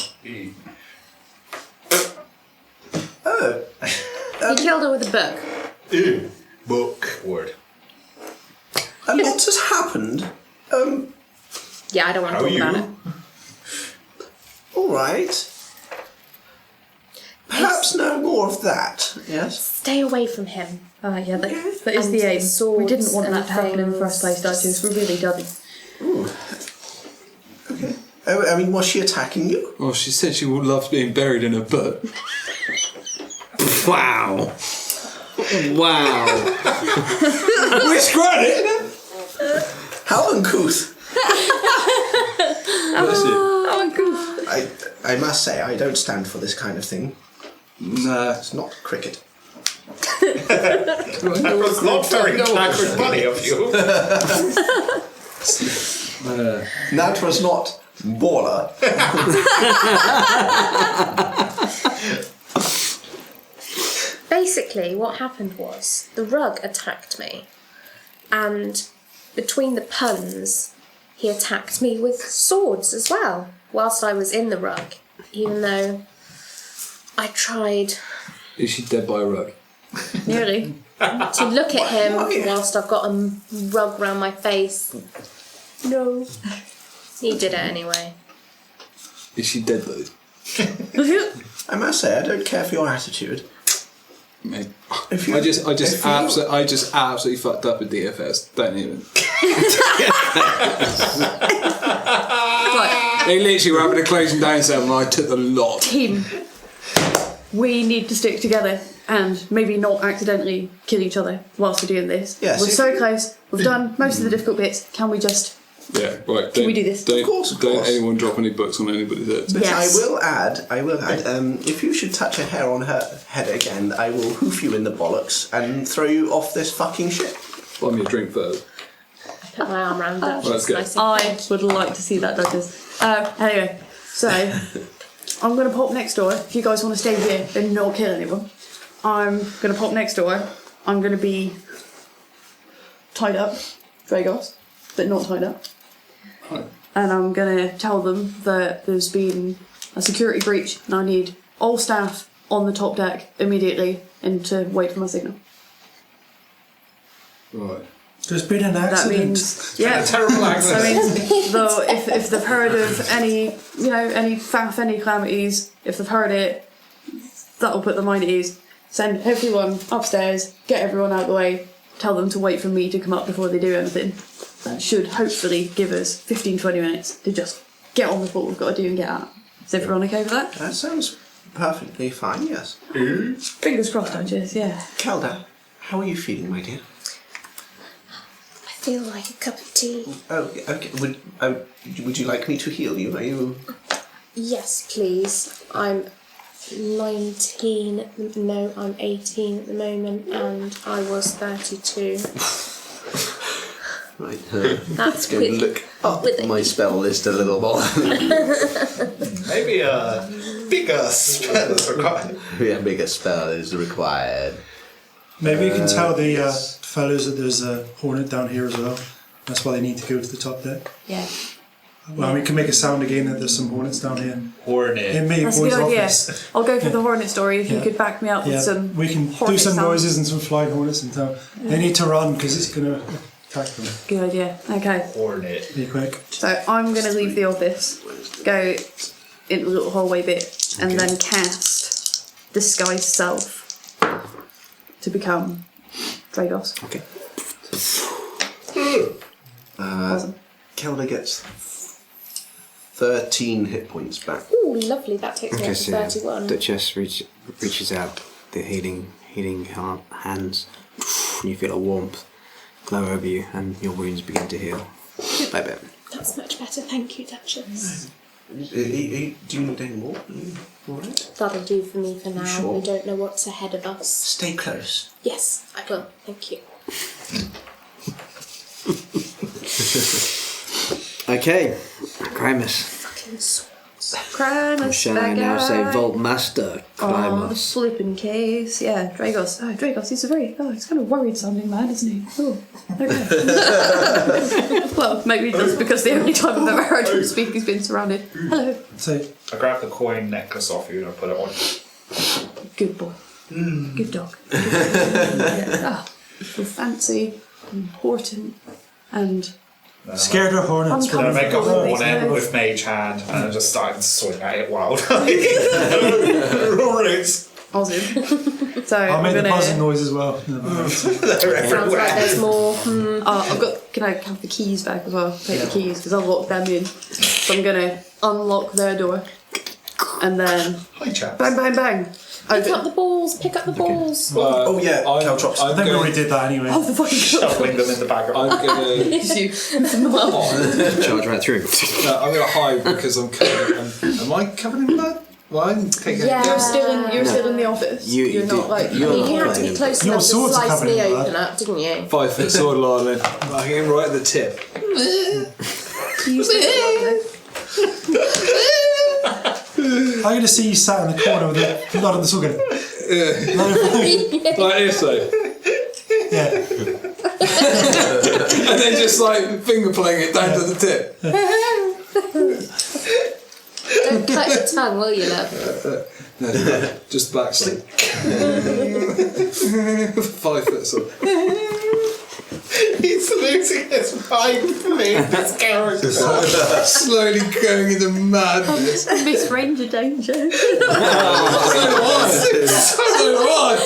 Oh. He killed her with a book. Ew. Book. Word. A lot has happened. Yeah, I don't want to How are talk you? about it. All right. Perhaps no more of that. Yes. Stay away from him. Yeah, that is And the aim. swords We didn't want and that to happen in the things. first place, Duchess. We really didn't. Okay. Oh, I mean, was she attacking you? Well, she said she would love being buried in a book. Wow. Wow. Which credit? How uncouth. Bless you. Oh, good. I must say, I don't stand for this kind of thing. Nah. It's not cricket. That was not very backward money of you. That was not baller. Basically, what happened was the rug attacked me, and between the puns, he attacked me with swords as well, whilst I was in the rug, even though I tried Is she dead by a rug? Nearly. to look at him whilst I've got a rug round my face. No. He did it anyway. Is she dead though? I must say, I don't care for your attitude. Mate. If you, I just absolutely fucked up at DFS. Don't even. Right, They literally were having a closing down sale and I took the lot. team. We need to stick together and maybe not accidentally kill each other whilst we're doing this. Yes, We're if- so close. We've done most of the difficult bits. Can we just... Yeah, right. Can we do this? Don't, Of course. Don't anyone drop any books on anybody's heads. But Yes. I will add, if you should touch a hair on her head again, I will hoof you in the bollocks and throw you off this fucking ship. Buy me a drink first. Put my arm around that. Let's go. Nice. I would like to see that, Duchess. Anyway, so I'm going to pop next door. If you guys want to stay here and not kill anyone, I'm going to pop next door. I'm going to be tied up, Dragos, but not tied up. Right. And I'm going to tell them that there's been a security breach and I need all staff on the top deck immediately and to wait for my signal. Right. There's been an That accident. means, yeah. Terrible That accent. means, though, if they've heard of any, any faff, any calamities, if they've heard it, that'll put their mind at ease. Send everyone upstairs, get everyone out of the way, tell them to wait for me to come up before they do anything. That should hopefully give us 15-20 minutes to just get on with what we've got to do and get out. Is everyone okay with that? That sounds perfectly fine, yes. Fingers crossed, Duchess, yeah. Kelda, how are you feeling, my dear? I feel like a cup of tea. Oh, okay. Would you like me to heal you? Are you... Yes, please. I'm 19. No, I'm 18 at the moment, and I was 32. Right. That's Go quick. look up With it. my spell list a little more. Maybe a bigger spell is required. A bigger spell is required. Maybe you can tell the fellows that there's a hornet down here as well. That's why they need to go to the top deck. Yeah. Well, we can make a sound again that there's some hornets down here. Hornet. In me, That's a boys' good idea. office. I'll go for the hornet story if you Yeah. could back me up with Yeah, some. we can do hornet some sounds. noises and some flying hornets in town. They need to run because it's going to attack them. Good idea. Okay. Hornet. Be quick. So I'm going to leave the office, go in the little hallway bit, and then cast Disguise Self to become Dragos. Okay. Awesome. Kelda gets 13 hit points back. Ooh, lovely. That takes me Okay, up to so 31. Duchess reaches out the healing hands. And you feel a warmth glow over you, and your wounds begin to heal bit by bit. That's much better. Thank you, Duchess. Do you need any more? Alright. That'll do for me for now. Sure. We don't know what's ahead of us. Stay close. Yes, I will. Thank you. Okay, Grimus. Fucking swords. Primus, Shall I now say Vault Master Oh, the Grimus? flipping case. Yeah, Dragos. Oh, Dragos, he's he's kind of worried sounding man, isn't he? Oh, okay. Well, maybe just because the only time I've ever heard him speak, he's been surrounded. Hello. So, I grab the coin necklace off you and I put it on. Good boy. Good dog. Yeah. You're fancy, important, and scared of hornets. And I make a Oh, hornet nice. with mage hand and I just start swinging at it wild. Hornets! awesome. So I'll I'm make the buzzing gonna. noise as well. Sounds like there's more. I've got. Can I have the keys back as well? Take the keys because I'll lock them in. So I'm gonna unlock their door, and then Hi, chaps. bang, bang, bang. Pick up Open. the balls. Pick up the balls. Oh, yeah, caltrops. I think we already did that anyway. Oh, the fucking Shuffling them in the bag of I'm gonna, It's you. Charge right through. I'm gonna hide because I'm covered. Am I covered in blood? Well, I'm taking Yeah. You're still in the office. You're not like. I mean, you had to be close Your enough to swords are slice covered me in blood. open up, didn't you? 5 foot sword line then. I get right at the tip. I'm going to see you sat in the corner with the blood on the sword going, Like this though. yeah. And then just like finger playing it down to the tip. Don't cut your tongue, will you, love? No, just back stick. 5 foot sword. He's losing his mind playing this character. Slowly going into madness. Miss Ranger Danger. So do I.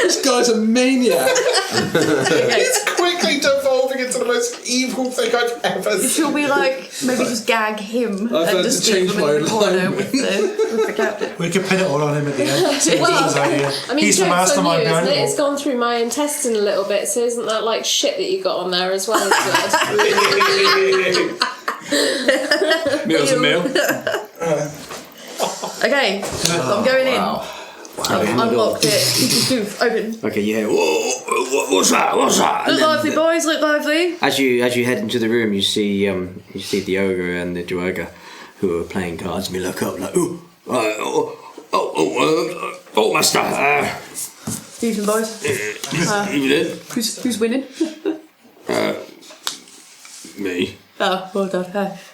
This guy's a maniac. He's quickly devolving into the most evil thing I've ever seen. She'll be like, maybe just gag him I've and had just to leave change him in the my corner alignment. with the captain. We could pin it all on him at the end. See if it's his idea. I mean, He's the joke's on you, mastermind isn't behind it? it It's all. gone through my intestine a little bit, so isn't that like shit that you got on there as well as blood? Meal's a meal. Okay, so I'm going in. I've unlocked it. Doof, open. Okay, you hear, whoa, what's that? What's that? And Look then lively, boys, look lively. as you head into the room, you see the ogre and the duergar who are playing cards. And you look up like, oh, master. Evening, boys. Evening. Who's winning? Me. Oh, well done.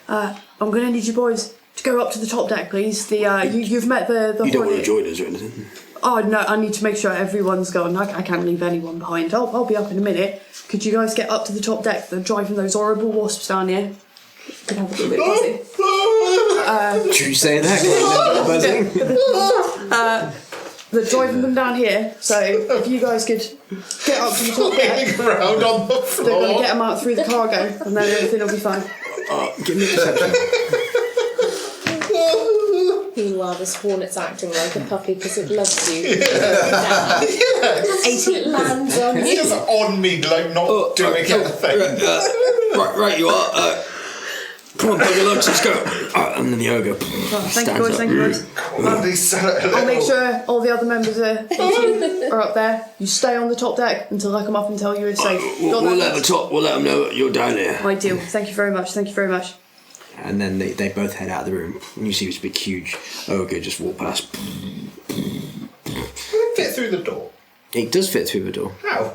I'm going to need you boys to go up to the top deck, please. You've met the You don't want hornet. to join us or anything? Oh no, I need to make sure everyone's gone. I can't leave anyone behind. I'll be up in a minute. Could you guys get up to the top deck? They're driving those horrible wasps down here. Can have a little bit buzzing. Should you say that? They're driving them down here. So if you guys could get up to the top deck, Round on the they're floor. going to get them out through the cargo, and then everything will be fine. Give me a perception. Meanwhile, this hornet's acting like a puppy because it loves you. 18. It lands on It's you. just on me, like not doing anything. Right, you are. Come on, bugger, let's go. And then the ogre. Thank you, stands boys. up. Thank you, boys. I'll make sure all the other members of the team are up there. You stay on the top deck until I come up and tell you it's safe. We'll let them know you're down here. Ideal. Thank you very much. Thank you very much. And then they both head out of the room. And you see this big, huge ogre just walk past. Will it fit through the door? It does fit through the door. How?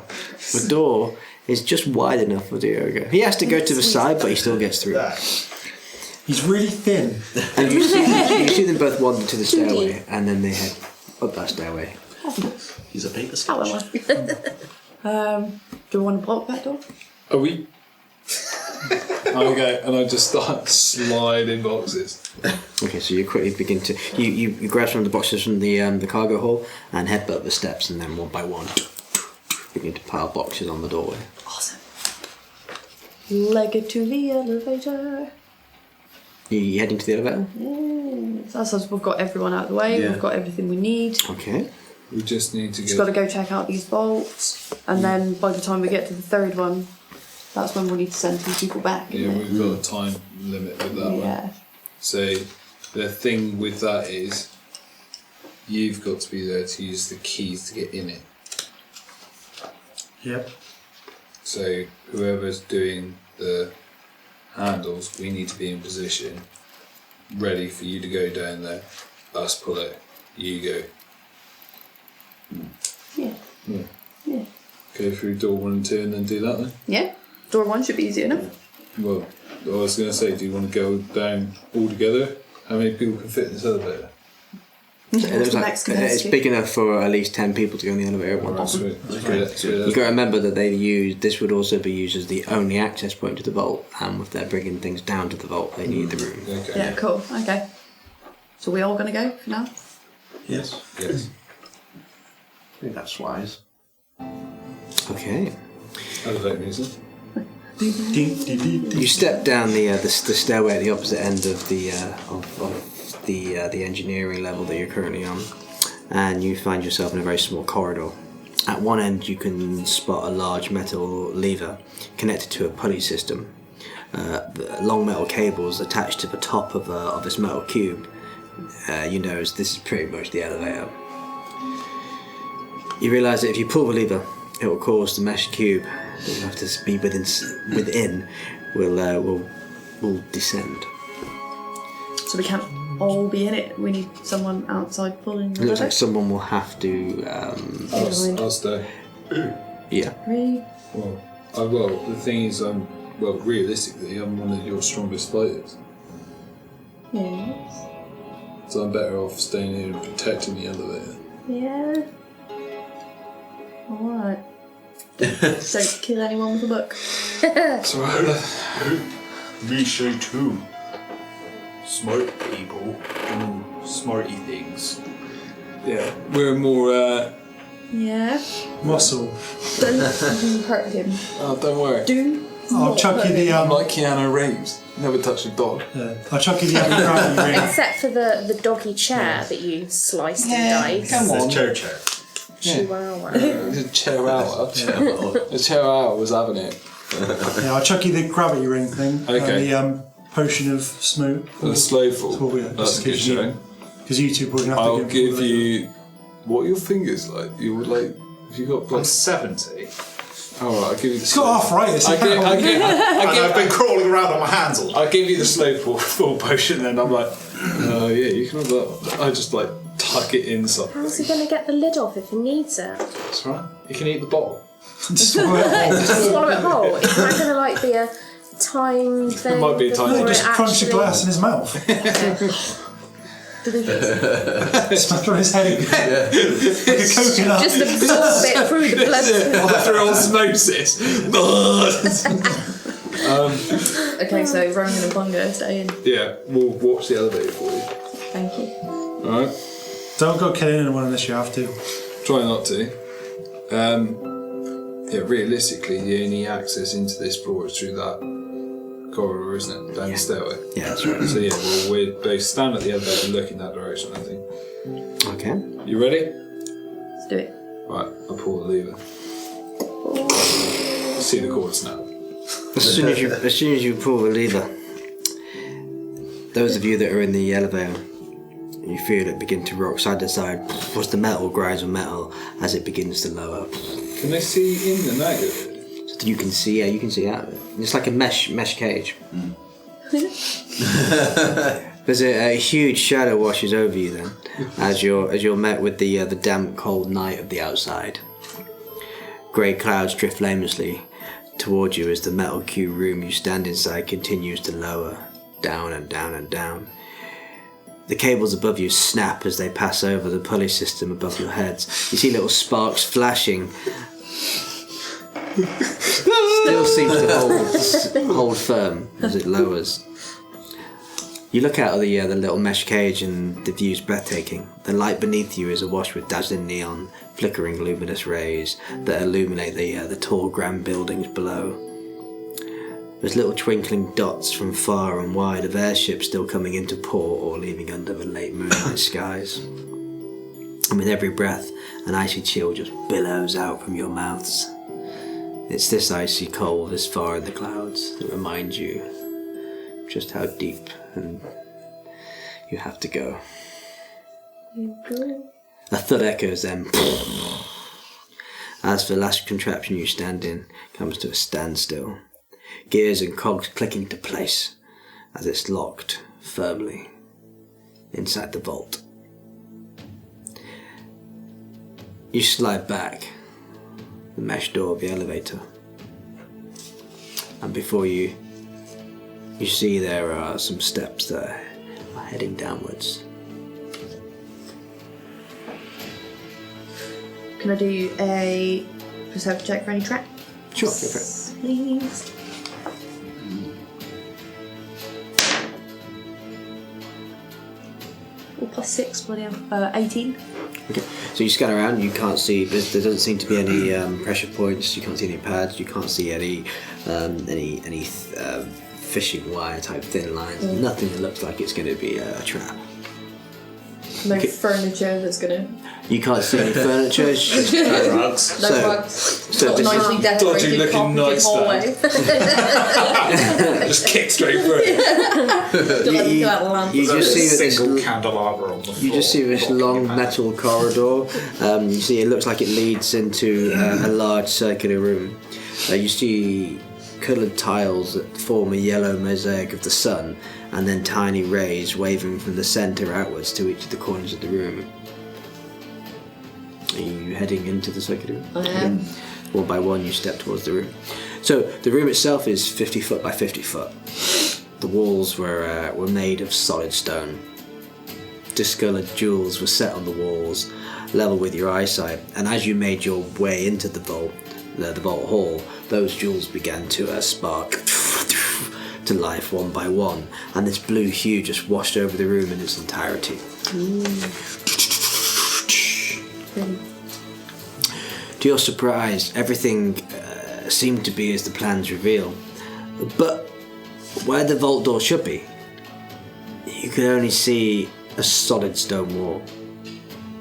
The door is just wide enough for the ogre. He has to go to the side, but he still gets through. He's really thin. And you see them both wander to the stairway, and then they head up that stairway. He's a paper sketch. Do we want to block that door? Are we? Okay, and I just start sliding boxes. Okay, so you quickly begin to you grab some of the boxes from the cargo hall and headbutt up the steps, and then one by one begin to pile boxes on the doorway. Awesome. Leg it to the elevator. You heading to the elevator? That says we've got everyone out of the way. Yeah. We've got everything we need. Okay. We just need to Just got to go check out these vaults, and then by the time we get to the third one, that's when we'll need to send some people back. Yeah, we've got a time limit with that one. So the thing with that is you've got to be there to use the keys to get in it. Yep. So whoever's doing the handles, we need to be in position, ready for you to go down there. Us pull it, you go. Yeah. Go through door 1 and 2 and then do that then? Yeah. Door 1 should be easy enough. Well, I was going to say, do you want to go down all together? How many people can fit in this elevator? It's big enough for at least 10 people to go in the elevator at one time. Sweet. You've got to remember that this would also be used as the only access point to the vault, and if they're bringing things down to the vault, they need the room. Okay. Yeah, cool. Okay. So we all going to go for now? Yes. Yes. I think that's wise. Okay. Elevator music. You step down the stairway at the opposite end of the engineering level that you're currently on, and you find yourself in a very small corridor. At one end, you can spot a large metal lever connected to a pulley system. The long metal cables attached to the top of this metal cube. You know, this is pretty much the elevator. You realise that if you pull the lever, it will cause the mesh cube that you have to be within will descend. So we can't all be in it. We need someone outside pulling the It looks lever. like someone will have to. I'll stay. Yeah. Really? Well, the thing is, realistically, I'm one of your strongest fighters. Yes. So I'm better off staying here and protecting the elevator. Yeah. Alright. Don't kill anyone with a book. It's alright. We say too. Smart people do smarty things. Yeah, we're more. Yeah. Muscle. Don't you hurt him. Oh, don't worry. Do I'll not chuck you hurt the him. I'm like Keanu Reeves. Never touch a dog. I'll chuck you the gravity ring. Except for the doggy chair that you sliced and diced. Come on. Chair. Chihuahua. The Chihuahua. The Chihuahua was having it. Yeah, I'll chuck you the gravity ring thing. Okay. And the potion of smoke. The slow fall. Oh, yeah, That's a good show. Because you two probably have to I'll go give for you. What are your fingers like? You would like. If you got. I'm 70. Alright, I'll give you the. It's got arthritis. I'll And I've been crawling around on my hands all day. I'll give you the slow fall potion, and I'm like, yeah, you can have that. I just like tuck it inside. How's he going to get the lid off if he needs it? That's right. You can eat the bottle. Swallow it all. Just swallow it whole. Is that going to like be a time thing? might be a time before thing. Just it crunch the actually- glass in his mouth. Smash on his head. Like a coconut. Just absorb it through the blood. After osmosis. Okay, so Ronan and Bungo stay in. Yeah, we'll watch the elevator for you. Thank you. Alright? Don't go killing anyone unless you have to. Try not to. Yeah, realistically, the only access into this floor is through that corridor, isn't it? Down the stairway. Yeah, that's right. So yeah, we'll both stand at the elevator and look in that direction, I think. Okay. You ready? Let's do it. Right, I'll pull the lever. See the cord snap. As soon as you pull the lever, those of you that are in the elevator You feel it begin to rock side to side as the metal grinds on metal as it begins to lower. Can I see in the night? So you can see out of it. It's like a mesh cage. There's a huge shadow washes over you then, as you're met with the damp, cold night of the outside. Grey clouds drift aimlessly towards you as the metal cube room you stand inside continues to lower, down and down and down. The cables above you snap as they pass over the pulley system above your heads. You see little sparks flashing. Still seems to hold firm as it lowers. You look out of the little mesh cage and the view's breathtaking. The light beneath you is awash with dazzling neon, flickering luminous rays that illuminate the tall grand buildings below. There's little twinkling dots from far and wide of airships still coming into port or leaving under the late moonlight skies. And with every breath, an icy chill just billows out from your mouths. It's this icy cold this far in the clouds that reminds you just how deep and you have to go. A thud echoes then. As the last contraption you stand in comes to a standstill. Gears and cogs clicking to place as it's locked firmly inside the vault. You slide back the mesh door of the elevator, and before you see there are some steps that are heading downwards. Can I do a perception check for any trap? Sure, go for it. Please. +6, bloody hell. 18. Okay, so you scan around, you can't see, there doesn't seem to be any pressure points, you can't see any pads, you can't see any fishing wire type thin lines, nothing that looks like it's going to be a trap. No furniture that's gonna. You can't see any furniture. It's just, No rugs. No So- rugs. so Not a this is- nicely decorated dodgy-looking carpeted nightstand. hallway. Just kick straight through it. You just see this single candelabra on the floor. You just see this long metal corridor. You see it looks like it leads into a large circular room. You see coloured tiles that form a yellow mosaic of the sun, and then tiny rays waving from the centre outwards to each of the corners of the room. Are you heading into the circular room? I am. One by one you step towards the room. So the room itself is 50 foot by 50 foot. The walls were made of solid stone. Discoloured jewels were set on the walls, level with your eyesight, and as you made your way into the vault hall, those jewels began to spark to life one by one, and this blue hue just washed over the room in its entirety. To your surprise, everything seemed to be as the plans reveal, but where the vault door should be, you could only see a solid stone wall.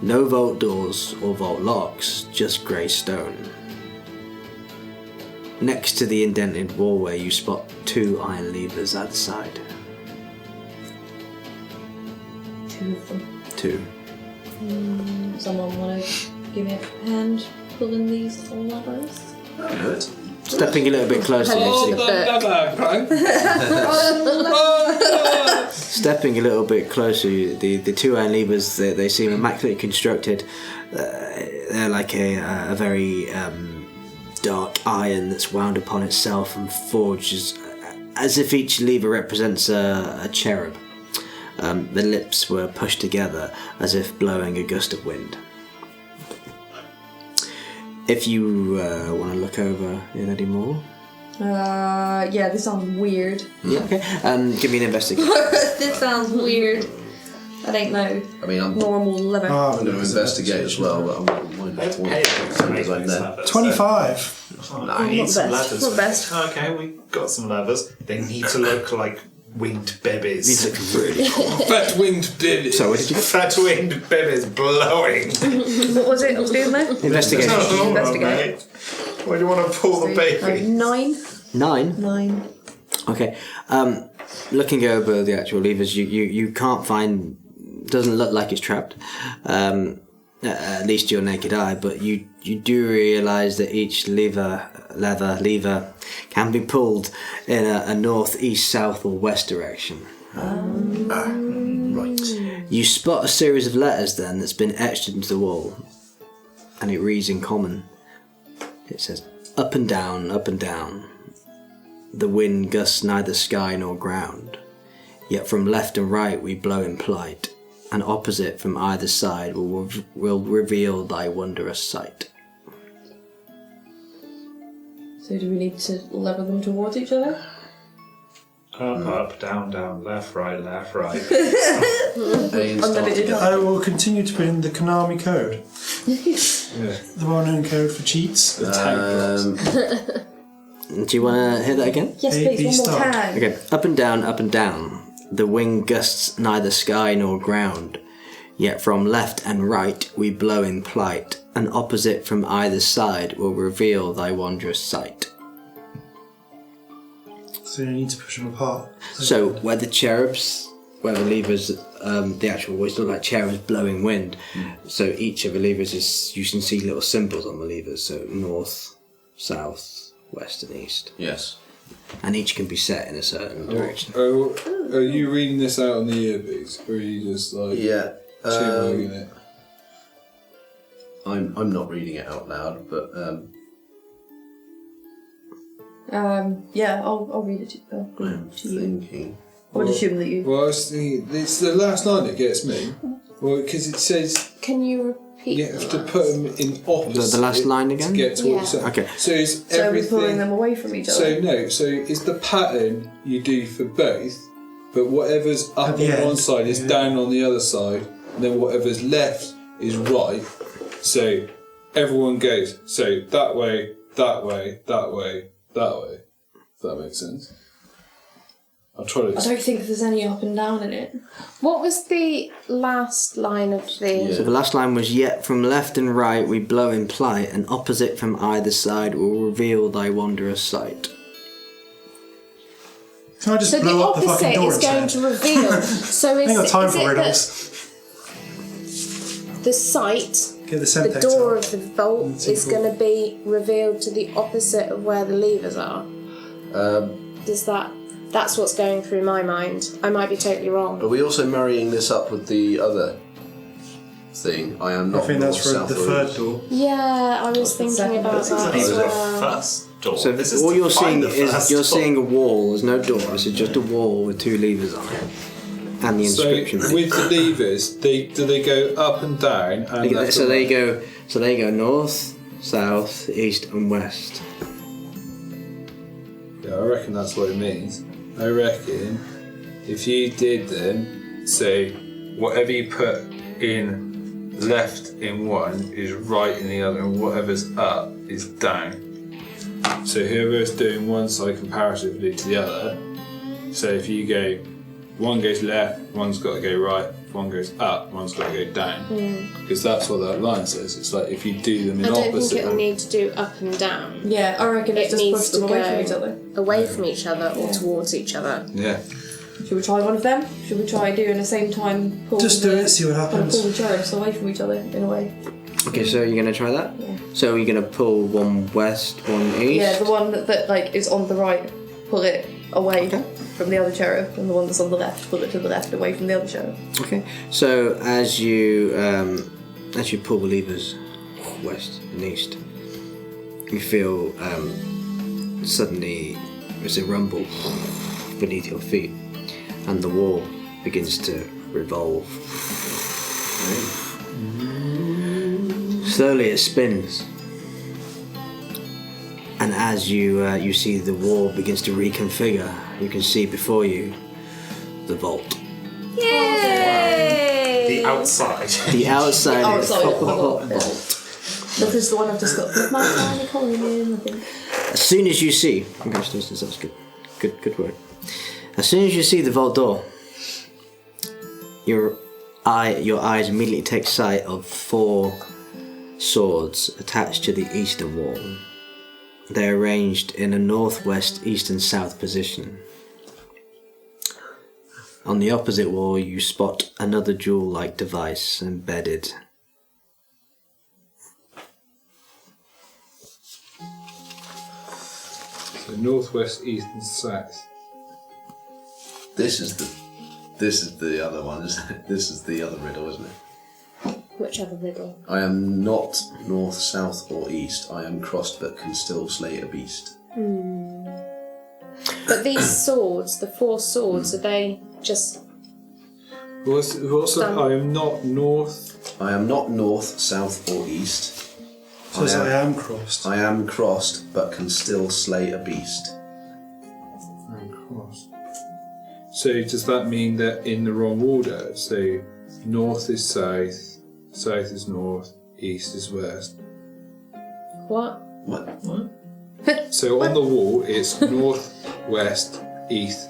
No vault doors or vault locks, just grey stone. Next to the indented wallway, you spot 2 iron levers at the side. 2 of them. 2. Someone want to give me a hand pulling these levers? Do it. Stepping a little bit closer, you see. Stepping a little bit closer, the 2 iron levers, they seem immaculately constructed. They're like a very dark iron that's wound upon itself and forged as if each lever represents a cherub. The lips were pushed together as if blowing a gust of wind. If you want to look over it anymore. Yeah, this sounds weird. Yeah, okay. Give me an investigation. This sounds weird. I don't know. I mean, I'm Normal lever. going to investigate as well, but I'm going to I'm there. 25. I not need the some best, levers. not the best. Okay, we got some levers. They need to look like winged babies. These look really cool. Fat winged baby. So what did you get? Fat winged babies blowing. What was it I was doing there? Investigation. Investigate. Why do you want to pull the baby? 9. 9. 9. Okay. Looking over the actual levers, you can't find doesn't look like it's trapped, at least to your naked eye, but you do realise that each lever can be pulled in a north, east, south or west direction. Right. You spot a series of letters then that's been etched into the wall, and it reads in common. It says, up and down, up and down. The wind gusts neither sky nor ground, yet from left and right we blow in plight, and opposite from either side will reveal thy wondrous sight. So do we need to lever them towards each other? Up, down, down, left, right, left, right. I will continue to put in the Konami code. The well-known code for cheats. Do you want to hear that again? Yes, please, one more time. Okay, up and down, up and down. The wind gusts neither sky nor ground, yet from left and right we blow in plight, and opposite from either side will reveal thy wondrous sight. So you need to push them apart. So where the cherubs, where the levers, the actual voice look like cherubs blowing wind. So each of the levers is, you can see little symbols on the levers. So north, south, west, and east. Yes. And each can be set in a certain direction. Are you reading this out on the earpiece, or are you just like chewing it? I'm not reading it out loud, but Yeah, I'll read it to I'm you. thinking. I would assume that you. Well, it's the last line that gets me. Well, because it says Can you repeat? you have to put them in opposite. The last line again? To get to what you're saying. Okay. So is So we're everything. pulling them away from each other. So no. So is the pattern you do for both, but whatever's up At on the one end, side is down on the other side, and then whatever's left is right. So everyone goes so that way, that way, that way, that way. If that makes sense. I'll try to. I don't think there's any up and down in it. What was the last line of the? So the last line was, yet from left and right we blow in plight, and opposite from either side will reveal thy wondrous sight. Can I just So the blow up the fucking opposite door is going to reveal. So I ain't got is time it for that riddles. the sight, Get the the Semtex door out. of the vault, is going to be revealed to the opposite of where the levers are? Does that? That's what's going through my mind. I might be totally wrong. Are we also marrying this up with the other thing? I am not. I think that's for north, the south, or third east. door. Yeah, I was thinking second about one. that This as is the well. first door. So This is all to you're find seeing the is first you're door. seeing a wall. There's no door. It's just a wall with two levers on it, and the So inscription. with the levers, do they go up and down? And left So and they right? go north, south, east, and west. Yeah, I reckon that's what it means. I reckon if you did them, say whatever you put in left in one is right in the other, and whatever's up is down. So whoever's doing one side comparatively to the other. So if you go, one goes left, one's got to go right. If one goes up, one's got to go down. Because that's what that line says. It's like if you do them in I don't opposite. think it'll need to do up and down. Yeah, I reckon It it's just needs push to them away go from each other. away from each other or towards each other. Yeah. Should we try one of them? Should we try doing the same time? Pull Just do it, see what Pull happens. the cherubs away from each other in a way. Okay, so you're gonna try that. Yeah. So you're gonna pull one west, one east. Yeah, the one that like is on the right, pull it away from the other cherub, and the one that's on the left, pull it to the left, away from the other cherub. Okay. So as you pull the levers west and east, you feel suddenly there's a rumble beneath your feet, and the wall begins to revolve. Slowly it spins, and as you see the wall begins to reconfigure, you can see before you the vault. Yay! The outside. The outside is outside of the Copperpot vault. vault. This is the one I've just got my tiny coin in, I think. As soon as you see, congratulations, that's good work. As soon as you see the vault door, your eyes immediately take sight of 4 swords attached to the eastern wall. They're arranged in a northwest, east, and south position. On the opposite wall, you spot another jewel-like device embedded. So northwest, east, and south. This is the other one, isn't it? This is the other riddle, isn't it? Whichever riddle. I am not north, south, or east. I am crossed, but can still slay a beast. But these swords, the 4 swords, are they just... What's I am not north. I am not north, south, or east. Says I am crossed. I am crossed, but can still slay a beast. I'm crossed. So does that mean that in the wrong order? So north is south, south is north, east is west. What? What? So on the wall it's north, west, east,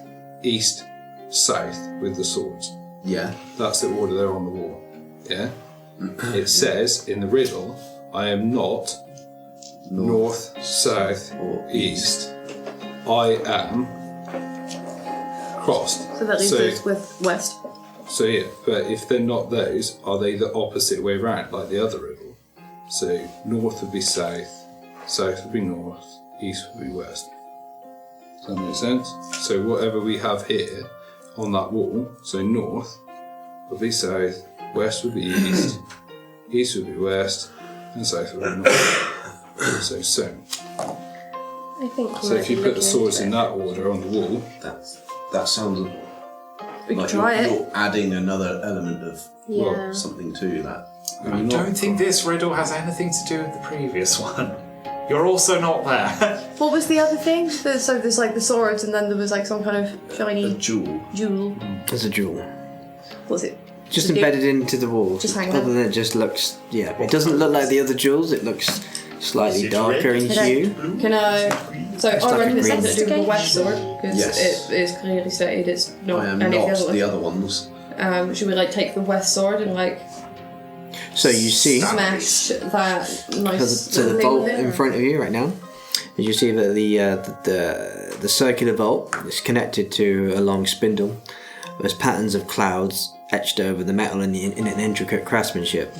south with the swords. Yeah. That's the order they're on the wall. Yeah? It says in the riddle, I am not north, south, or east. I am crossed. So that leaves us with west. So yeah, but if they're not those, are they the opposite way round, like the other riddle? So north would be south, south would be north, east would be west. Does that make sense? So whatever we have here on that wall, so north would be south, west would be east, east would be west, and south would be north. So same. I think So if you put the swords in that order on the wall, That sounds We can like try it. you're adding another element of Yeah. something to that. I don't think this riddle has anything to do with the previous one. You're also not there. What was the other thing? So there's like the swords, and then there was like some kind of A shiny jewel. jewel. There's a jewel. Was it? Just Did it- embedded into the wall. Just hanging Other out? than it just looks, yeah. It doesn't look like the other jewels. It looks slightly Is it darker in red? hue. Can I? So I like reckon a it's something to do with the green. west sword because Yes. it is clearly stated it's not I am any not of the the other other ones. ones. Should we like take the west sword and like So you see, smash that nice so the little vault thing in front of you right now. As you see that the circular vault is connected to a long spindle. There's patterns of clouds etched over the metal in an intricate craftsmanship.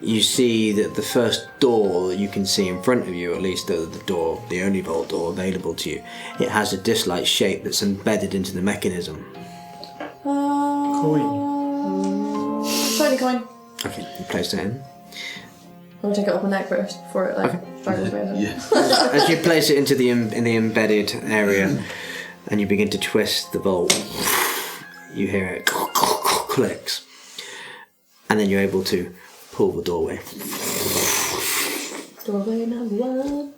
You see that the first door that you can see in front of you, at least the door, the only vault door available to you, it has a disc-like shape that's embedded into the mechanism. Coin. Shiny coin. Okay, you place it in. I'm gonna take it off my neck first before it like strangles me. Or Yeah. As you place it into in the embedded area, and you begin to twist the bolt, you hear it clicks, and then you're able to pull the doorway. Doorway number 1.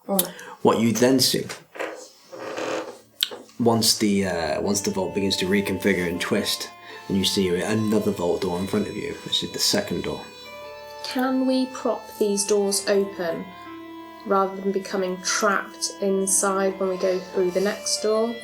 Alright. What you then see, once the vault begins to reconfigure and twist, and you see another vault door in front of you. This is the second door. Can we prop these doors open rather than becoming trapped inside when we go through the next door?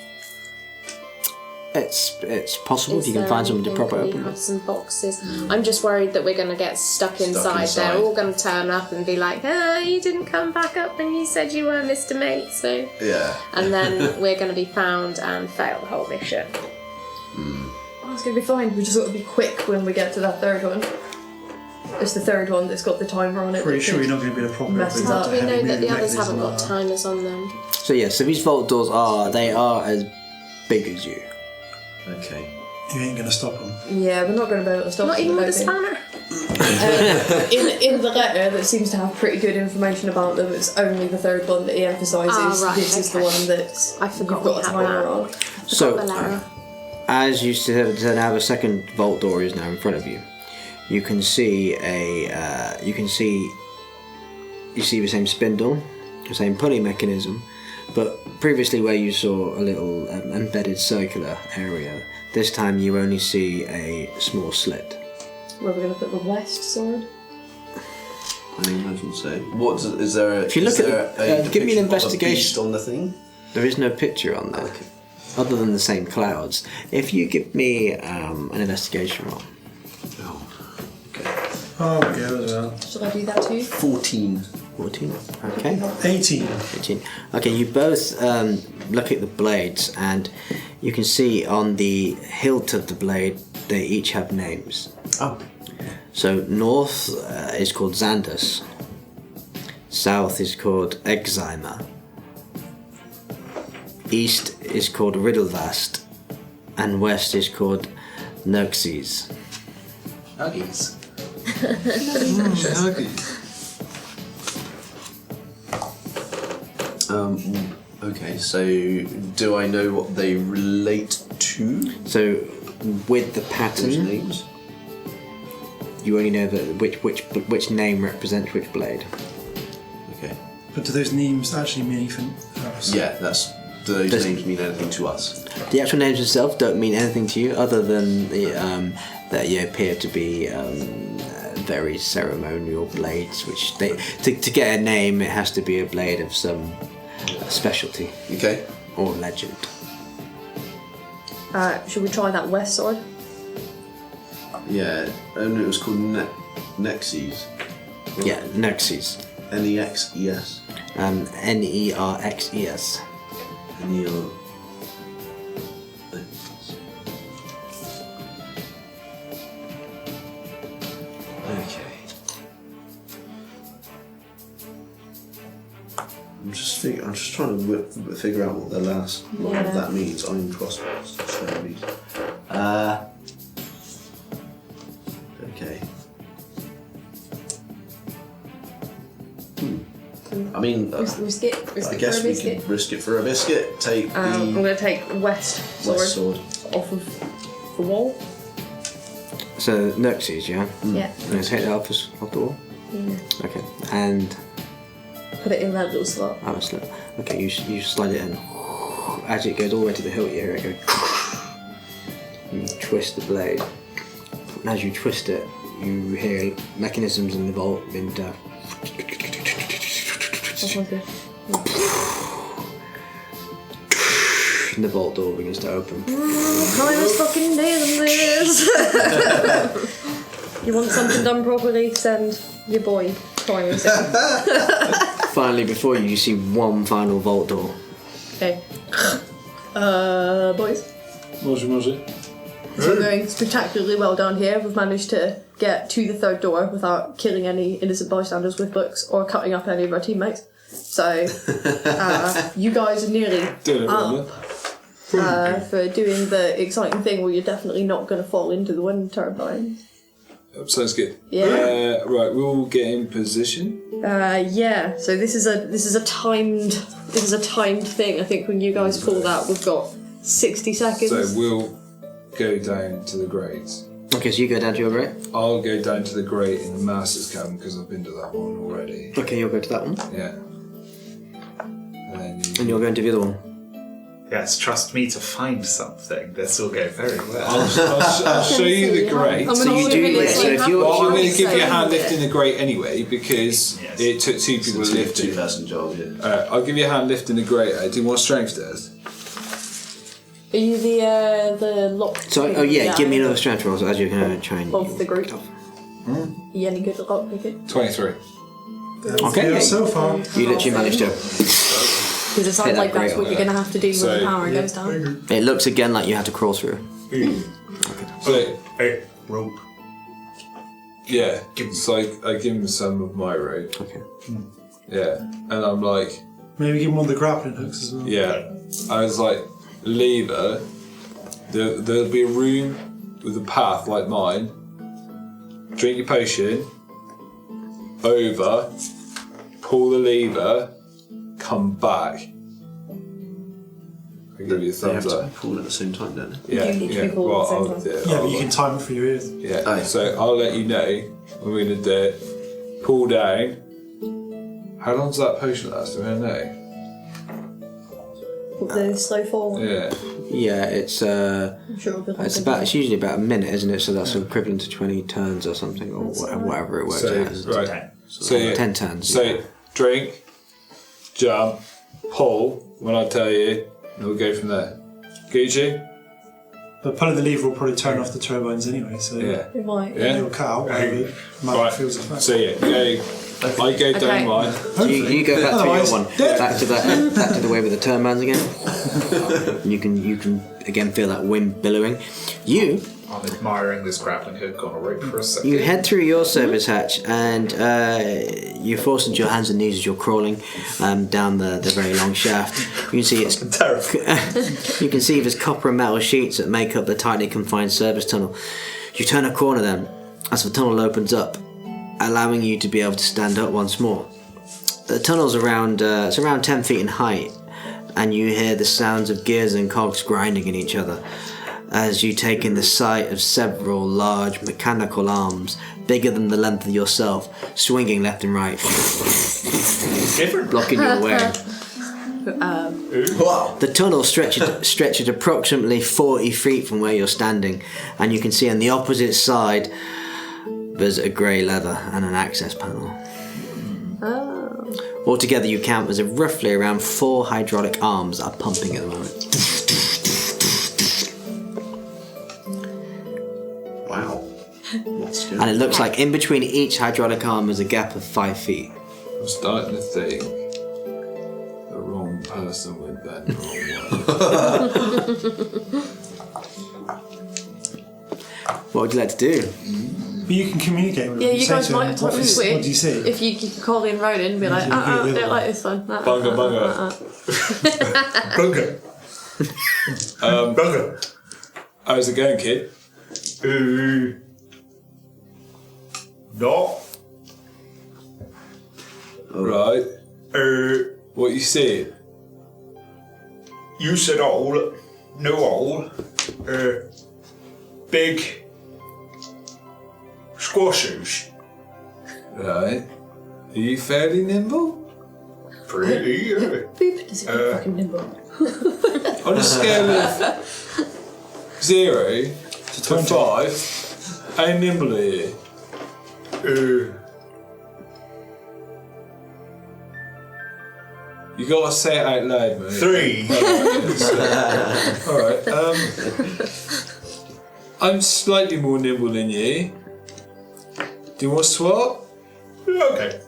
It's possible if you can find something to prop it We open. have some boxes. I'm just worried that we're going to get stuck inside. inside. They're all going to turn up and be like, you didn't come back up when you said you were Mr. Mate, so... Yeah. And then we're going to be found and fail the whole mission. Oh, it's gonna be fine. We just got to be quick when we get to that third one. It's the third one that's got the timer on it. Pretty that sure you're not going to be able to prop it messes open. up. How do we know Heavy that the moving others haven't got mechanism. timers on them? So yeah, so these vault doors are as big as you. Okay. You ain't going to stop them. Yeah, we're not going to be able to stop Not them even with a opening. spanner? In the letter that seems to have pretty good information about them, it's only the third one that he emphasises. Ah, right, This is the okay. one that I forgot you've got we a had timer that. on. So The letter. as you said, now the second vault door is now in front of you. You can see you see the same spindle, the same pulley mechanism, but previously where you saw a little embedded circular area, this time you only see a small slit. Where we're going to put the west sword? I imagine so. What is there? If you look at the- give me an depiction of a investigation. beast on the thing. There is no picture on there, Okay. other than the same clouds. If you give me an investigation roll. Oh. Okay. Oh, we go as well. Shall I do that too? 14. 14. Okay. 18. 18. Okay, you both look at the blades and You can see on the hilt of the blade, they each have names. Oh. So north is called Xandus, south is called Exima, east is called Riddlevast, and west is called Nerxes. Huggies. Okay, so do I know what they relate to? So with the Those pattern, names? you only know that which name represents which blade. Okay. But do those names actually mean anything else? Yeah, do those Does- names mean anything to us? The actual names themselves don't mean anything to you, other than that you appear to be very ceremonial blades. Which to get a name, it has to be a blade of some specialty Okay. or legend. Should we try that west side? Yeah, and it was called Nexes. Yeah, Nerxes. Nexes. Nerxes. Neo. Okay. I'm just trying to figure out what the last line of that means. I'm crossbows. Okay. I mean, Risk it. I guess we can risk it for a biscuit. Take I'm the going to take west west sword sword. off of the wall. So Nerxes, yeah. Yeah. You take that off the wall. Yeah. Okay, and Put it in that little slot. okay, you slide it in. As it goes all the way to the hilt, you hear it go. You twist the blade. And as you twist it, you hear mechanisms in the vault and and the vault door begins to open. I was fucking nailing this. You want something done properly? Send your boy Primus in. Finally, before you see one final vault door. Okay. Boys. Może. So we're going spectacularly well down here. We've managed to get to the third door without killing any innocent bystanders with books or cutting up any of our teammates. So you guys are nearly up for doing the exciting thing where you're definitely not going to fall into the wind turbine. Sounds good. Yeah. Right, we'll get in position. Yeah. So this is a timed thing. I think when you guys pull that, we've got 60 seconds. So we'll go down to the grades. Okay, so you go down to your grate. I'll go down to the grate in the master's cabin because I've been to that one already. Okay, you'll go to that one. Yeah. And then And you'll go into the other one. Yes, trust me to find something. This will go very well. I'll show you the grate. I'm So gonna you show do- you yeah, so if you're- Well, I'm going to give you a Say hand it. lift in the grate anyway because Yes. it took two people to lift it. Two-person job, yeah. I'll give you a hand lift in the grate. Do you want strength test? Are you the lock? So, oh yeah, give me another strength roll as you're going to try and... Of the group. You any good at lock picking? 23. Okay, yeah, So far. you literally managed to... Because it sounds Hit that like that's grate what on you're going to have to do when So- the power goes down. It looks again like you had to crawl through. So, Hey, rope. yeah, so I give him some of my rope. Okay. Yeah, and I'm like, Maybe give him one of the grappling hooks as well. yeah. I was like, lever. There'll be a room with a path like mine. Drink your potion. Over. Pull the lever. Come back. I give you a They have thumbs to up. be pulled at the same time, don't they? Yeah, You need to yeah. be pulled Well, at the I'll, same yeah, Yeah, I'll- but you can time it for your ears. Yeah, Aye. so I'll let you know when we're going to do it. Pull down. How long does that potion last? Do I know? The slow fall. Yeah. Yeah, it's I'm sure it'll be like it's usually about a minute, isn't it? So that's equivalent to 20 turns or something, or whatever it works So, out as. right. So, yeah. 10 turns. So, yeah. drink, jump, pull when I tell you, and we'll go from there. Gucci? But pulling the lever will probably turn off the turbines anyway, so Yeah. It might. Yeah? it'll cut out whatever Right. feels effective. So, yeah, go I go down mine. You go back to your Otherwise, one, back to the way with the turbands again. You can again feel that wind billowing. I'm admiring this grappling hook on a rope for a second. You head through your service hatch and you force into your hands and knees as you're crawling down the very long shaft. You can see it's you can see there's copper and metal sheets that make up the tightly confined service tunnel. You turn a corner then as the tunnel opens up, allowing you to be able to stand up once more. The tunnel's around 10 feet in height, and you hear the sounds of gears and cogs grinding in each other as you take in the sight of several large mechanical arms, bigger than the length of yourself, swinging left and right, blocking your way. The tunnel stretches approximately 40 feet from where you're standing, and you can see on the opposite side there's a grey lever and an access panel. Altogether you count there's roughly around 4 hydraulic arms that are pumping at the moment. Wow. And it looks like in between each hydraulic arm there's a gap of 5 feet. I'm starting to think the wrong person went that the wrong way. What would you like to do? But you can communicate with them. Yeah, you Say guys to might them, have told me what switch. do you see? If you could call in Ronan and be like, I don't like this one. Bunga bunga. Bunga. How's it going, kid? No. Right. What you seeing? You said all. No all. Big squashes. Right. Are you fairly nimble? Pretty. Boop, does it look fucking nimble? On a scale of 0 to 5, how nimble are you? You gotta say it out loud, mate. 3. Alright, I'm slightly more nimble than you. Do you want to swap? Okay.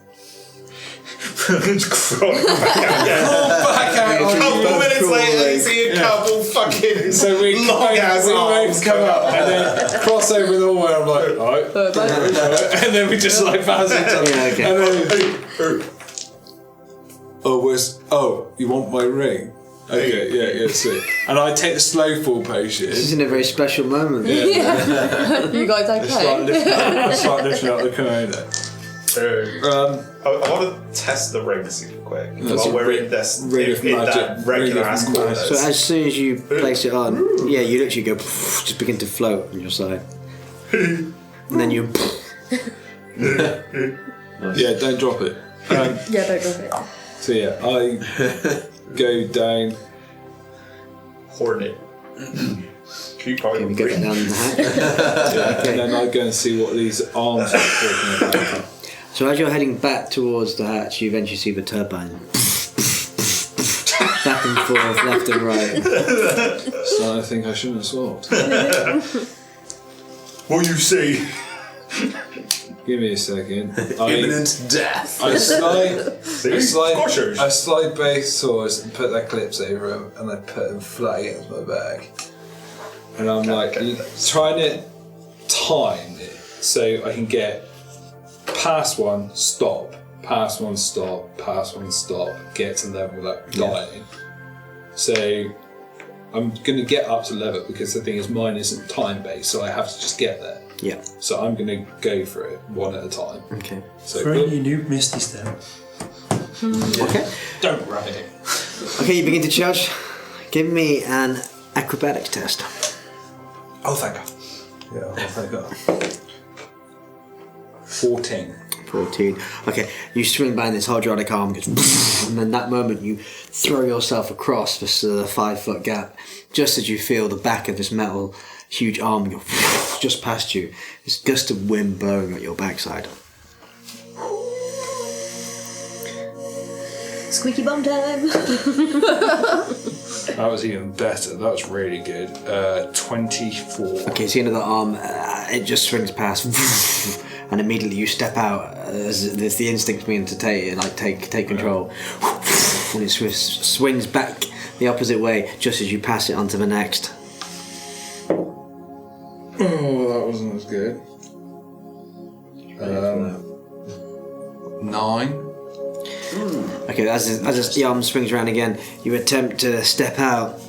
Crawling back out again. Back out A couple minutes later, you see a couple fucking So we long ass arms come up and then cross over the wall and I'm like, alright. And then we just like pass each other. Yeah, okay. And then, you want my ring? Okay, yeah, sweet. And I take the slow fall potion. This is in a very special moment. You guys I start lifting up the kimono. I want to test the ring super quick That's while a we're in this ring of in magic. that regular ass Ring of corner. So as soon as you place it on, yeah, you literally go, just begin to float on your side. And then you... Yeah, don't drop it. Yeah, don't drop it. So yeah, I go down. Hornet. Keep on. Okay, we go down the hatch. And then I go and see what these arms are talking about. So as you're heading back towards the hatch, you eventually see the turbine. Back and forth, left and right. So I think I shouldn't have swapped. What you see? Give me a second. Imminent death. I Squashers. slide both swords and put their clips over them, and I put them flat against my back. And I'm like trying to time it so I can get past one, stop, past one, stop, past one, stop, get to level without dying. So I'm going to get up to level because the thing is mine isn't time based, so I have to just get there. Yeah. So I'm going to go for it one at a time. Okay. So Throwing you new Misty Step. Okay. Don't rub it. Okay, you begin to charge. Give me an acrobatics test. Oh, thank God. yeah, I'll take that. 14. 14. Okay, you swing by and this hydraulic arm goes, and then that moment you throw yourself across this 5-foot gap, just as you feel the back of this metal huge arm go just past you. This gust of wind blowing at your backside. Squeaky bum time. That was even better. That was really good. 24. Okay, so the end of the arm, it just swings past, and immediately you step out as the instinct being to take control, and it swings back the opposite way just as you pass it onto the next. Oh, that wasn't as good. 9. Okay, as the arm swings around again, you attempt to step out.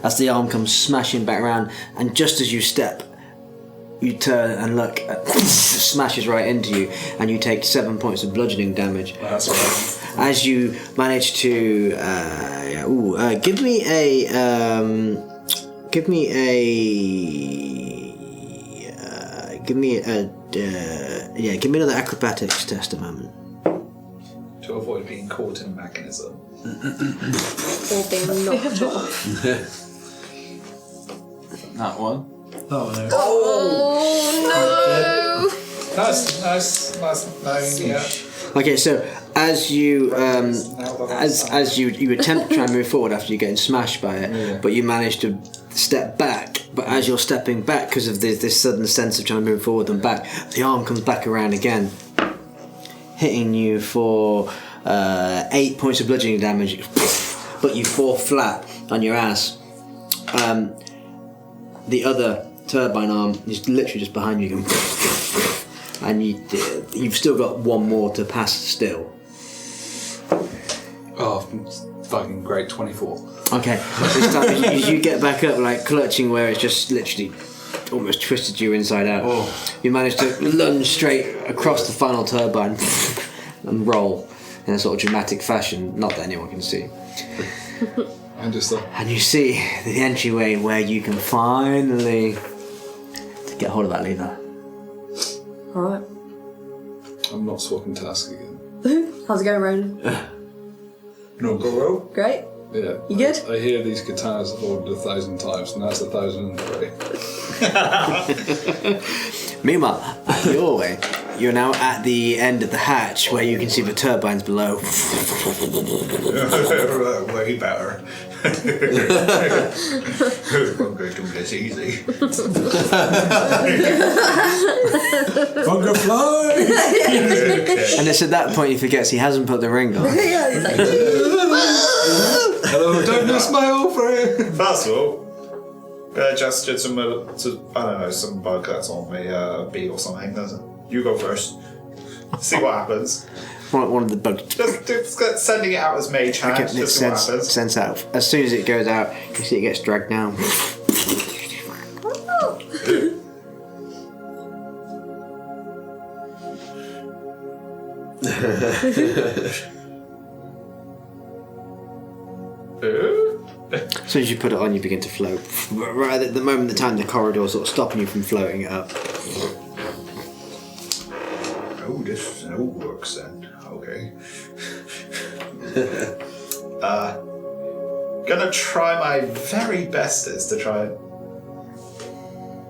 As the arm comes smashing back around, and just as you step, you turn and look, smashes right into you, and you take 7 points of bludgeoning damage. That's right. As you manage to, give me another acrobatics test a moment. To avoid being caught in a mechanism. Or being knocked off. That one. Oh no. Oh no! Nice, yeah. Okay, so as you as you attempt to try and move forward after you're getting smashed by it, but you manage to step back. But as you're stepping back, because of this sudden sense of trying to move forward and back, the arm comes back around again, hitting you for 8 points of bludgeoning damage. But you fall flat on your ass. The other turbine arm is literally just behind you, and you've still got one more to pass still. Oh, fucking great, 24. Okay, this time you get back up like clutching where it's just literally almost twisted you inside out. Oh. You manage to lunge straight across the final turbine and roll in a sort of dramatic fashion, not that anyone can see. And you see the entryway where you can finally get hold of that lever. Alright. I'm not swapping task again. How's it going, Ronan? No, go. Great? Yeah. You good? I hear these guitars ordered 1,000 times, and that's 1,003. Meanwhile, at your way, you're now at the end of the hatch where you can see the turbines below. Way better. I'm going to do this easy. Bunker fly! And it's at that point he forgets he hasn't put the ring on. Yeah, he's like, Hello, don't miss my old friend! First of all, just did some, some bug that's on my beat or something, doesn't it? You go first. See what happens. One of the bugs. Just sending it out as mage hand, just see what happens. Sense out. As soon as it goes out, you see it gets dragged down. As soon as you put it on, you begin to float. Right at the moment, the time the corridor sort of stopping you from floating up. Oh, this works then. Okay. Gonna try my very bestest to try and...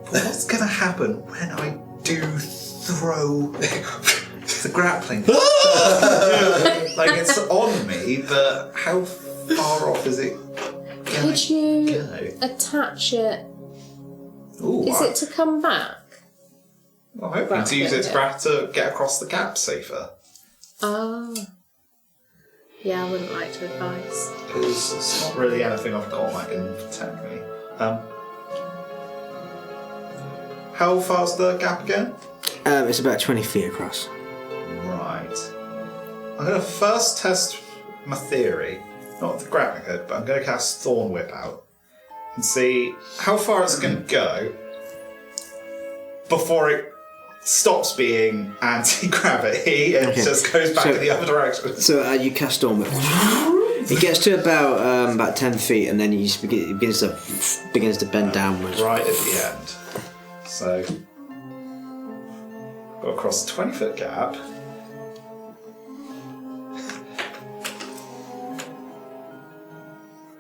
But what's gonna happen when I do throw the grappling? Like, it's on me, but how far off is it gonna Could you go? attach it? Ooh, Is it to come back? I'm hoping to use its grab to get across the gap safer. Oh. Yeah, I wouldn't like to advise. Because it's not really anything I've got I can technically. How far's the gap again? It's about 20 feet across. Right. I'm going to first test my theory. Not the grappling hook, but I'm going to cast Thorn Whip out. And see how far it's going to go before it stops being anti-gravity and just goes back in the other direction. So you cast Storm Whip. It gets to about 10 feet, and then it begins to bend downwards. Right at the end. So, got across a 20-foot gap.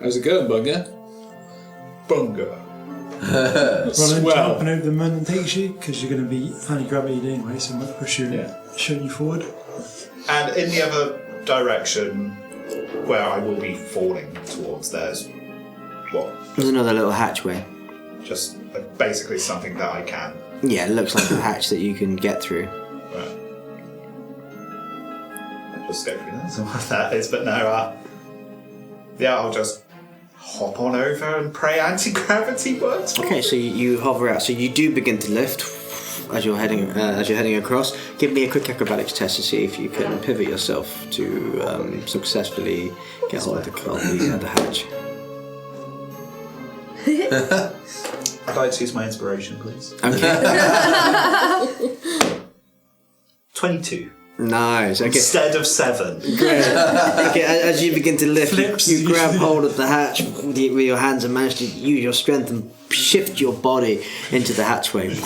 How's it going, Bunga? Bunga. Well, Swell. jumping over the moon takes you because you're going to be anti-gravity anyway, so it might push you, shoot you forward. And in the other direction, where I will be falling towards, there's what? There's another little hatchway. Just basically something that I can. Yeah, it looks like a hatch that you can get through. Right. Just go through that. So what that is, but no. Yeah, I'll just hop on over and pray anti-gravity works. Okay, so you hover out. So you do begin to lift as you're heading across. Give me a quick acrobatics test to see if you can pivot yourself to successfully get hold of the hatch. I'd like to use my inspiration, please. Okay. 22. Nice. Okay. Instead of 7. Great. Okay, as you begin to lift, you grab hold of the hatch with your hands and manage to use your strength and shift your body into the hatchway.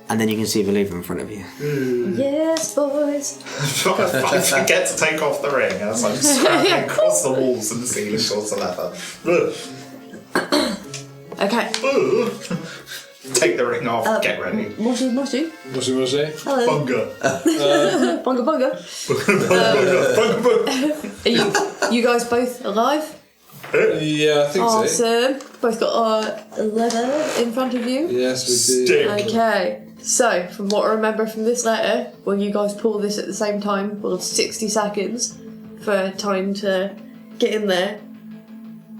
And then you can see the lever in front of you. Yes, boys. I forget to take off the ring as I'm scrabbling across the walls and the ceiling shorts of leather. Okay. Take the ring off, get ready. Moshi. Moshi. Hello. Bunga. Bunga. Are you guys both alive? Yeah, I think so. Awesome. Both got a letter in front of you. Yes, we do. Stick. Okay. So, from what I remember from this letter, when you guys pull this at the same time, we'll have 60 seconds for time to get in there,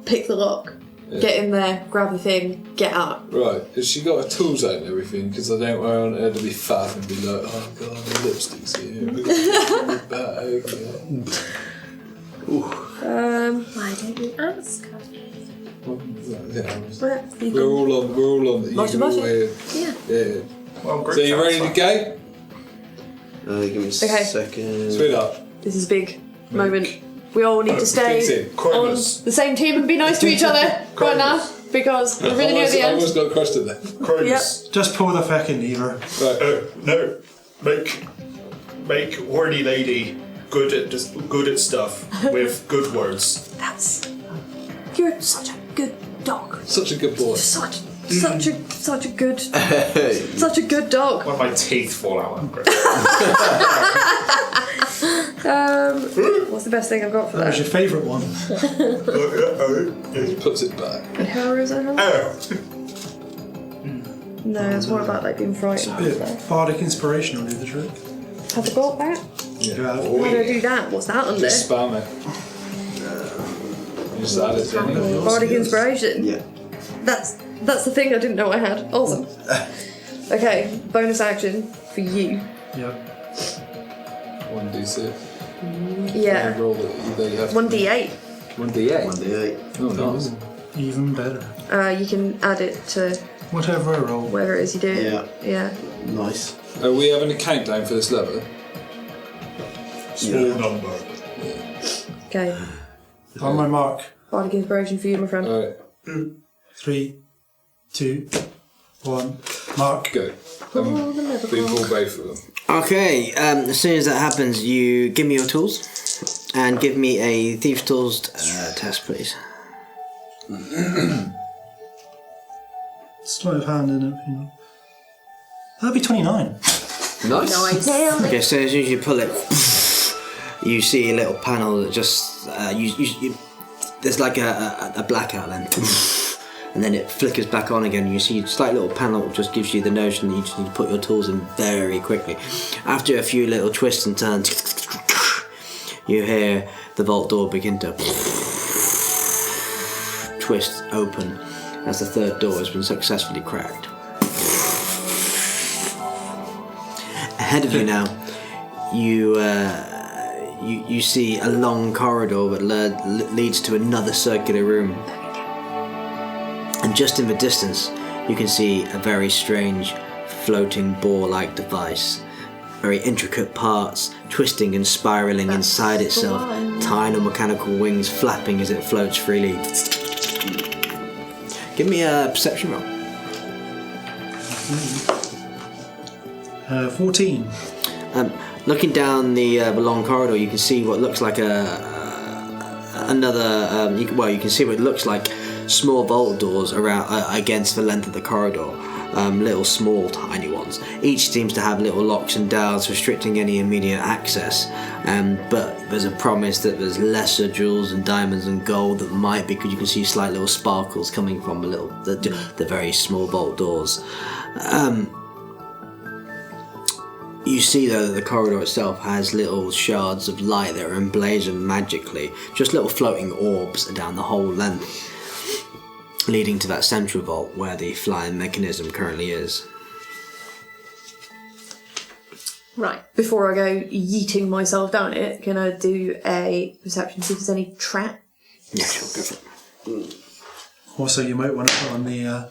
pick the lock, get in there, grab the thing, get out. Right, has she got her tools out and everything? Because I don't want her to be fat and be like, oh god, my lipstick's here. Why don't you ask her? We're all on the Moshi. Yeah. Well, So you ready to go? Give me a second. Sweetheart. This is a big moment. We all need to stay fix it. on the same team and be nice to each other right now, because we're really near the I end. almost got crushed at that. Cronus. Just pull the fucking lever. Right. No. Make horny lady good at stuff with good words. You're such a good dog. Such a good boy. Such a good dog. When my teeth fall out, I'm great. What's the best thing I've got for That was that? your favourite one. He puts it back. And how is that? No, it's more about like being frightened. Bit of bardic inspiration will do the trick. Have I got that? You have. How do I do that? What's that under? Just spam it. You just add it to anything. Bardic inspiration. Yeah. That's the thing I didn't know I had. Awesome. Okay, bonus action for you. Yep. 1d6. Yeah. Roll it. You have 1d8. 1d8. 1d8. Oh, nice. Even better. You can add it to Whatever I roll. whatever it is you do. Yeah. Nice. Are we having a countdown for this level? Small number. Okay. On my mark. Bardic inspiration for you, my friend. Alright, 3, 2, 1. Mark. go. Pull the lever. We pull both of them. Okay, as soon as that happens, you give me your tools and give me a Thieves' Tools test, please. Sleight of hand in it. That'll be 29. Nice. Nice. Okay, so as soon as you pull it, you see a little panel that just there's like a blackout then, and then it flickers back on again. You see a slight little panel that just gives you the notion that you just need to put your tools in very quickly. After a few little twists and turns, you hear the vault door begin to twist open as the third door has been successfully cracked. Ahead of you now, you see a long corridor that leads to another circular room. And just in the distance, you can see a very strange floating ball-like device. Very intricate parts, twisting and spiraling inside itself, tiny mechanical wings flapping as it floats freely. Give me a perception roll. 14. Looking down the long corridor, you can see what looks like you can see what looks like small vault doors around against the length of the corridor. little small tiny ones. Each seems to have little locks and dials restricting any immediate access, but there's a promise that there's lesser jewels and diamonds and gold that might be, because you can see slight little sparkles coming from the very small vault doors. You see though that the corridor itself has little shards of light that are emblazoned magically, just little floating orbs down the whole length, leading to that central vault where the flying mechanism currently is. Right. Before I go yeeting myself down it, can I do a perception to see if there's any trap? Yeah, sure, go for it. Also, you might want to put on the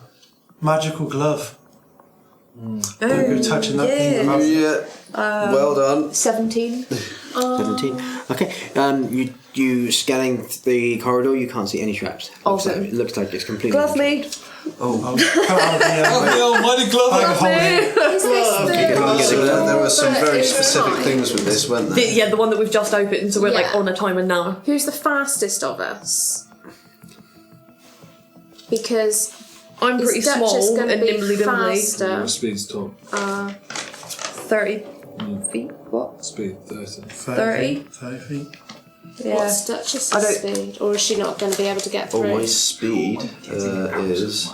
magical glove. Don't Oh, go touching that thing. Well done. 17. 17. Okay, you scanning the corridor, you can't see any traps. Awesome. It looks like it's completely... Glove me. Come out of the almighty glove! bag of holding. Is this the There were some very that is specific fine? things with this, weren't there? Yeah, the one that we've just opened, so we're like Yeah. on a timer now. Who's the fastest of us? Because I'm is pretty Duchess small gonna and be nimbly dimbly. faster? Speed's top. 30 feet? What? Speed 30. 30? 30 feet. Yeah. What's Duchess's I don't- speed? Or is she not going to be able to get Oh, through? my speed is...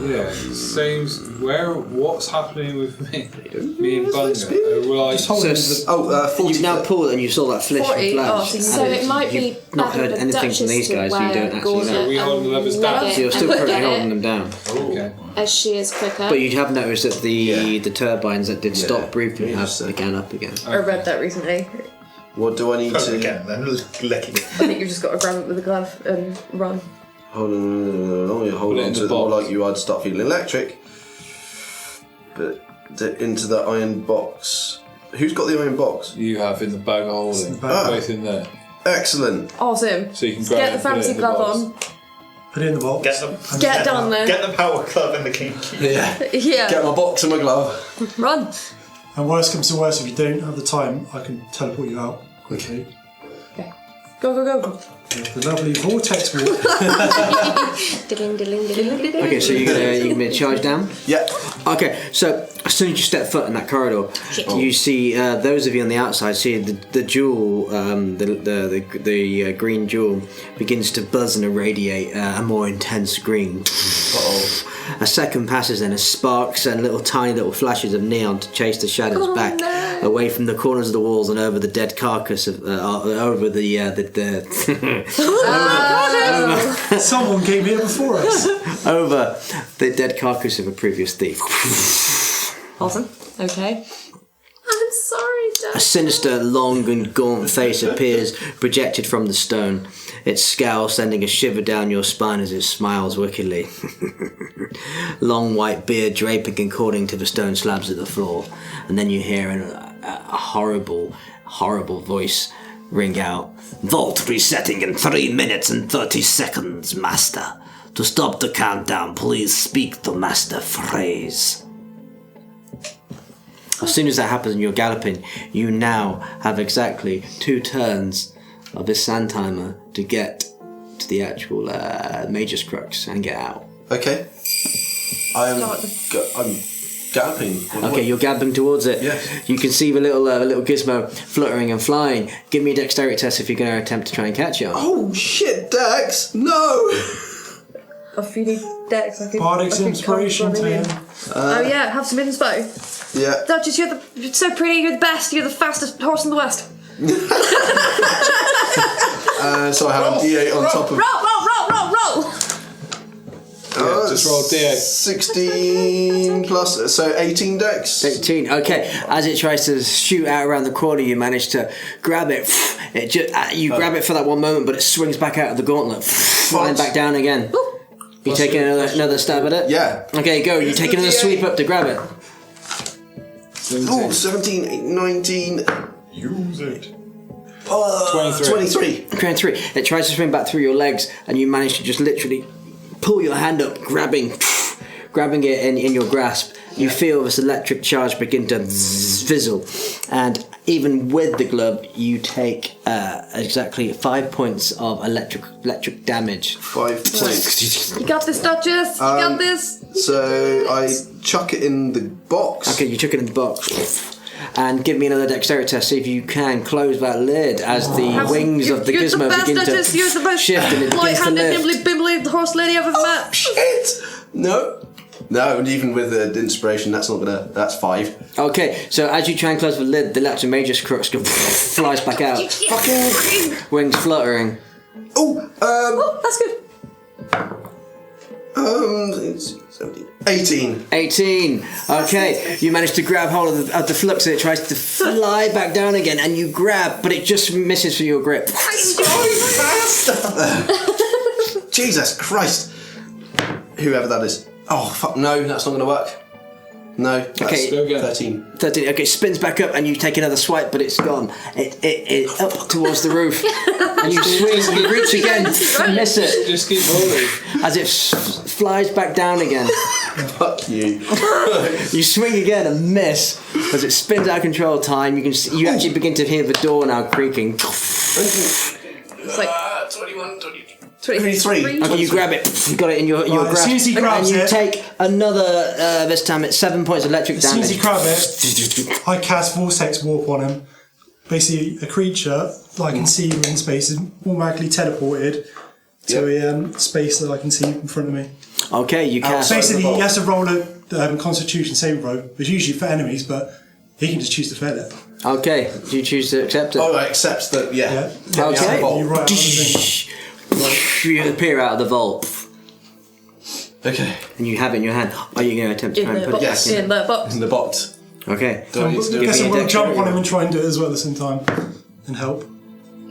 Yeah, seems what's happening with me? Me and Bunga. Well, I Just hold it So, in the... 40 you've now foot. pulled and you saw that flash 40, and flash. oh, so So it might be You've not better heard for anything Duchess from these to guys, so you wear don't actually gauntlet know. Are we holding the levers and down? leg So you're it still and currently get it, holding them down. okay. as she is quicker. But you have noticed that the turbines that did stop briefly Yeah, have so- began up again. I read that recently. What do I need Put it to... again, then licking it. I think you've just got to grab it with a glove and run. Hold on, you hold Put it on in to the it more box. like you, I'd start feeling electric. But into the iron box. Who's got the iron box? You have in the bag of holding. Both in there. Excellent. Awesome. So you can grab Get it the and put it fancy in the glove box. on. Put it in the box. Get them. and Get down there. Get the power glove and the king key. Yeah. Yeah. Get my box and my glove. Run. And worst comes to worst, if you don't have the time, I can teleport you out quickly. Okay. Go, go, go. With the lovely vortex walk. Dilling, dilling, dilling, dilling. Okay, so you're gonna charge down? Yeah. Okay, so as soon as you step foot in that corridor, you see those of you on the outside see the jewel, the green jewel begins to buzz and irradiate a more intense green. A second passes and sparks and tiny little flashes of neon to chase the shadows back away from the corners of the walls and over the dead carcass of over the Someone came here before us. over the dead carcass of a previous thief. Awesome. Okay. I'm sorry, A Dad. sinister, long and gaunt face appears projected from the stone, its scowl sending a shiver down your spine as it smiles wickedly. Long white beard draping according to the stone slabs of the floor, and then you hear a horrible, horrible voice ring out, "Vault resetting in 3 minutes and 30 seconds, Master. To stop the countdown, please speak the Master phrase." As soon as that happens and you're galloping, you now have exactly 2 turns of this sand timer to get to the actual Majuscrux and get out. Okay. I'm galloping. Okay, you're galloping towards it. Yes. You can see the little gizmo fluttering and flying. Give me a dexterity test if you're going to attempt to try and catch it. Oh shit, Dex! No! If you need Dex, I can. Bardic's I can inspiration come running to in. him. Oh yeah, have some inspo. Yeah. Duchess, you're so pretty. You're the best. You're the fastest horse in the west. So I have a D8 on top of. Roll. Yeah, just roll D8. 16 plus, so 18 Dex. 18. Okay, as it tries to shoot out around the corner, you manage to grab it. You grab it for that one moment, but it swings back out of the gauntlet, flying back down again. You taking another stab at it? Yeah. Okay, go. You take another sweep up to grab it. Oh, 17, 18, 19. Use it. 23. 23. It tries to swing back through your legs, and you manage to just literally pull your hand up, grabbing it in your grasp. You feel this electric charge begin to fizzle, and even with the glove, you take exactly 5 points of electric damage. 5 points. You got this, Duchess. You got this. So I chuck it in the box. Okay, you chuck it in the box. And give me another dexterity test, see if you can close that lid as the wings of the You're gizmo the best, begin to Duchess. You're the most shift and it begins to light-handed, lift. nimbly-bimbly horse lady I've ever met. Shit! No, and even with the inspiration, that's not gonna. That's 5. Okay, so as you try and close the lid, the latch of Majuscrux flies back out. Fucking. Wings fluttering. Oh, that's good. 18. 18. Okay, you manage to grab hold of the flux and it tries to fly back down again, and you grab, but it just misses for your grip. Jesus Christ! Whoever that is. Oh fuck! No, that's not gonna work. No. That's Okay, go again. 13. 13. Okay, spins back up and you take another swipe, but it's gone. It up towards the roof, and you swing, you reach again, and miss it Just keep rolling. as it flies back down again. Fuck you. You swing again and miss as it spins out of control. Time you can see, you actually begin to hear the door now creaking. It's like 23. Okay, you grab it. You got it in your Right, grasp, as soon as he grabs and you it- take another. This time it's 7 points of electric As soon as damage. you grab it, I cast Vortex Warp on him. Basically, a creature that I can see in space is automatically teleported to a space that I can see in front of me. Okay, you cast. Basically, he has to roll a Constitution saving throw. It's usually for enemies, but he can just choose to fail it. Okay, do you choose to accept it? Oh, I accept that. Yeah. Yeah. Okay. You right out of the thing. You appear out of the vault, Okay. and you have it in your hand. Are you going to attempt to in try and the put it box. back in? In the box. In the box. Okay. Do I need to do I guess me I'm a going to jump dexterity on him roll. and try and do it as well at the same time and help.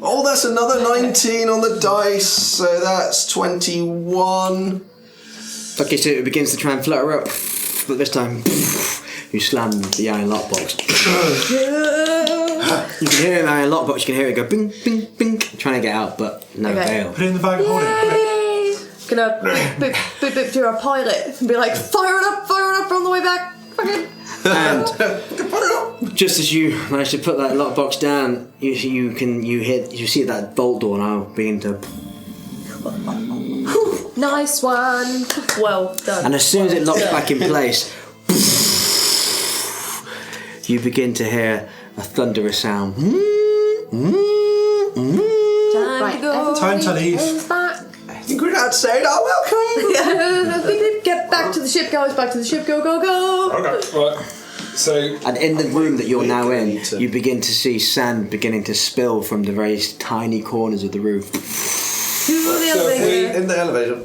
Oh, that's another 19 on the dice, so that's 21. Okay, so it begins to try and flutter up, but this time you slam the iron lockbox. You can hear it in the iron lockbox. You can hear it go bing, bing, bing, trying to get out, but no Okay. avail. Put it in the bag and hold it. Yay! Gonna boop, boop, boop to our pilot and be like, fire it up on the way back. Fucking. And just as you manage to put that lockbox down, you see that bolt door now begin to. Nice one. Well done. And as soon as it locks back in place, you begin to hear a thunderous sound. Right, everybody Time to leave. is back. I think we're outside. Oh, welcome. Get back to the ship, guys. Back to the ship. Go, go, go. Okay. Right. So And in the room that you're now in, need to- you begin to see sand beginning to spill from the very tiny corners of the roof. To the So elevator. In the elevator.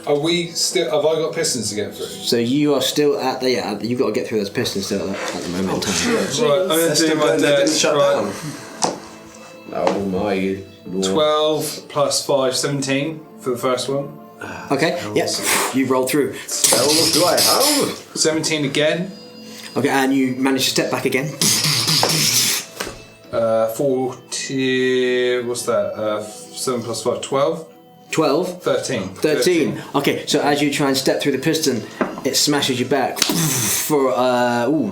are we still? Have I got pistons to get through? So you are still at the you've got to get through those pistons still at the moment in time. Right. I'm going to That's do still my good. They didn't dex. shut Right. down. Oh my. 12 plus 5, 17 for the first one. Okay, yes, you roll through. Spells do I have? 17 again. Okay, and you manage to step back again. 40. What's that? 7 plus 5, 12. 12. 13. 13. Okay, so as you try and step through the piston, it smashes you back for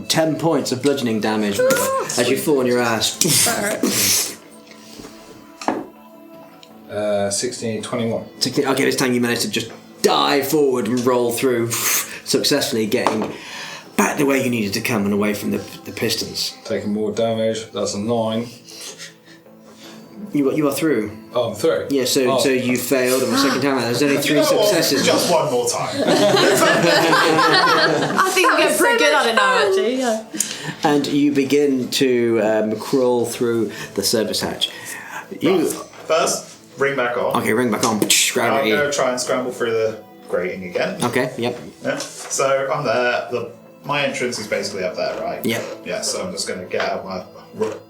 10 points of bludgeoning damage as you fall on your ass. 16, 21. 16. Okay, this time you manage to just dive forward and roll through, successfully getting back the way you needed to come and away from the pistons. Taking more damage. That's a 9. You are through. Oh, I'm through. Yeah, so you failed on the second time. There's only 3 successes. Just one more time. I think I'm getting pretty good at it now, actually. Yeah. And you begin to crawl through the service hatch. You First, ring back on. okay? Ring back on. I'm Gravity. going to try and scramble through the grating again. Okay. Yep. Yeah. So I'm there. My entrance is basically up there, right? Yep. Yeah. So I'm just going to get out my rope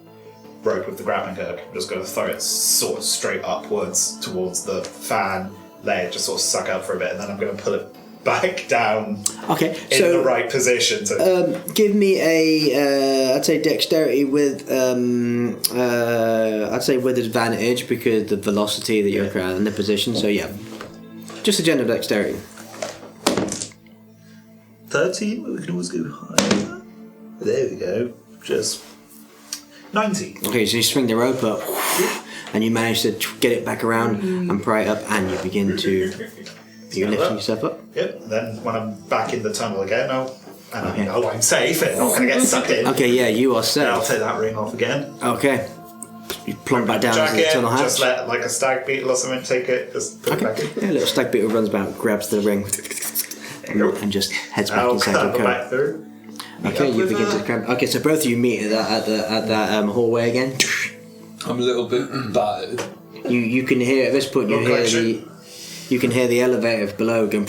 with the grappling hook. I'm just going to throw it sort of straight upwards towards the fan, let it just sort of suck out for a bit, and then I'm going to pull it back down Okay. in So the right position to. give me a I'd say dexterity with I'd say with advantage because the velocity that you're in the position. So yeah, just a general dexterity. 13, but we can always go higher. There we go. Just 90. Okay, so you swing the rope up, and you manage to get it back around and pry it up, and you begin to. You're lifting yourself up. Yep. Then when I'm back in the tunnel again, I know I'm safe and not going to get sucked in. Okay, yeah, you are Then I'll safe. take that ring off again. Okay. You plump back down into the Jacket, tunnel hatch. just let like a stag beetle or something take it, just put it back in. Yeah, a little stag beetle runs about, grabs the ring, and just heads back I'll inside your go coat. back through. Okay, you begin to grab. Okay, so both of you meet at that hallway again. I'm a little bit battered. You can hear at this point. You can hear the elevator below going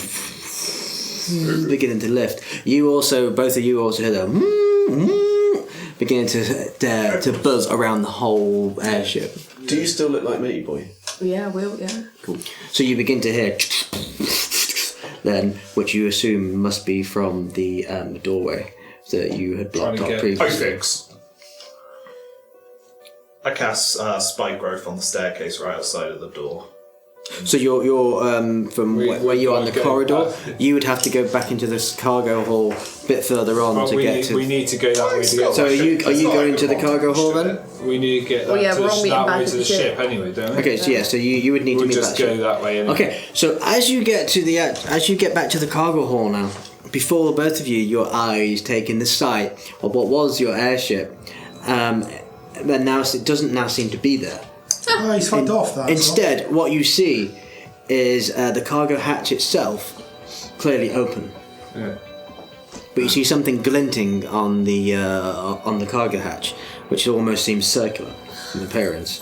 beginning to lift. Both of you also hear the beginning to buzz around the whole airship. Do you still look like me, boy? Yeah, yeah. Cool. So you begin to hear then, which you assume must be from the doorway that you had blocked off previously. I cast spike growth on the staircase right outside of the door. So you're from where you are in the go corridor. back. You would have to go back into this cargo hall a bit further on to get to. We need to go that way to get. So are you going to the cargo hall then? We need to get that, yeah, to we're all meeting that back way at to the the ship. ship anyway, don't we? Okay, so yeah, so you would need We'll to meet just that go ship. that way anyway. Okay, so as you get back to the cargo hall now, before both of you, your eyes take in the sight of what was your airship, but now it doesn't now seem to be there. Oh, he's fucked off that. Instead, what you see is the cargo hatch itself clearly open. Yeah. But you see something glinting on the cargo hatch, which almost seems circular in appearance.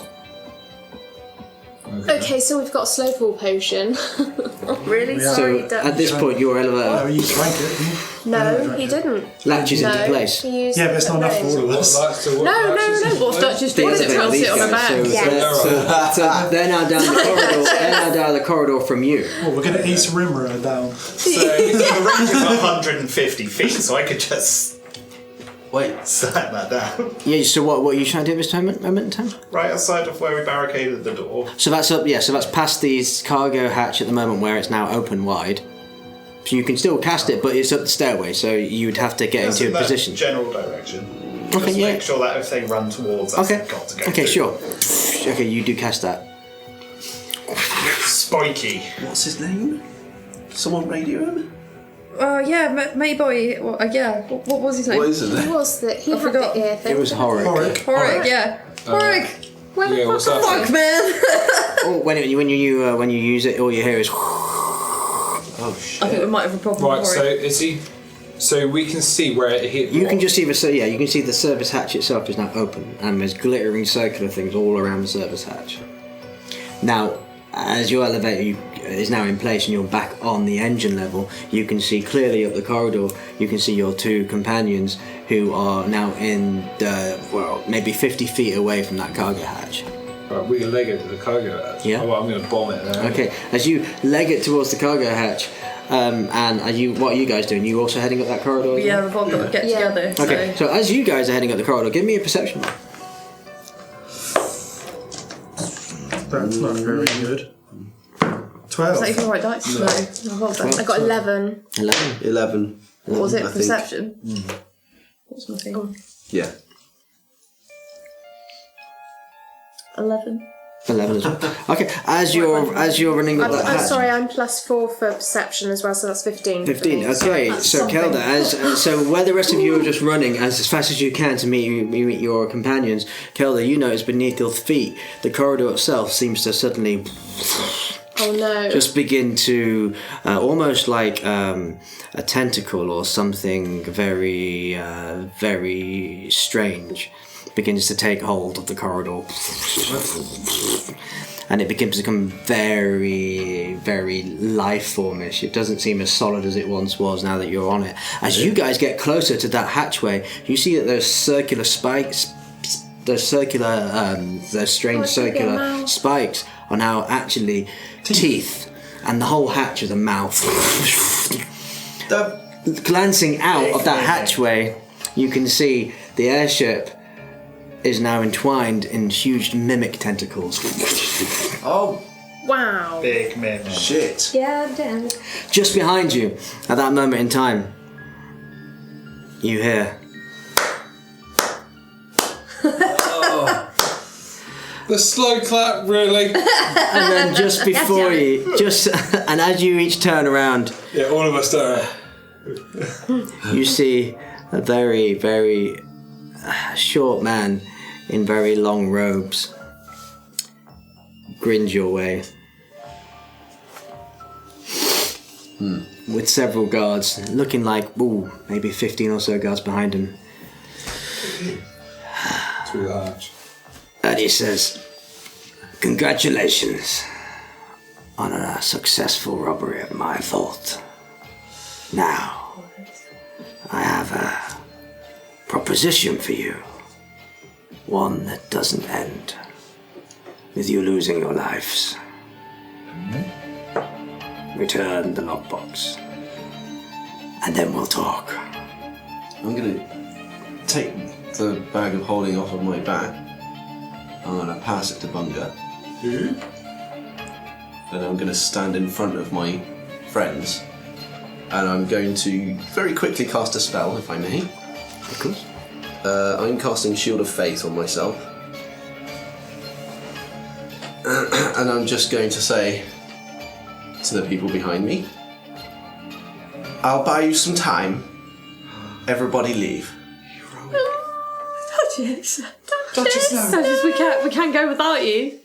Okay, so we've got a slow fall potion. Really? Yeah. Sorry, So at this point, your Oh, elevator you drank it. no, he didn't. latches No, into place. he used Yeah, but it's not enough the for all of ring. us. No. Well, Duchess The did it. elevator I'll leads sit on her guys, back. Yes. So they're now down the corridor. They're now down the corridor from you. Well, we're going to Ace Rimmer down. So the range is 150 feet, so I could just slam that down. Yeah. So what are you trying to do this moment in time? Right outside of where we barricaded the door. So that's up. Yeah. So that's past the cargo hatch at the moment, where it's now open wide. So you can still cast it, but it's up the stairway. So you would have to get That's into in a that position. general direction. Okay, Just yeah. make sure that if they run towards us, Okay. they've got to go Okay. through. Sure. Okay. You do cast that. Spiky. What's his name? Someone radio him? Yeah, mate boy. Yeah, what was his name? What is his He nim? was the. He I had forgot. the ear thing. It was Horrick. Horrick, yeah. Horrick! Where the Yeah, what's fuck that? are Fuck, man! Oh, when you use it, all you hear is. Oh shit. I think we might have a problem Right, with so Horrick. is he? So we can see where it hit. You what? can just see you can see the service hatch itself is now open, and there's glittering circular things all around the service hatch. Now, as your elevator is now in place and you're back on the engine level, you can see clearly up the corridor. You can see your two companions who are now in maybe 50 feet away from that cargo hatch. Right, we can leg it to the cargo hatch. Yeah. Oh, well, I'm going to bomb it there. Okay, as you leg it towards the cargo hatch, and what are you guys doing? You also heading up that corridor? as Yeah, well? we've all got to get Yeah. together. Okay, so as you guys are heading up the corridor, give me a perception roll. That's not very good. Is that 12. even the right dice? No. Well done. I got 11. 11. 11. What was it? I think. Perception? What's my thing? Yeah. 11. 11 as well. Okay, as you're running up that I'm hatch. sorry, I'm +4 for perception as well, so that's 15. for 15. me. Okay, That's so something. Kelda, so where the rest of you are just running as fast as you can to meet your companions, Kelda, you notice beneath your feet the corridor itself seems to suddenly Oh no. just begin to almost like a tentacle or something very very strange begins to take hold of the corridor, and it begins to become very very life formish. It doesn't seem as solid as it once was now that you're on it. As you guys get closer to that hatchway, you see that those circular spikes, those strange circular mouse. spikes are now actually teeth, and the whole hatch is a mouth. Glancing out of that hatchway, you can see the airship is now entwined in huge mimic tentacles. Oh Wow. Big man. shit. Yeah, damn. Just behind you, at that moment in time, you hear. The slow clap, really? And then just before and as you each turn around, Yeah, all of us turn. you see a very, very short man in very long robes grins your way. With several guards, looking like, maybe 15 or so guards behind him. Through the hatch. And he says, "Congratulations on a successful robbery of my vault. Now, I have a proposition for you. One that doesn't end with you losing your lives. Return the lockbox, and then we'll talk." I'm gonna take the bag of holding off of my back. I'm gonna pass it to Bunga. And I'm gonna stand in front of my friends. And I'm going to very quickly cast a spell, if I may. Of course. I'm casting Shield of Faith on myself. And I'm just going to say to the people behind me, "I'll buy you some time. Everybody leave." Duchess. Duchess, no. Duchess, we can't go without you.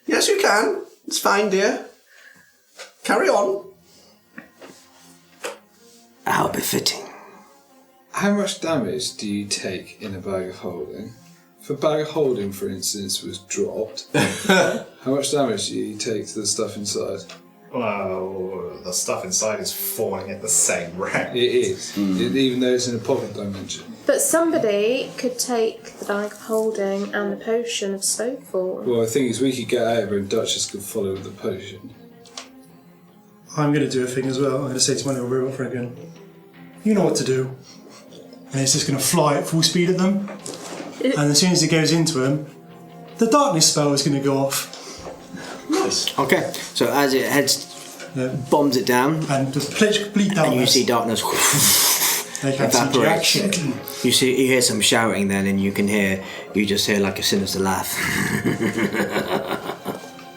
Yes, you can. It's fine, dear. Carry on. How befitting. How much damage do you take in a bag of holding? If a bag of holding, for instance, was dropped, how much damage do you take to the stuff inside? Well, the stuff inside is falling at the same rate. It is, even though it's in a pocket dimension. But somebody could take the bag of holding and the potion of snowfall. Well, the thing is, we could get out of it and Duchess could follow with the potion. I'm going to do a thing as well. I'm going to say to my little robot friend again, "You know what to do." And it's just going to fly at full speed at them. And as soon as it goes into them, the darkness spell is going to go off. Nice. Okay, so as it heads, bombs it down, And just complete darkness. and you see darkness They can't see jack evaporate. shit. You hear some shouting then, and you just hear like a sinister laugh.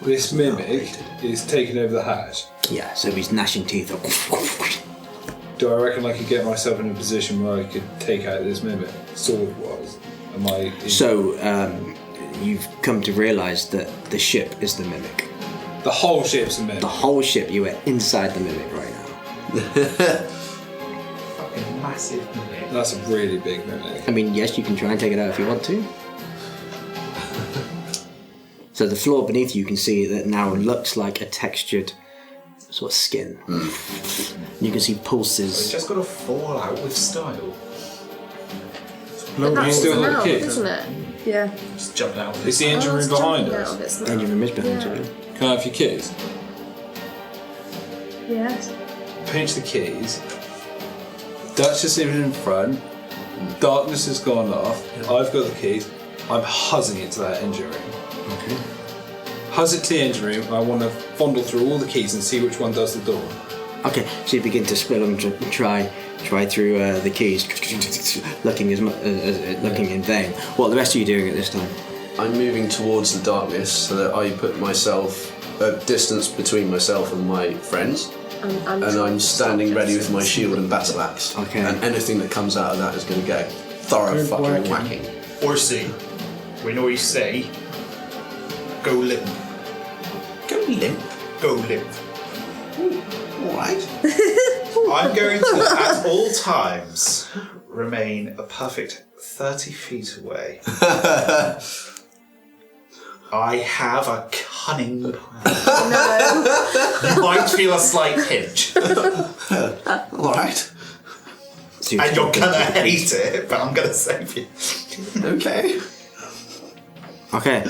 This mimic is taking over the hatch. Yeah, so he's gnashing teeth. Do I reckon I could get myself in a position where I could take out this mimic, sword-wise? Am I... So, you've come to realise that the ship is the mimic. The whole ship's a mimic. The whole ship, you are inside the mimic right now. Fucking massive mimic. That's a really big mimic. I mean, yes, you can try and take it out if you want to. So the floor beneath you can see that now looks like a textured sort of skin. You can see It's pulses. just got to fall out with style. But that's still an have a elf, key. isn't it? Yeah. Just jumping out. Is the engine room behind us? And you've missed behind you. Can I have your keys? Yes. Pinch the keys. Duchess is in front. Darkness has gone off. I've got the keys. I'm huzzing it to that engine room. Okay. Huzz it to the engine room. I want to fondle through all the keys and see which one does the door. Okay, so you begin to spill them, try through the keys, looking looking in vain. What are the rest of you doing at this time? I'm moving towards the darkness so that I put myself a distance between myself and my friends. And I'm standing ready with my shield and battle axe. Okay. And anything that comes out of that is going to get thorough Good fucking working. whacking. Horsey, we know what you say. Go limp. Go limp. Go limp. Alright. I'm going to, at all times, remain a perfect 30 feet away. I have a cunning plan. You might feel a slight pinch. Alright. So And you're gonna hate it, but I'm gonna save you. Okay. Okay.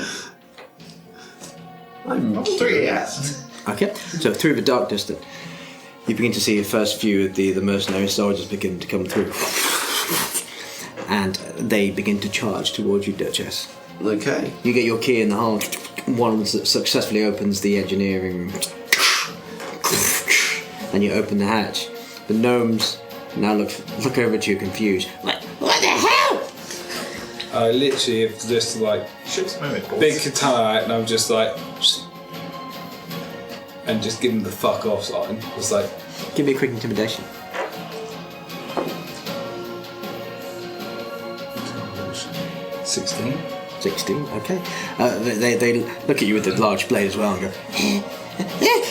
I'm 3, yes. Okay. So through the dark distance, you begin to see the first few of the mercenary soldiers begin to come through, and they begin to charge towards you, Duchess. Okay. You get your key in the hole. One successfully opens the engineering room, and you open the hatch. The gnomes now look over at you confused. What the hell? I literally have just like Ship's moment, boys. big katana out and I'm just like, and just give him the fuck off sign. It's like, Give me a quick intimidation. 16. 16, okay. They look at you with the large blade as well and go,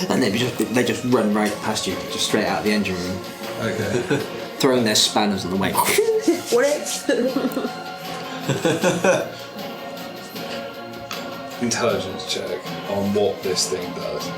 and they just run right past you, just straight out the engine room, Okay. throwing their spanners on the way. What? Intelligence check on what this thing does.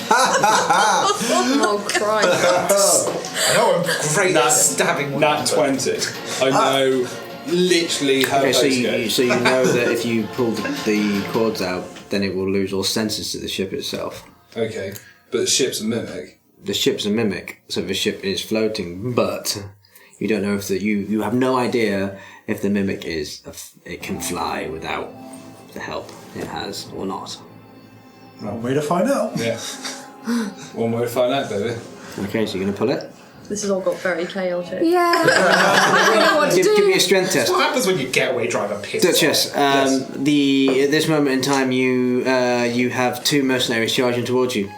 Oh Christ! I know I'm great at stabbing. Nat 20. I know literally how Okay, those go. so you know that if you pull the cords out, then it will lose all senses to the ship itself. Okay, but the ship's a mimic. The ship's a mimic, so the ship is floating, but you don't know if you have no idea if the mimic it can fly without the help it has or not. One way to find out. Yeah. One way to find out, baby. Okay, so you're gonna pull it. This has all got very chaotic. Yeah. I don't know what to do. Give me a strength test. What happens when you getaway driver pisses Duchess, at this moment in time, you have two mercenaries charging towards you.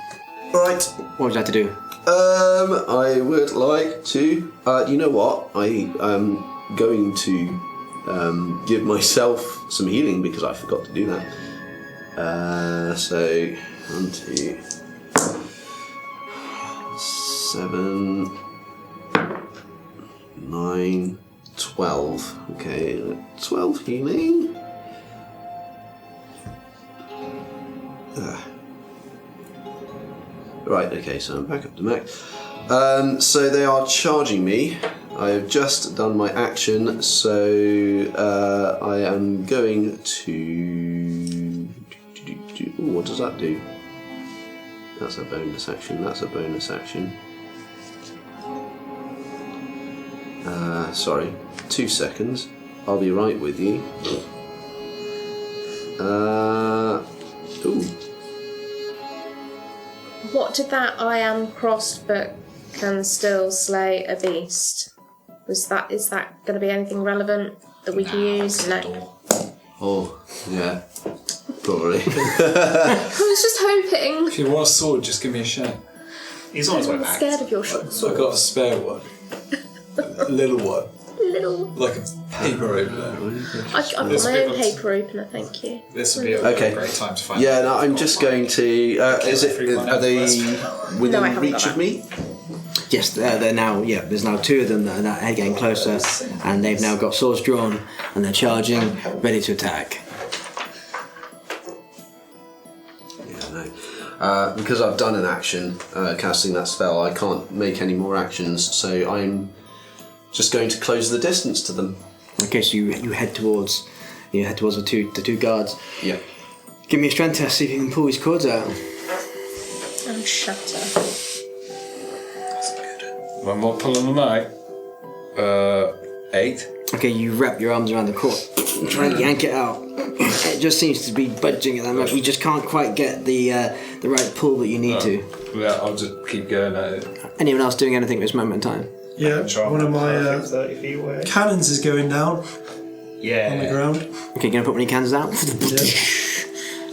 Right. What would you like to do? I would like to. You know what? I am going to give myself some healing because I forgot to do that. So 1, 2, 7, 9, 12. Okay, 12 healing. Right, okay, so I'm back up to max. So they are charging me. I have just done my action, so I am going to... Ooh, what does that do? That's a bonus action, that's a bonus action. Sorry, 2 seconds. I'll be right with you. Ooh. What did that I am crossed but can still slay a beast? Is that going to be anything relevant that we can use? No. Oh, yeah. Probably. I was just hoping. If you want a sword, just give me a shout. He's on his way I'm back. scared of your short I've sword. got a spare one. A little one. Little. Like a paper opener. I've got This my bit own looks- paper opener, thank you. This would be a Okay. great time to find. Yeah, no, I'm just going to... is it? Are they within No, I haven't reach got of me? Yes, they're now. Yeah, there's now two of them that are getting closer, and they've now got swords drawn, and they're charging, ready to attack. Yeah, no. Because I've done an action casting that spell, I can't make any more actions, so I'm just going to close the distance to them. Okay, so you head towards the two guards. Yeah. Give me a strength test, see if you can pull these cords out. And shatter. I'm not pulling them out. 8. Okay, you wrap your arms around the cord, try and yank it out. It just seems to be budging at that moment. You just can't quite get the right pull that you need to. Yeah, I'll just keep going at it. Anyone else doing anything at this moment in time? Yeah, one of my 30 feet away. cannons is going down Yeah. on the ground. Okay, gonna put one of your cannons out?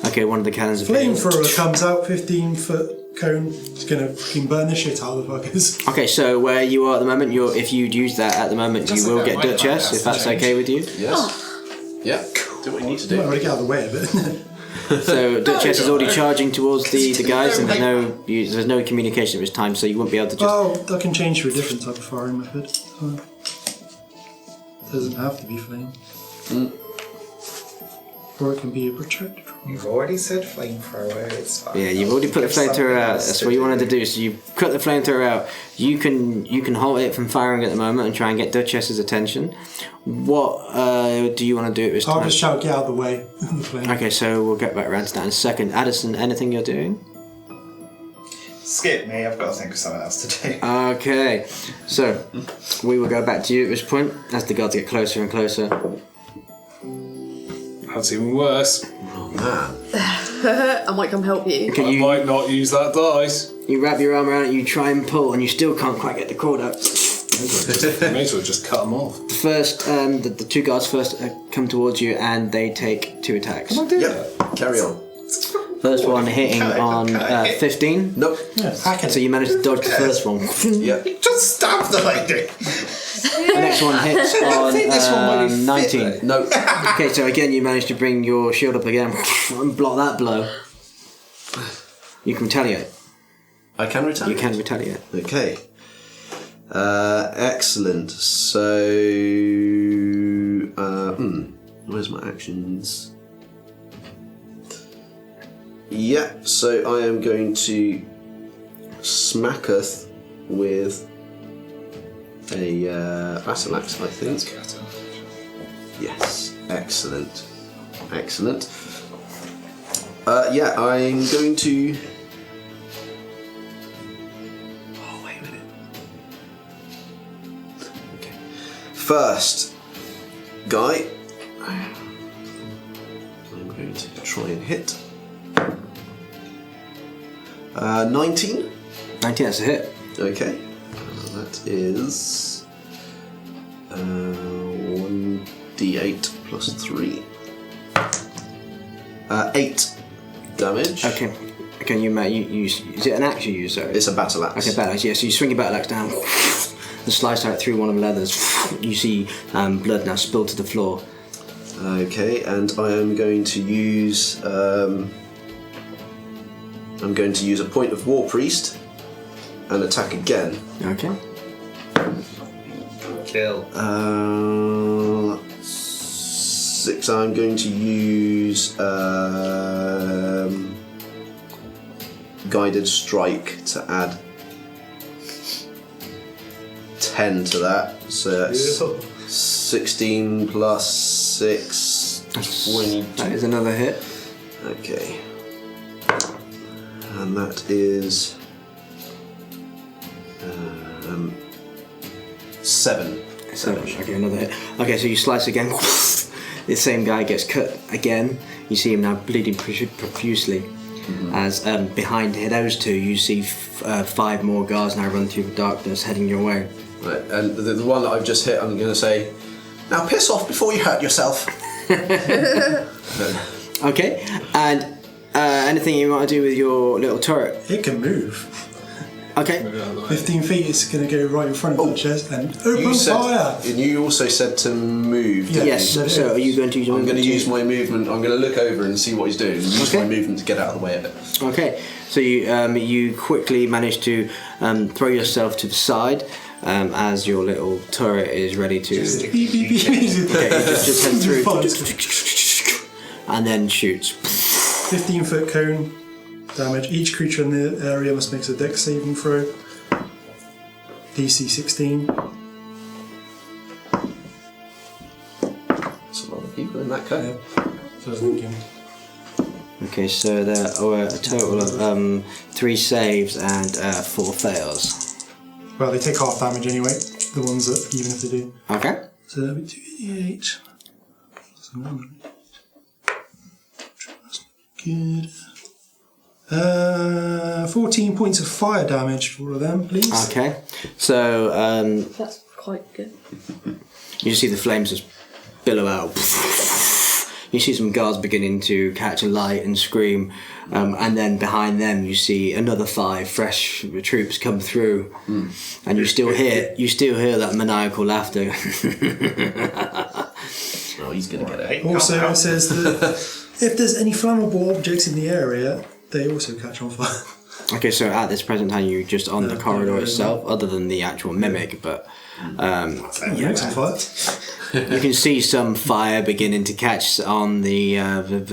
Okay, one of the cannons are Flamethrower comes out, 15-foot cone. It's gonna fucking burn the shit out of the fuckers. Okay, so where you are at the moment, if you'd use that at the moment, Just you will like get that, my Duchess, plan if that's has to okay with you. Yes. Yeah. Do what you need to Might do. want to get out of the way a bit. So Duchess is already charging towards the guys, and there's no communication at this time, so you won't be able to just. Oh, I can change to a different type of firing method. So doesn't have to be flame. Or it can be a projectile. You've already said flamethrower. It's fine. Yeah, you've already put the flamethrower out. That's what you wanted to do. So you cut the flamethrower out. You can halt it from firing at the moment and try and get Duchess's attention. What do you want to do at this I'll time? just shout, get out of the way. The flame. Okay, so we'll get back around to that in a second. Addison, anything you're doing? Skip me. I've got to think of something else to do. Okay, so we will go back to you at this point as the guards get closer and closer. That's even worse. Oh man. I might come help you. Okay, I might not use that dice. You wrap your arm around it, you try and pull, and you still can't quite get the cord up. May as well just cut them off. First, the two guards first come towards you and they take 2 attacks. Yep. Carry on. First one hitting on 15. Nope. So you managed to dodge the first one. Yep. Just stab the lady. The next one hits on 19. Nope. Okay, so again you managed to bring your shield up again and block that blow. You can retaliate. I can retaliate. You can retaliate. Okay. Excellent. So, where's my actions? Yeah. So I am going to smacketh with a battle axe, I think. Yes. Excellent. Excellent. Yeah, I'm going to. First guy, I'm going to try and hit. 19. 19, that's a hit. Okay, that is 1d8 plus 3. 8 damage. Okay. Okay, you use. Is it an axe you use? Sorry. It's a battle axe. Okay, battle axe. Yeah, so you swing your battle axe down and slice out through one of the leathers. You see blood now spilled to the floor. Okay, and I am going to use. I'm going to use a point of War Priest and attack again. Okay. Kill. 6. I'm going to use guided strike to add 10 to that. So that's 16 plus 6, 22. That is another hit. Okay. And that is 7. 7. Okay, another hit. Okay, so you slice again. The same guy gets cut again. You see him now bleeding profusely. As behind those two, you see 5 more guards now run through the darkness, heading your way. Right, and the one that I've just hit, I'm going to say, now piss off before you hurt yourself. Okay, and anything you want to do with your little turret? It can move. Okay. 15 feet, it's going to go right in front of the chest and open fire. And you also said to move. Yeah. Yes. So are you going to use your I'm going to movement use my movement. I'm going to look over and see what he's doing. And use my movement to get out of the way of it. Okay. So you quickly manage to throw yourself to the side as your little turret is ready to. Beep, beep, beep. Okay, just head through, and then shoots. 15-foot cone damage. Each creature in the area must make a dex saving throw. DC 16. That's a lot of people in that code. So I was thinking. Okay, so there are a total of 3 saves and 4 fails. Well, they take half damage anyway. The ones that, even if they do. Okay. So that'll be 2d8. Good. 14 points of fire damage for all of them, please. Okay. So That's quite good. you see the flames just billow out. You see some guards beginning to catch a light and scream, and then behind them you see another 5 fresh troops come through, and you still hear that maniacal laughter. Oh, he's going to get it. Also, it says that if there's any flammable objects in the area, they also catch on fire. Okay, so at this present time you're just on the corridor itself, other than the actual mimic, but Yeah, it's on fire. you can see some fire beginning to catch on the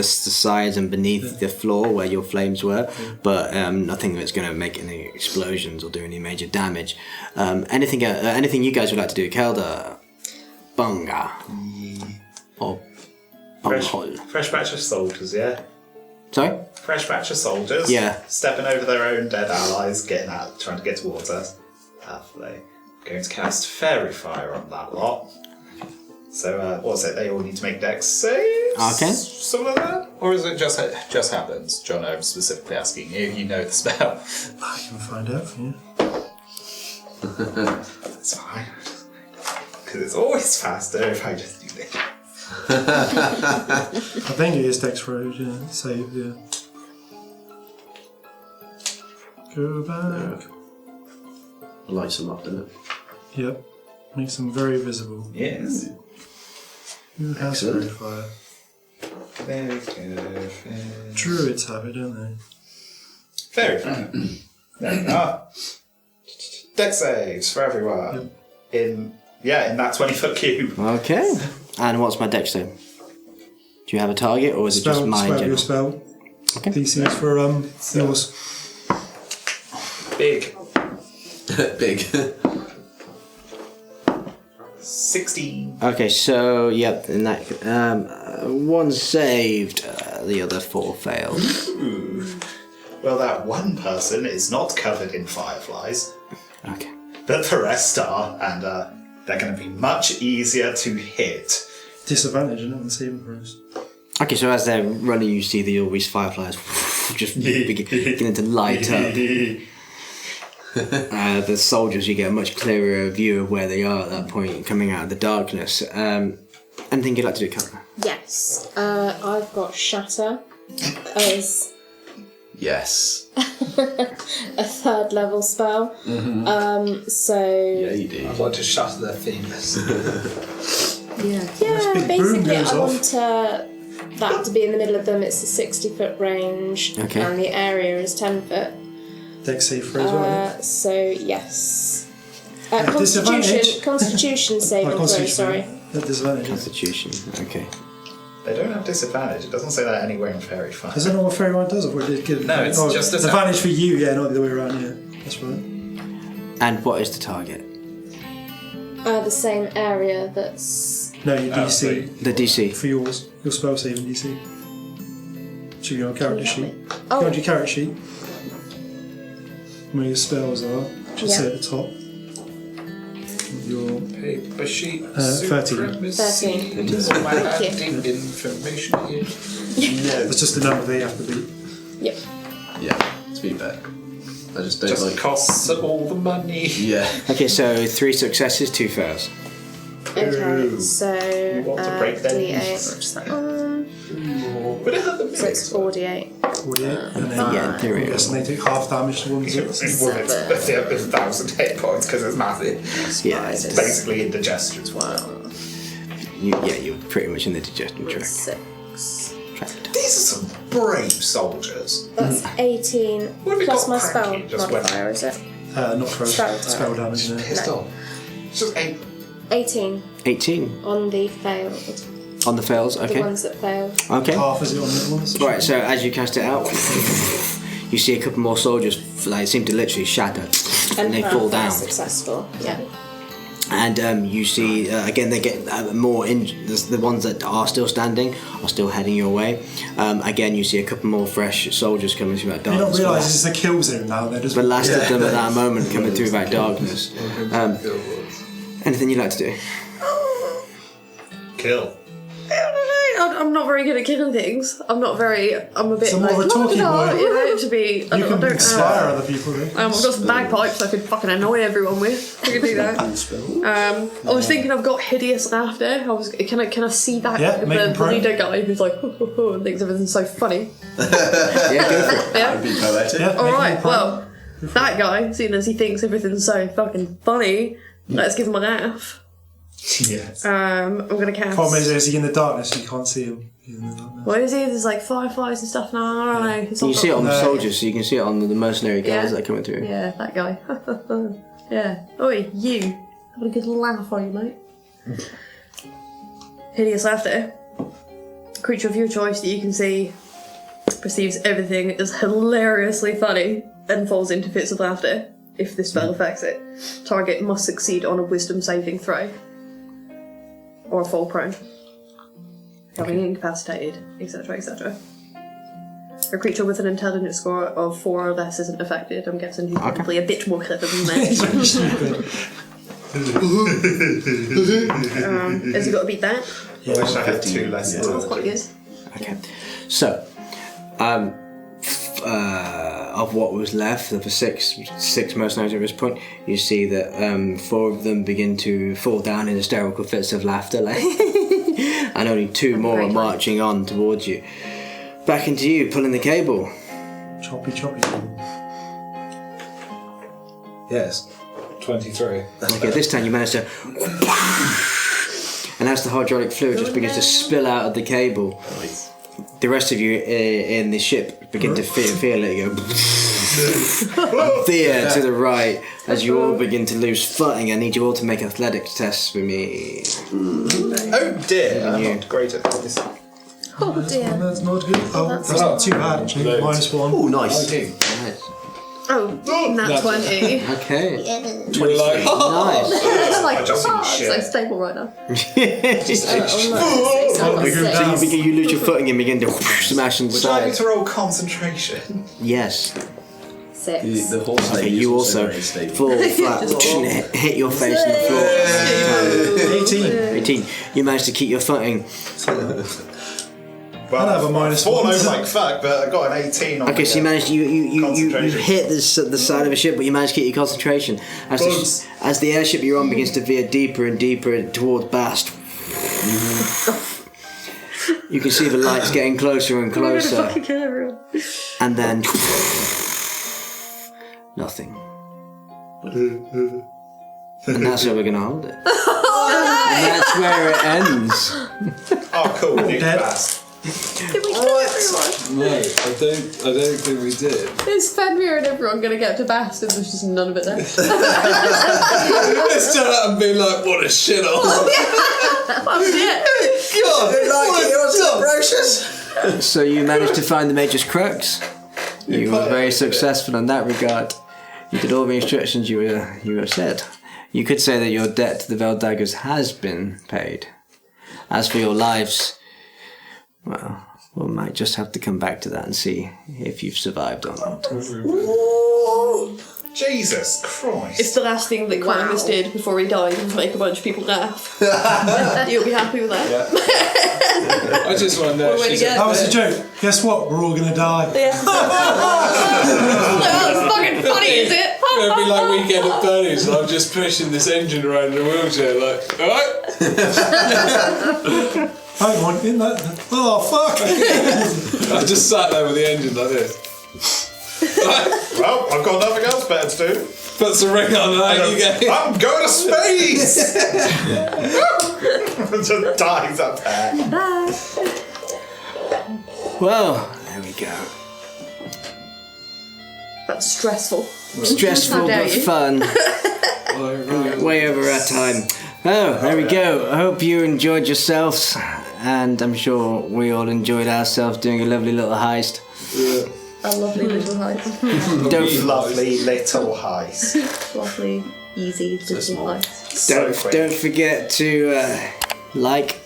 sides and beneath the floor where your flames were, but nothing that's going to make any explosions or do any major damage. Anything you guys would like to do? Kelda, Bunga, or Bunghole? Fresh batch of soldiers, yeah? Sorry? Fresh batch of soldiers. Yeah. Stepping over their own dead allies, getting out, trying to get towards us. Lovely. Going to cast Fairy Fire on that lot. So, what was it? They all need to make dex saves? Okay. Something like that? Or is it just happens? John, I'm specifically asking you. You know the spell. I can find out for you. That's fine. because it's always faster if I just do this. I think it is Dex Road, yeah. Save, yeah. Go back. Lights them up, doesn't it? Yep. Makes them very visible. Yes. Who has Excellent. fire? Very good. Druids have it, don't they? Very fine. There we are. Dex saves for everyone. In that 20-foot cube. Okay. And what's my dex save? Do you have a target, or is it just my Your general? spell. Okay. DC is for yours. Big. Big. 16. Okay, so yep, in that one saved, the other 4 failed. Well, that one person is not covered in fireflies, Okay. but the rest are, and they're going to be much easier to hit. Disadvantage, isn't it, on the saving throws? Okay, so as they're running, you see all these fireflies just beginning to light up. The soldiers, you get a much clearer view of where they are at that point, coming out of the darkness. Anything you'd like to do, Callum? Yes. I've got Shatter as Yes. a 3rd level spell. So Yeah, you do. I'd like to shatter their fins. Yeah. yeah, big boom basically goes I off. want that to be in the middle of them. It's a 60-foot range, Okay. and the area is 10 foot. Dex save for as well. So yes. Disadvantage. Constitution saving throw. Constitution. Sorry. At disadvantage. Constitution. Okay. They don't have disadvantage. It doesn't say that anywhere in Fairy Fire. Is that not what Fairy Wine does? Or did it give No, it's just advantage for you, yeah, not the other way around, yeah. That's right. And what is the target? The same area that's. No, your DC. The DC. For yours. Your spell saving DC. So you're on character sheet. Oh. Go on your character sheet. Where your spells are. Just Yeah. say at the top. Your Paper sheet. 13. 13. My Thank handing information here. That's just the number they have to beat. Yep. Yeah, to be fair. I just don't Just like. costs all the money. Yeah. Okay, so 3 successes, 2 fails. Okay, so. You want to break them? D8. What's that on? Would it have the So it's 48. 48. And then Yeah, in theory. I'm guessing they take half damage to one zero. It's 1,000 hit points because it's massive. Yeah, It's basically indigestion. 12. you're pretty much in the digestion tract. 6. These are some brave soldiers. That's 18 What have we plus got my spell cranky? Just went- modifier, is it? Not for spell damage, no. Pissed off. It's just 8. 18 18 on the failed. on the fails, The okay. ones that failed. Okay. Half is it on the other ones? Right, so as you cast it out, you see a couple more soldiers, like, seem to literally shatter, and they fall down. Successful, yeah. And you see, again, they get more the ones that are still standing are still heading your way. Again, you see a couple more fresh soldiers coming through that You don't darkness. realise it's the kill zone now, they're just. The last of them at that moment coming through that darkness. Anything you'd like to do? Kill. I'm not very good at killing things. I'm a bit So more like, of a talky boy. you know, to be. I You don't can know. inspire other people, though. I've got some bagpipes I could fucking annoy everyone with. I could do that. I was thinking I've got hideous laughter. Can I see that? Yeah, make him the prone. leader guy who's like and thinks everything's so funny. Yeah, go for it. That'd be poetic. Yeah, All make right. him prone. Well, that guy, seeing as he thinks everything's so fucking funny, let's give him a laugh. Yes. I'm gonna cast. Problem is he in the darkness, you can't see him. He's in the darkness. What is he? There's like fireflies and stuff now. I don't know. It's You not see it on the No. soldiers, so you can see it on the mercenary guys Yeah. that are coming through. Yeah, that guy. Yeah. Oi, you. Have a good laugh, are you, mate? Hideous laughter. Creature of your choice that you can see perceives everything as hilariously funny and falls into fits of laughter if this spell affects it. Target must succeed on a wisdom saving throw. Or fall prone. Becoming incapacitated, etc., etc. A creature with an intelligence score of 4 or less isn't affected. I'm guessing he's probably a bit more clever than that. Has he got to beat that? I wish I had 2 lessons. That's quite good. Okay. So, of what was left of the six mercenaries at this point, you see that 4 of them begin to fall down in hysterical fits of laughter, and only 2 more are marching on towards you. Back into you, pulling the cable. Choppy. Yes. 23. Okay, this time you manage to... And as the hydraulic fluid just begins to spill out of the cable, the rest of you in the ship begin to feel it go... Veer to the right as you all begin to lose footing. I need you all to make athletics tests for me. Oh dear, I'm not great at this. Oh dear. That's not good. Oh, that's not too bad actually. No. -1. Oh, nice. Nice. Oh, nat 20. Okay. You're like, Nice. It's like, I just think it's shit. like stable right now. So you lose your footing and begin to smash Would you like me inside. to roll concentration? yes. 6. The horse Okay, lady is you also very stable. fall flat, hit your face on the floor. 18. You manage to keep your footing. Well, I'd have a minus fallen 1. over like fuck, but I got an 18 on Okay, so you managed you concentration. hit the side of the ship, but you managed to keep your concentration as the airship you're on begins to veer deeper and deeper towards Bast. You can see the lights getting closer and closer, and then nothing. And that's where we're gonna hold it. And that's where it ends. Oh, cool. Nuke dead. Bast. Did we kill everyone? no, I don't think we did. Is Fenrir and everyone going to get to Bast and there's just none of it there? Let's turn out and be like, what a shit off. God, So you managed to find the Majuscrux. You were very successful in that regard. You did all the instructions you were said. You could say that your debt to the Veiled Daggers has been paid. As for your lives, well, we might just have to come back to that and see if you've survived or not. Jesus Christ. It's the last thing that Quanimus did before he died was make a bunch of people laugh. You'll be happy with that. I just want to know. Way to She's go. That was a joke. Guess what? We're all gonna die. Yeah. That was fucking funny, is it? It'll be like Weekend at Bernie's, and I'm just pushing this engine around in a wheelchair, like, alright? Hang on, in that. Oh fuck! I just sat there with the engine like this. Well, I've got nothing else better to do. Puts the ring on and out you go. I'm going to space! Just dies up there. Well, there we go. That's stressful. Stressful How dare but you. fun. Way over our time. Oh, there we go. I hope you enjoyed yourselves, and I'm sure we all enjoyed ourselves doing a lovely little heist. A lovely little heist. Lovely little heist. Lovely, easy little heist. So quick. Don't forget to like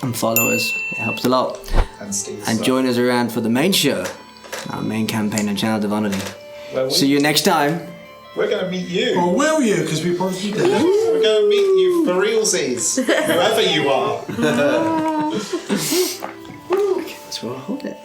and follow us. It helps a lot. And Steve. And join us around for the main show, our main campaign on Channel Devonity. See you next time. We're going to meet you. Or will you? Because we probably did. We're going to meet you for realsies. Whoever you are. So I'll hold it.